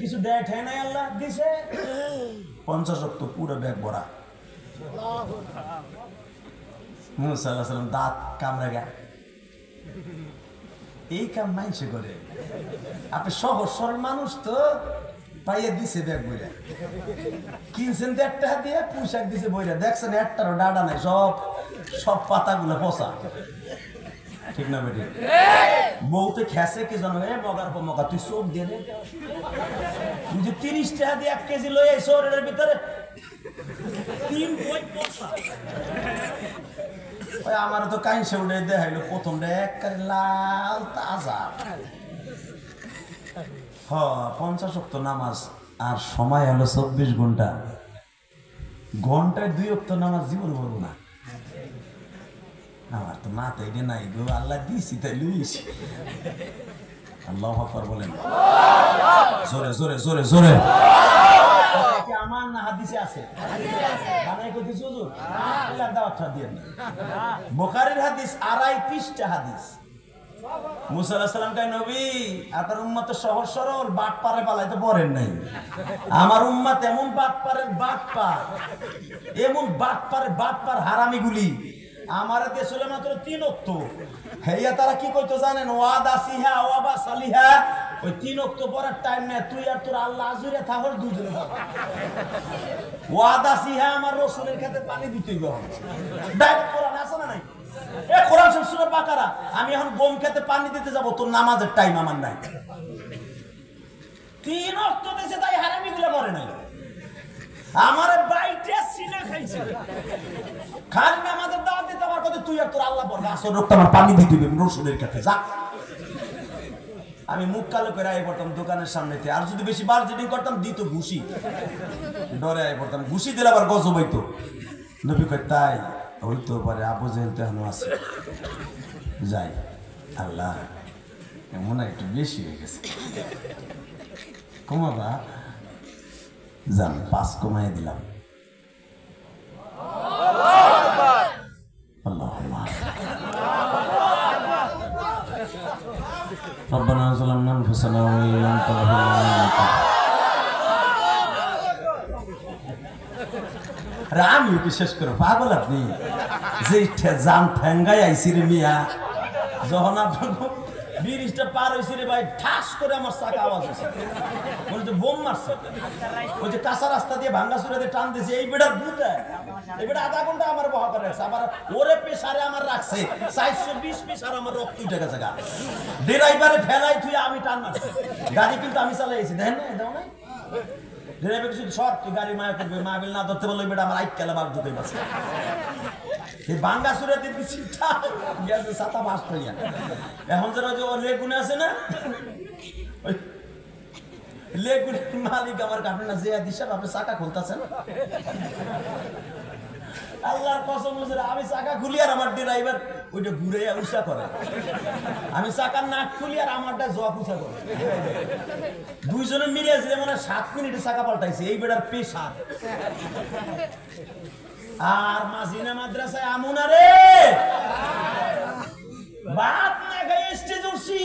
কিছু দেয় ঠাই নাই, আল্লাহ দিছে 50 ওয়াক্ত পুরো ব্যাগ ভরা। মুসা আলাইহিস সালাম দাঁত কামড়ে গা, এই কাম মাইছে করে। আপনি সহজ সরল মানুষ তো, পাইয়ে দিছে ব্যাগ বইরা, কিনছেন 1.5 টাকা দিয়ে, পোশাক দিছে বইরা, দেখছেন একটারও ডাডা নাই, সব পাতাগুলো পচা। ঠিক না বেটি? বউতে খেসে কি জানো, এ মগার পর মগা, তুই চোখ দিয়ে দে, তুই যে 30 টাকা দিয়ে 1 কেজি লই আইছ, এর ভিতরে 3 বই পচা। ওই আমার তো কাইনসে উঠে দেখাইলো, প্রথমটা একবারে লাল তাজা। 50 ওয়াক্ত নামাজ, আর সময় হলো 24 ঘন্টা। ঘন্টায় 2 ওয়াক্ত নামাজ জীবন বলবো না। আমার তো মাথায় এটা নাই গো, আল্লাহ দিয়েছি তাই লুইছি। আল্লাহু আকবার বলেন, জোরে জোরে জোরে জোরে। আমার না হাদিসে আছে, বানাই কইতেছি হুজুর, আল্লাহ দাওয়াতটা দেন। বুখারীর হাদিস, 2.5 পৃষ্ঠা হাদিস। মুসা আলাইহিস সালাম কয় নবী আপনার উম্মত তো সহজ সরল, বাটপারে পালাইতে পারেন নাই। আমার উম্মত এমন বাটপারের বাটপার, এমন বাটপারের বাটপার হারামিগুলি। আমারে দেশে মাত্র 3 ওয়াক্ত, হেয়া তারা কি কইতো জানেন? ওয়াদা সিহা ওয়াবা সালিহা। ওই 3 ওয়াক্ত পড়ার টাইম নেই, তুই আর তোর আল্লাহ আজুরে থাকর দুজনে থাক। ওয়াদা সিহা আমার রসুলের খেতে পানি দিতেই গো, ডাইরেক্ট কোরআন আছে না নাই? এ কোরআন শরীফ সূরা বাকারা। আমি এখন গম খেতে পানি দিতে যাব, তোর নামাজের টাইম আমার নাই। 3 ওয়াক্ত দেশে তাই হারামিগুলো মরে নাই। আমারে বাইটে সিনা খাইছে, খালি নামাজের দাওয়াত দিতে আমার কথা, তুই আর তোর আল্লাহ পড়বে, আসল রক্ত আমার পানি দিতে হবে রসুলের কাছে যা। আমি মুখ কালো করে আই পড়তাম দোকানের সামনেতে, আর যদি বেশি বার্জেটিং করতাম দিত ঘুষি, ডরে আই পড়তাম, ঘুষি দিলে আবার গজব হইতো। নবী কয় তাই হইতো পারে, আবু জেহেল তো এখনো আছে, যাই। আল্লাহ মনে হয় একটু বেশি হয়ে গেছে, কমাবা যান, 5 কমাই দিলাম। ربنا ظلمنا انفسنا وان لم تغفر لنا আরে আমিও কি শেষ করো পাগল আপনি যে জান ঠেঙ্গাই আইসি রে মিয়া যখন আপনার ব্রিজটা পার হয়েছে রে ভাই ঠাস করে আমার চাকা আওয়াজ হয়েছে মনে হচ্ছে বোম মারছে ওই যে কাঁচা রাস্তা দিয়ে ভাঙ্গা চুরা দিয়ে টান দিয়েছে এই বেটার বুতে এই বেটা আধা ঘন্টা আমার বহা করে রাখছে আবার ওরে পেশারে আমার রাখছে 420 পেশার আমার রক্ত উঠে গেছে গা ড্রাইভারে ফেলাই তুই আমি টান মারছি গাড়ি কিন্তু আমি চালাইছি দেখেন না দাও নাই ড্রাইভার কিছু শর্ট তুই গাড়ি মায়া করবে মাহবিল না ধরতে বললো বেটা আমার আইক কেলা বার দিতে পারছে এই বাঙ্গা সুরে দিতেছি ছাতা বাস হইয়া এখন যারা যে লেগুনে আছে না ওই লেগুনের মালিক আমার কাপড় না যে দিশা আপনি চাকা খুলতেছেন আল্লাহর কসম হুজুর আমি চাকা খুলি আর আমার ড্রাইভার ওইটা ঘুরে উষা করে আমি চাকার নাক খুলি আর আমারটা জক উষা করে দুইজনে মিলে আছে মানে 7 মিনিটে চাকা পাল্টাইছে এই বেটার পেশা আর মাঝিনা মাদ্রাসায় আমুনা রে ভাত না গায়ে স্টেজ উঠছি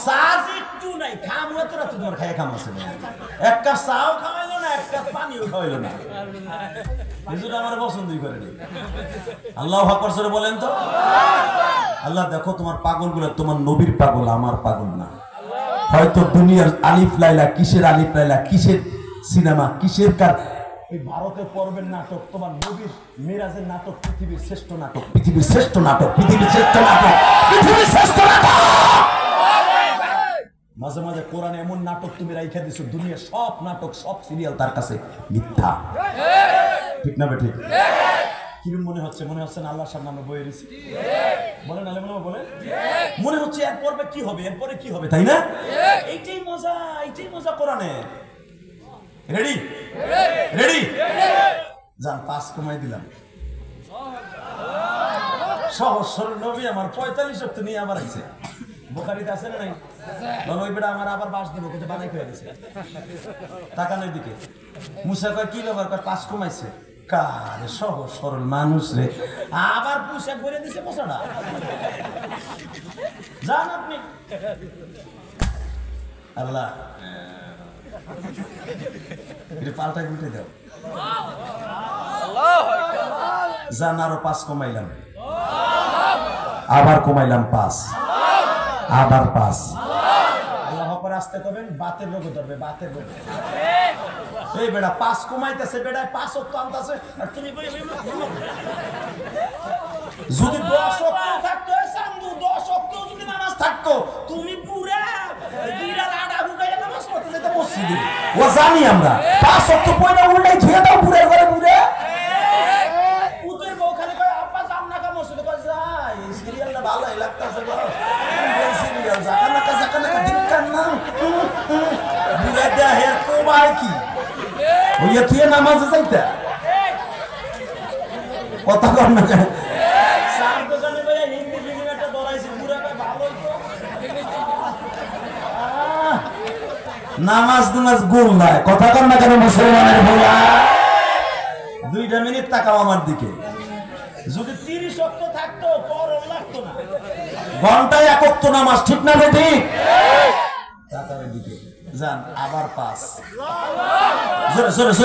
সাজ একটু নাই খামু এত রাত তোমার খায় খাম আছে এক কাপ চাও খাওয়াইলো না এক কাপ পানিও খাওয়াইলো না হুজুর আমার পছন্দই করেনি আল্লাহু আকবার সরে বলেন তো আল্লাহ দেখো তোমার পাগলগুলো তোমার নবীর পাগল আমার পাগল না হয়তো দুনিয়ার আলিফ লাইলা কিসের আলিফ লাইলা কিসের সিনেমা কিসের কার এই ভারতের পর্বের নাটক তোমার নবীর মিরাজের নাটক পৃথিবীর শ্রেষ্ঠ নাটক পৃথিবীর শ্রেষ্ঠ নাটক পৃথিবীর শ্রেষ্ঠ নাটক পৃথিবীর শ্রেষ্ঠ নাটক মাঝে মাঝে কোরআনে এমন নাটক তুমি রাইখা দিছো দুনিয়ার সব নাটক সব সিরিয়াল তার কাছে মিথ্যা ঠিক না বেঠিক কিরম মনে হচ্ছে না আল্লাহর সামনে আমরা বয়ে রয়েছি বলেন আলে বলে মনে হচ্ছে এর পর্বে কি হবে এরপরে কি হবে তাই না এইটাই মজা কোরআনে রেডি রেডি যান 5 কমাই দিলাম সহজ সরল নবী আমার 45 অক্ত নিয়ে আবার আইছে বুখারীতে আছে না নাই ওই বেটা আমার আবার বাস দিব কিন্তু বানাই হয়ে গেছে তাকানোর দিকে মুসা কয় কি ব্যাপার কয় 5 কমাইছে কারে সহজ সরল মানুষ রে আবার পোশাক ভরে দিছে পোশাটা যান আপনি আল্লাহ এটা পাল্টা গুটে দাও জান আরো 5 কমাইলাম আবার কমাইলাম 5 আবার 5 আল্লাহ আকবার আসতে কবেন বাতের রোগ ধরবে বাতের রোগ এই বেটা 5 কমাইতেছে বেটা 5 অক্ত আনতাছে আর তুমি যদি 10 অক্ত থাকতো সান্দু 10 অক্ত যদি নামাজ থাকতো তুমি পুরা দুইরার আড়া হুকাইয়া নামাজ পড়তে যেতে মসজিদে ও জানি আমরা 5 অক্ত পয়লা উল্টাই ধুয়ে দাও পুরা করে পুরা উতের বউ খালি কয় আব্বা যাম না কা মসজিদে কয় যাই সিরিয়ালটা ভালোই লাগতাছে গো এই সিরিয়াল জাকানা দিক্কান না বুঝা দে হের কোবাই কি ওই তুই নামাজে যাইতা কথা কর না সার দোকানে বলে হিন্দি ফিল্ম একটা দরাইছে পুরা ভালোই তো নামাজ গোল নাই কথা কর না কেন মুসলমানের ভোলা 2 মিনিট তাকাও আমার দিকে যদি 30 অক্ত থাকতো পরও লাগতো না ঘন্টায় 1 অক্ত নামাজ ঠিক না বেটি তাকার দিকে যান আবার 5 জোরে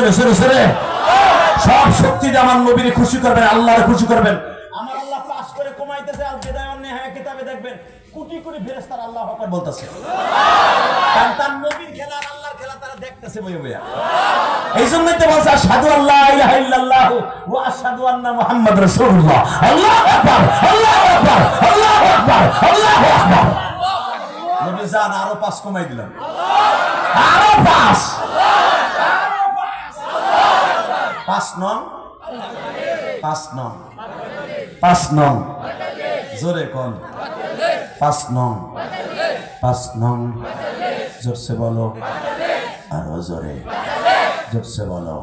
সব শক্তি দিয়ে আমার নবীরে খুশি করবেন আল্লাহরে খুশি করবেন আমার আল্লাহ 5 করে কমাইতেছে আল বিদায় নেহায়া কিতাবে দেখবেন কোটি কোটি ফেরেশতারা আল্লাহু আকবার বলতেছে কারণ তার নবীর খেলা আর আল্লাহর খেলা তারা দেখতেছে বইয়া বইয়া এইজন্যই তো বলছে আশহাদু আল্লা ইলাহা ইল্লাল্লাহু ওয়া আশহাদু আন্না মুহাম্মাদুর রাসূলুল্লাহ আল্লাহু আকবার আল্লাহু আকবার আল্লাহু আকবার আল্লাহু আকবার নবী জান আরো 5 কমাই দিলাম আরো 5 নং 5 নং জোরে কোন 5 নং জোরসে বলো আরো জোরসে বলো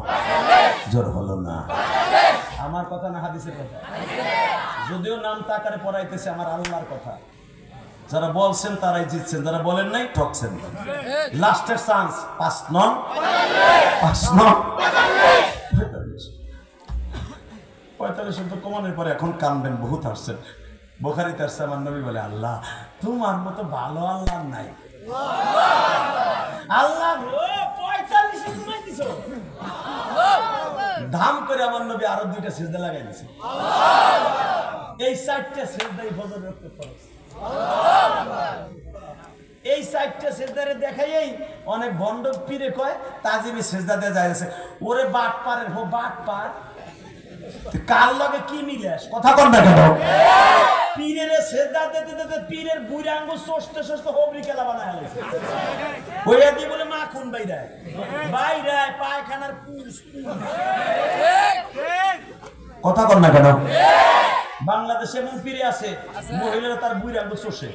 জোর হলো না আমার কথা না হাদিসের কথা যদিও নাম তাকারে পড়াইতেছে আমার আল্লাহর কথা যারা বলছেন তারাই জিতছেন যারা বলেন নাই ঠকছেন লাস্টের চান্স 5 নং 45 তো কমানোর পরে এখন কানবেন বহুত হাসছেন বুখারীতে আসছে আমার নবী বলে আল্লাহ তোমার মতো ভালো আল্লাহ নাই আল্লাহ 45 কমাই দিছো আমার নবী আরো 2টা সিজদা লাগাই দিয়েছে। এই 4টা সিজদাই ফজর রক্ত ফরজ। এই 4টা সিজদারে দেখাই অনেক ভণ্ড পীরে কয় তাজিমি সিজদা দিয়ে যাইছে। ওরে বাট পারের হো বাট পার, কার লগে কি মিলাস কথা কর না কেন? পীরের সিজদা দিতে দিতে পীরের বুড়া আঙ্গুল সস্তে সস্তে হোবরি খেলা বানায় আলাইছে। ওইয়া দি বলে মাখন বাইরে বাইরে পায়খানার পুষ কথা কর না কেন? বাংলাদেশে এমন পীরে আছে মহিলারা তার বুড়া আঙ্গুল চষে।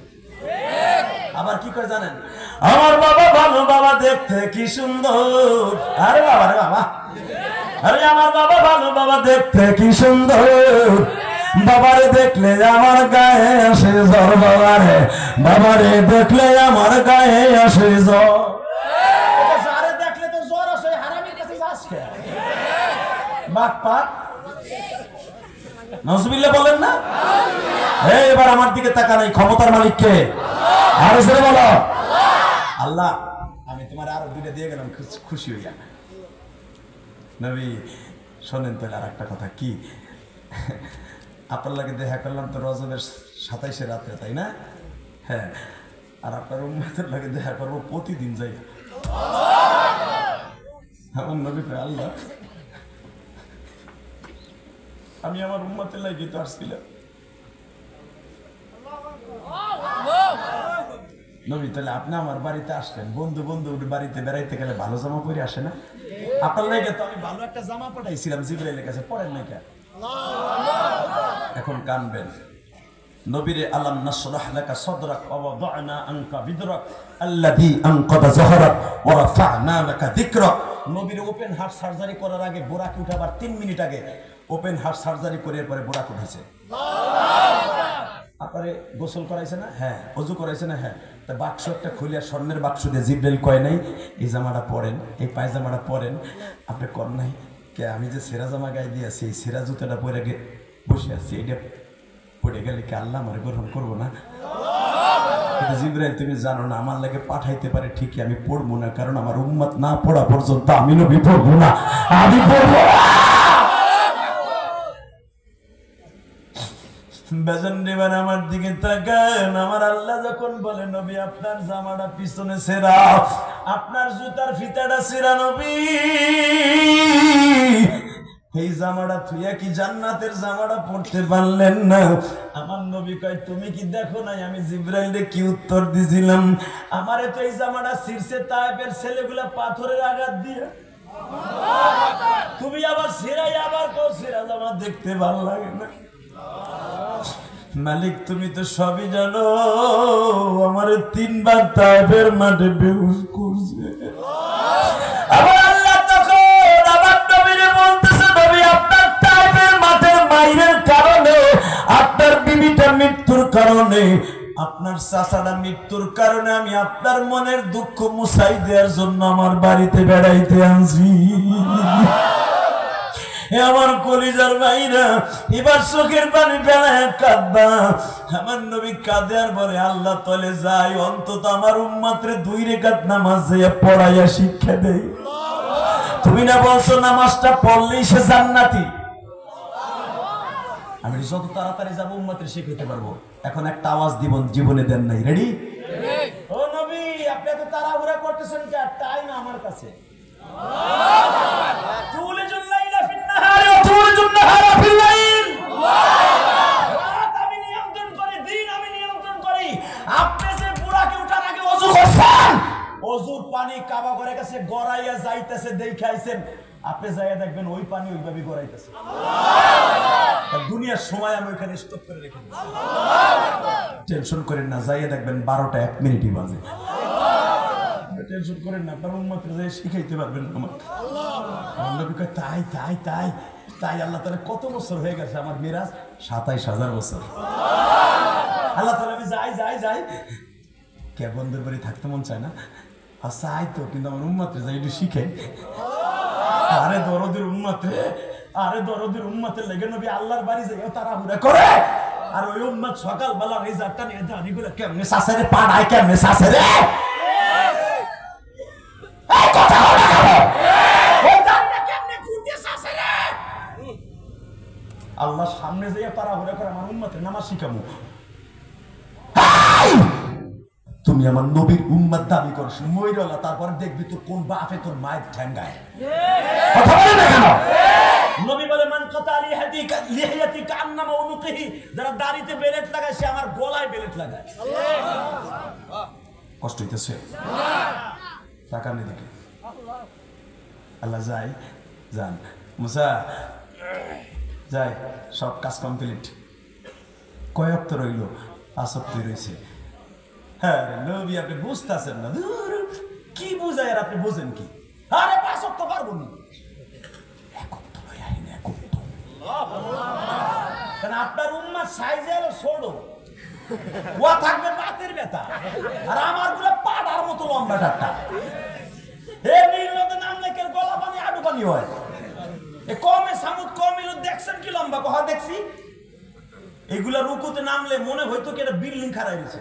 আবার কি করে জানেন? আমার বাবা ভালো, বাবা দেখতে কি সুন্দর। আরে বাবা রে বাবা, আরে আমার বাবা ভালো, বাবা দেখতে কি সুন্দর। বাবারে দেখলে আমার গায়ে আসে জ্বর, বাবারে বাবারে দেখলে আমার গায়ে আসে জ্বর। যারে দেখলে তো জ্বর আসে, হারামির কাছে যাস কে? বাপ পাক নাউজুবিল্লাহ বলেন না? এই এবার আমার দিকে তাকা নাই, ক্ষমতার মালিক কে? আরো জোরে বলো আল্লাহ। আমি তোমার আরো 2টা দিয়ে গেলাম, খুশি হইয়া। নবী শোনেন তাহলে আর একটা কথা কি, আপনার লাগে দেখা করলাম তো রজবের 27 রাতে, তাই না? হ্যাঁ, আর আপনার উম্মতের লাগে দেখা করবো প্রতিদিন যাই। আমার নবী আল্লাহ আমি আমার উম্মতের লাগে তো আসছিলাম। নবী তাহলে আপনি আমার বাড়িতে আসলেন, বন্ধু বাড়িতে বেড়াইতে গেলে ভালো জামা পরে আসে না? আপনার লাগে তো আমি ভালো একটা জামা পাঠাইছিলাম জিবরাইলের কাছে, পরেন না কেন? এখন কানবেন। নবীরে আলাম নাশরাহ লাকা সাদরাক ওয়া ওয়াদানা আনকা বিদরাক আল্লাযী আনকাদা যাহরাক ওয়া রাফা'না লাকা যিকরাক। নবীরে ওপেন হার্ট সার্জারি করার আগে বোরাক উঠাবার 3 মিনিট আগে ওপেন হার্ট সার্জারি করার পরে বোরাক উঠাইছে। আপনারে গোসল করাইছে না? হ্যাঁ। অজু করাইছে না? হ্যাঁ। তা বাক্স একটা খুলিয়া স্বর্ণের বাক্স দিয়ে জিবরাইল কয় নাই এই জামাটা পরেন, এই পায়জামাটা পরেন, আপনি কর নাই কে? আমি যে সেরা জামা গায়ে দিয়েছি, এই সেরা জুতাটা পরে বসে আছি, এটা পড়ে গেলে কি আল্লাহ আমার গ্রহণ করবো না? জিবরাইল তুমি জানো না, আমার লাগে পাঠাইতে পারে ঠিকই, আমি পড়বো না, কারণ আমার উম্মত না পড়া পর্যন্ত আমি নবী পড়বো না, আমি পড়বো না। বেজন দেবেন আমার দিকে তাকান। আমার আল্লাহ যখন বলে নবী আপনার জামাটা পিছনে ছেঁড়া, আপনার জুতার ফিতাটা ছেঁড়া, নবী এই জামাটা থুইয়া কি জান্নাতের জামাটা পড়তে পারলেন না? আমার নবী কয় তুমি কি দেখো নাই আমি জিবরাইলকে কি উত্তর দিছিলাম? আমারে তো এই জামাটা ছিঁড়ছে তায়েফের ছেলেগুলা পাথরের আঘাত দিয়ে, তুমি আবার ছেঁড়াই আবার কও ছেঁড়া জামা দেখতে ভালো লাগে না। মালিক তুমি তো সবই জানো, আমার 3 বার তায়েফের মাঠে বেহুশ করছে। আবার আল্লাহ তখন আবার নবীরে বলতেছে নবী আপনার তায়েফের মাঠের মাইরের কারণে, আপনার বিবিটা মৃত্যুর কারণে, আপনার চাচাটা মৃত্যুর কারণে আমি আপনার মনের দুঃখ মুছাই দেওয়ার জন্য আমার বাড়িতে বেড়াইতে আনছি। আমার কলিজার ভাইরা এবার চোখের পানি ফেলায় কাঁদবা। আমার নবী কাঁদে আর বলে আল্লাহ তলে যাই, অন্তত আমার উম্মতরে 2 রাকাত নামাজ পড়াইয়া শিক্ষা দেয়। তুমি না বলছো নামাজটা পড়লেই সে জান্নাতি? আমি যত তাড়াতাড়ি যাবো উম্মতরে শিখাইতে পারবো। এখন একটা আওয়াজ দিব, জীবনে দেন নাই। রেডি? ও নবী আপনি তো তাড়াহুড়া করতেছেন কেন? টাইম আমার কাছে। অজুর পানি কাবা করে কাছে গড়াইয়া যাইতেছে দেখাইছেন, আপনি যাইয়া দেখবেন ওই পানি ওইভাবে গড়াইতেছে। দুনিয়ার সময় আমি ওইখানে স্টপ করে রেখে দিচ্ছি, টেনশন করেন না, যাইয়া দেখবেন 12টা 1 মিনিটই বাজে। টেনশন করেন না, আপনার উম্মতকে যাই শিখাইতে পারবেন। আমার নবী কয় তাই তাই তাই তাই। আল্লাহ তাআলা কত বছর হয়ে গেছে আমার মিরাজ? 27,000 বছর। আল্লাহ তাআলা যাই যাই যাই কে বন্ধুর বাড়ি থাকতে মন চায় না? আচ্ছা আই তো, কিন্তু আমার উম্মতরে যাই একটু শিখাই। আরে দরদের উম্মতরে, আরে দরদের উম্মতের লেগে নবী আল্লাহর বাড়ি যাই তাড়াহুড়া করে, আর ওই উম্মত সকালবেলা রেজারটা নিয়ে দাঁড়িয়ে কেমনে শাসেরে পাড়ায়, কেমনে শাসেরে শিখামু। তুমি আমার নবীর উম্মত দাবি করছ, মইরলা, তারপরে দেখবি তোর কোন বাপে তোর মায়ের ঠ্যাঙ্গায়। কথা বলে না কেন? নবী বলে মান কাতা লিহিয়াতি কান্নামা উনুকিহি, যারা দাড়িতে বেলেট লাগায় সে আমার গলায় বেলেট লাগায়। কষ্ট হইতেছে? টাকা নেই দেখে আল্লাহ যাই যান মুসা যাই, সব কাজ কমপ্লিট। কয়েক তো রইল, 5 রয়েছে। হ্যাঁ নবী আপনি বুঝতেছেন না, কি বুঝায় আর আপনি বুঝেন কি? আরে 5 ওয়াক্ত পারবো না, কারণ আপনার উম্মার সাইজে হলো ছোট, ও থাকবে পাতের ব্যথা, আর আমার গুলো পাটার মতো লম্বা টাট্টা। হে নীলনদে নামলে কেউ গলা পানি আডু পানি হয়। এ কমে সামুদ কমিল দেখছেন কি লম্বা? কহা দেখছি। এগুলা রুকুতে নামলে মনে হইতো কি এটা বিল্ডিং খাড়াই গেছে।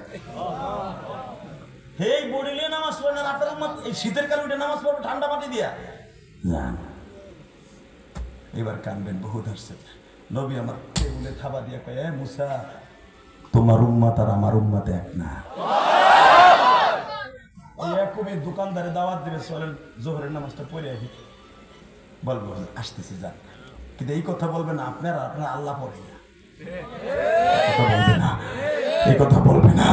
হে বড়িলে নামাজ পড়ে না আপনার উম্মত এই শীতের কালে উঠে নামাজ পড়বে ঠান্ডা পানি দিয়া জান। এবার কানবেন, বহুত আসছে। নবী আমার টেবিলে থাবা দিয়া কয়, এ মুসা, তোমার উম্মত আর আমার উম্মত এক না। একই দোকানদারে দাওয়াত দিবে, চলেন জোহরের নামাজটা পড়ে আসি। বলবো আসতেছি যান, কিন্তু এই কথা বলবে না আপনার আল্লাহ পড়ে না, এই কথা বলবে না।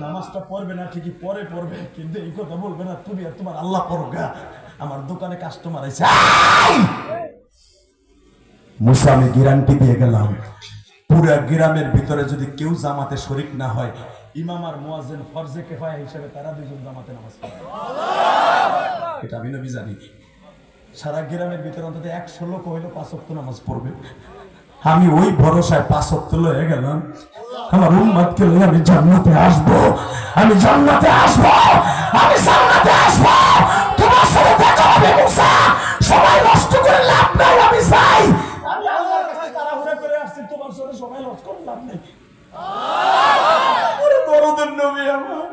নামাজটা পড়বে না ঠিকই, পরে পড়বে, কিন্তু এই কথা বলবে না তুমি আর তোমার আল্লাহ পড়ো গা। আমার দোকানে কাস্টমার আছে। মুসা আমি গ্যারান্টি দিয়ে গেলাম, পুরা গ্রামের ভিতরে যদি কেউ জামাতে শরিক না হয়, ইমাম আর মুয়াজ্জিন ফরজে কিফায়া হিসেবে তারা দুজন জামাতে নামাজ পড়ে। এটা আমি নবী জানি। সারা গ্রামের ভিতরে অন্তত 100 লোক হইলো 5 ওয়াক্ত নামাজ পড়বে। আমি ওই ভরসায় 5 ওয়াক্ত লয়ে গেলাম। আমার উম্মতকে লয়ে আমি জান্নাতে আসবো, আমি জান্নাতে আসবো, আমি জান্নাতে আসবো। তোমার সাথে দেখা হবে মুসা, সবাই নষ্ট করে লাভ নাই, আমি চাই। আমি আল্লাহর কাছে তাড়াহুড়া করে আসছি, তোমার সাথে সবাই নষ্ট করে লাভ নাই। ওরে দরদের নবী আমার।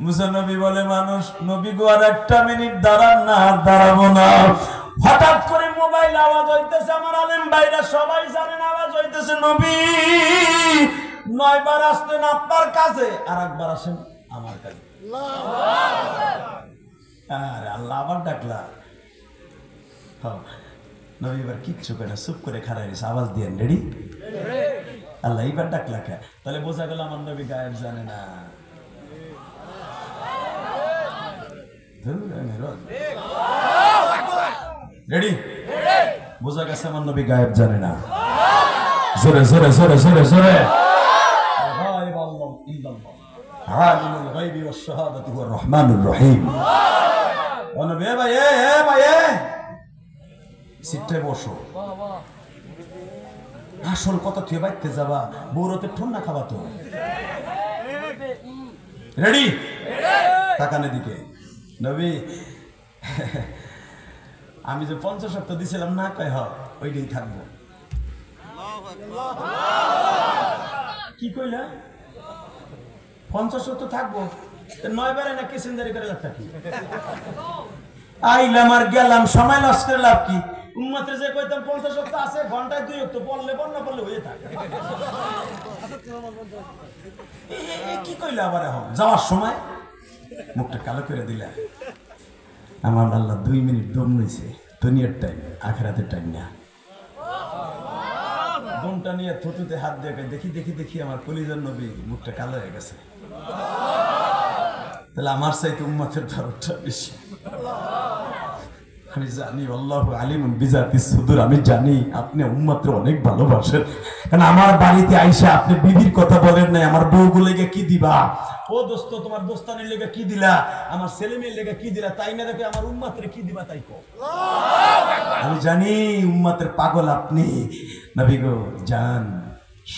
মুসা নবী বলে, মানুষ নবী গো আর 1 মিনিট দাঁড়ান না, আর দাঁড়াবো না। হঠাৎ করে মোবাইল আওয়াজ হইতেছে, আমার আলেম ভাইরা সবাই জানেন আওয়াজ হইতেছে, নবী 9 বার আসলেন আপনার কাছে, আর 1 বার আসেন আমার কাছে। আরে আল্লাহ আবার ডাকলা। নবী এবার কিচ্ছু করে চুপ করে খাড়াই রয়েছে, আওয়াজ দিয়ে রেডি। আল্লাহ এইবার ডাকলা কে? তাহলে বোঝা গেল আমার নবী গায়েব জানে না। রেডি? বোঝা গেছে আমার নবী গায়েব জানে না। জোরে জোরে জোরে জোরে জোরে। আলিমুল গায়বি ওয়াশ শাহাদাতি হুয়ার রহমানুর রহিম। ও নবী, ভাই সিটে বসো। আসল কথা তুই বাইতে যাবা, বৌরতে ঠন্ডা খাবা তো। রেডি? তাকানে দিকে। নবী আমি যে 50 সপ্তাহ দিছিলাম না, কয় হ ওইটাই থাকবো। কি কইলা? 50 সপ্তাহ থাকবো, 9 বারে না কিসেন্দারি করে লাভ কি? আইলাম আর গেলাম, সময় লস করে লাভ কি? উম্মতের যে কইতাম 50 সপ্তাহ আছে, ঘন্টায় 2 ওয়াক্ত পড়লে না পড়লে হয়ে থাকে। কি কইলা আবার এখন যাওয়ার সময়? মুখটা কালো করে দিলা। আমার আল্লাহ 2 মিনিট দম নিছে, দুনিয়ার টাইম, আখিরাতের টাইম না। দমটা নিয়ে থুতুতে হাত দিয়ে দেখি দেখি দেখি আমার কলিজার নবী মুখটা কালো হয়ে গেছে। তাহলে আমার চাইতে উম্মতের দরদটা বেশি। আমি জানি আল্লাহু আলিমুন বিজাতিস সুদূর, আমি জানি আপনি উম্মতকে অনেক ভালোবাসেন। কারণ আমার বাড়িতে আইসা আপনি বিবির কথা বলেন নাই, আমার বউগুলোকে কি দিবা, ও দোস্ত তোমার দোস্তানের লেগে কি দিলা, আমার ছেলে মেয়ের লেগে কি দিলা, তাই না দেখে আমার উম্মতের কি দিবা তাই কও। আমি জানি উম্মতের পাগল আপনি। নবী গো জান,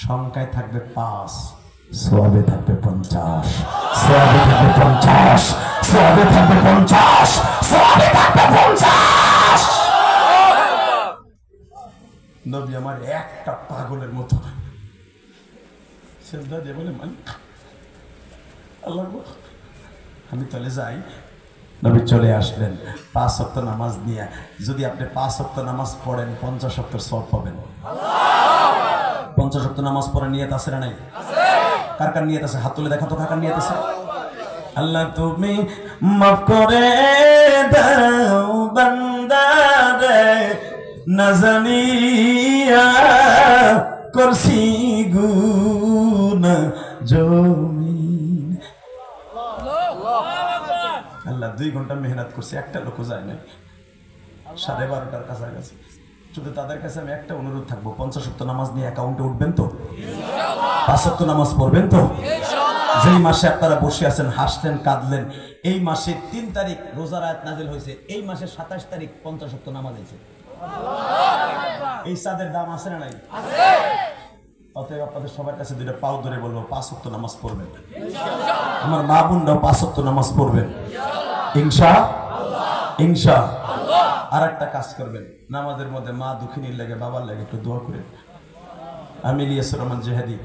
সংখ্যায় থাকবে 5, সওয়াবে থাকবে 50, সওয়াবে থাকবে 50, সওয়াবে থাকবে 50, সওয়াবে থাকবে 50। নবী আমার একটা পাগলের মতো সেজদা দিয়ে বলে, মানে আল্লাহ গো আমি তাহলে যাই। নবী চলে আসলেন 5 ওয়াক্ত নামাজ নিয়ে। যদি আপনি 5 ওয়াক্ত নামাজ পড়েন 50 ওয়াক্তের সওয়াব পাবেন। 50 ওয়াক্ত নামাজ পড়ে নিয়ত আছে না নাই? কার কার নিয়ত আছে? হাত তুলে দেখা তো কার কার নিয়ত আছে। আল্লাহ তুমি মাফ করে দাও বান্দারে, না জানিয়া করছি গুনাহ জমিন। আল্লাহ 2 ঘন্টা মেহনত করছে, একটা লোক যায় নাই, 12:30টার কাছাকাছি। শুধু তাদের কাছে আমি একটা অনুরোধ থাকবো, 50 ওয়াক্ত নামাজ নিয়ে অ্যাকাউন্টে উঠবেন তো? 5 ওয়াক্ত নামাজ পড়বেন তো? যেই মাসে আপনারা বসে আছেন, হাসলেন, কাঁদলেন, এই মাসে 3 তারিখ রোজার আয়াত নাযিল হয়েছে, এই মাসে 27 তারিখ 50 ওয়াক্ত নামাজ হয়েছে। এই সাদের দাম আছে না নাই? অতএব আপনাদের সবার কাছে 2টা পাও ধরে বলবো, 5 ওয়াক্ত নামাজ পড়বেন। আমার মা বোনরাও 5 ওয়াক্ত নামাজ পড়বেন ইনশাআল্লাহ। ইনশাআল্লাহ। আর একটা কাজ করবেন, নামাজের মধ্যে মা দুঃখিনীর লাগে, বাবার লাগে একটু দোয়া করে। আমি ইলিয়াস রহমান জেহাদি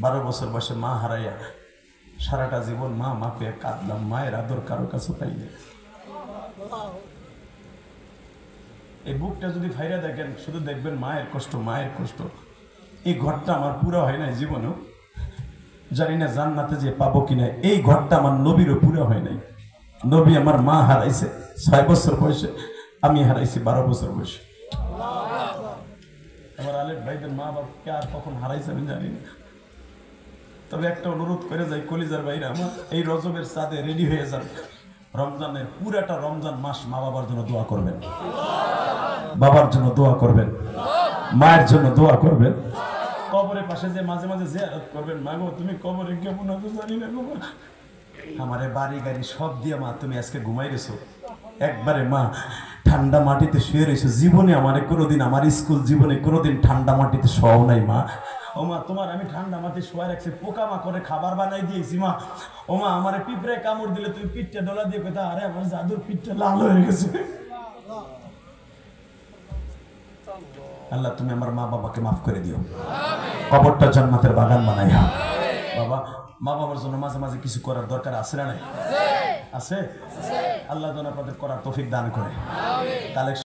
12 বছর বয়সে মা হারাইয়া সারাটা জীবন মা মা পেয়ে কাঁদলাম, মায়ের আদর কারো কাছে পাইনি। এই বুকটা যদি ফাইরা দেখেন, শুধু দেখবেন মায়ের কষ্ট, মায়ের কষ্ট। এই ঘরটা আমার পুরো হয় নাই জীবনেও, জানি না জান্নাতে যে পাবো কিনা। এই ঘরটা আমার নবীরও পুরো হয় নাই। নবী আমার মা হারাইছে 6 বছর বয়সে, আমি হারাইছি 12 বছর বয়সে। আমার আলেফ ভাইদের মা বাবাকে আর কখন হারাইছে আমি জানি না। তবে একটা অনুরোধ করে যাই, কলিজার ভাইরা আমার, এই রজবের চাঁদে রেডি হয়ে যান। রমজানের পুরাটা রমজান মাস মা বাবার জন্য দোয়া করবেন, বাবার জন্য দোয়া করবেন, মায়ের জন্য দোয়া করবেন। কবরের পাশে যে মাঝে মাঝে জিয়ারত করবেন, মা গো তুমি কবরে কেমন আছো জানি না গো, আমারে বাড়ি গাড়ি সব দিয়ে মা তুমি আজকে ঘুমাই রেছো, একবারে মা ঠান্ডা মাটিতে শুয়ে রয়েছো। জীবনে আমার কোনোদিন, আমার স্কুল জীবনে কোনোদিন ঠান্ডা মাটিতে শোয়াও নাই মা। ও মা তোমার আমি ঠান্ডা মাটি শোয়া রাখছি, পোকা মাকড়ে খাবার বানাই দিয়েছি মা। ও মা আমার পিঁপড়ে কামড় দিলে তুমি পিঠটা ডলা দিয়ে কোথা, আরে আমার জাদুর পিঠটা লাল হয়ে গেছে। আল্লাহ তুমি আমার মা বাবাকে মাফ করে দিও, কবরটা জান্নাতের বাগান বানাইয়া। বাবা, মা বাবার জন্য মাঝে মাঝে কিছু করার দরকার আছে না নাই? আছে। আল্লাহ যেন আপনাদের করার তৌফিক দান করে।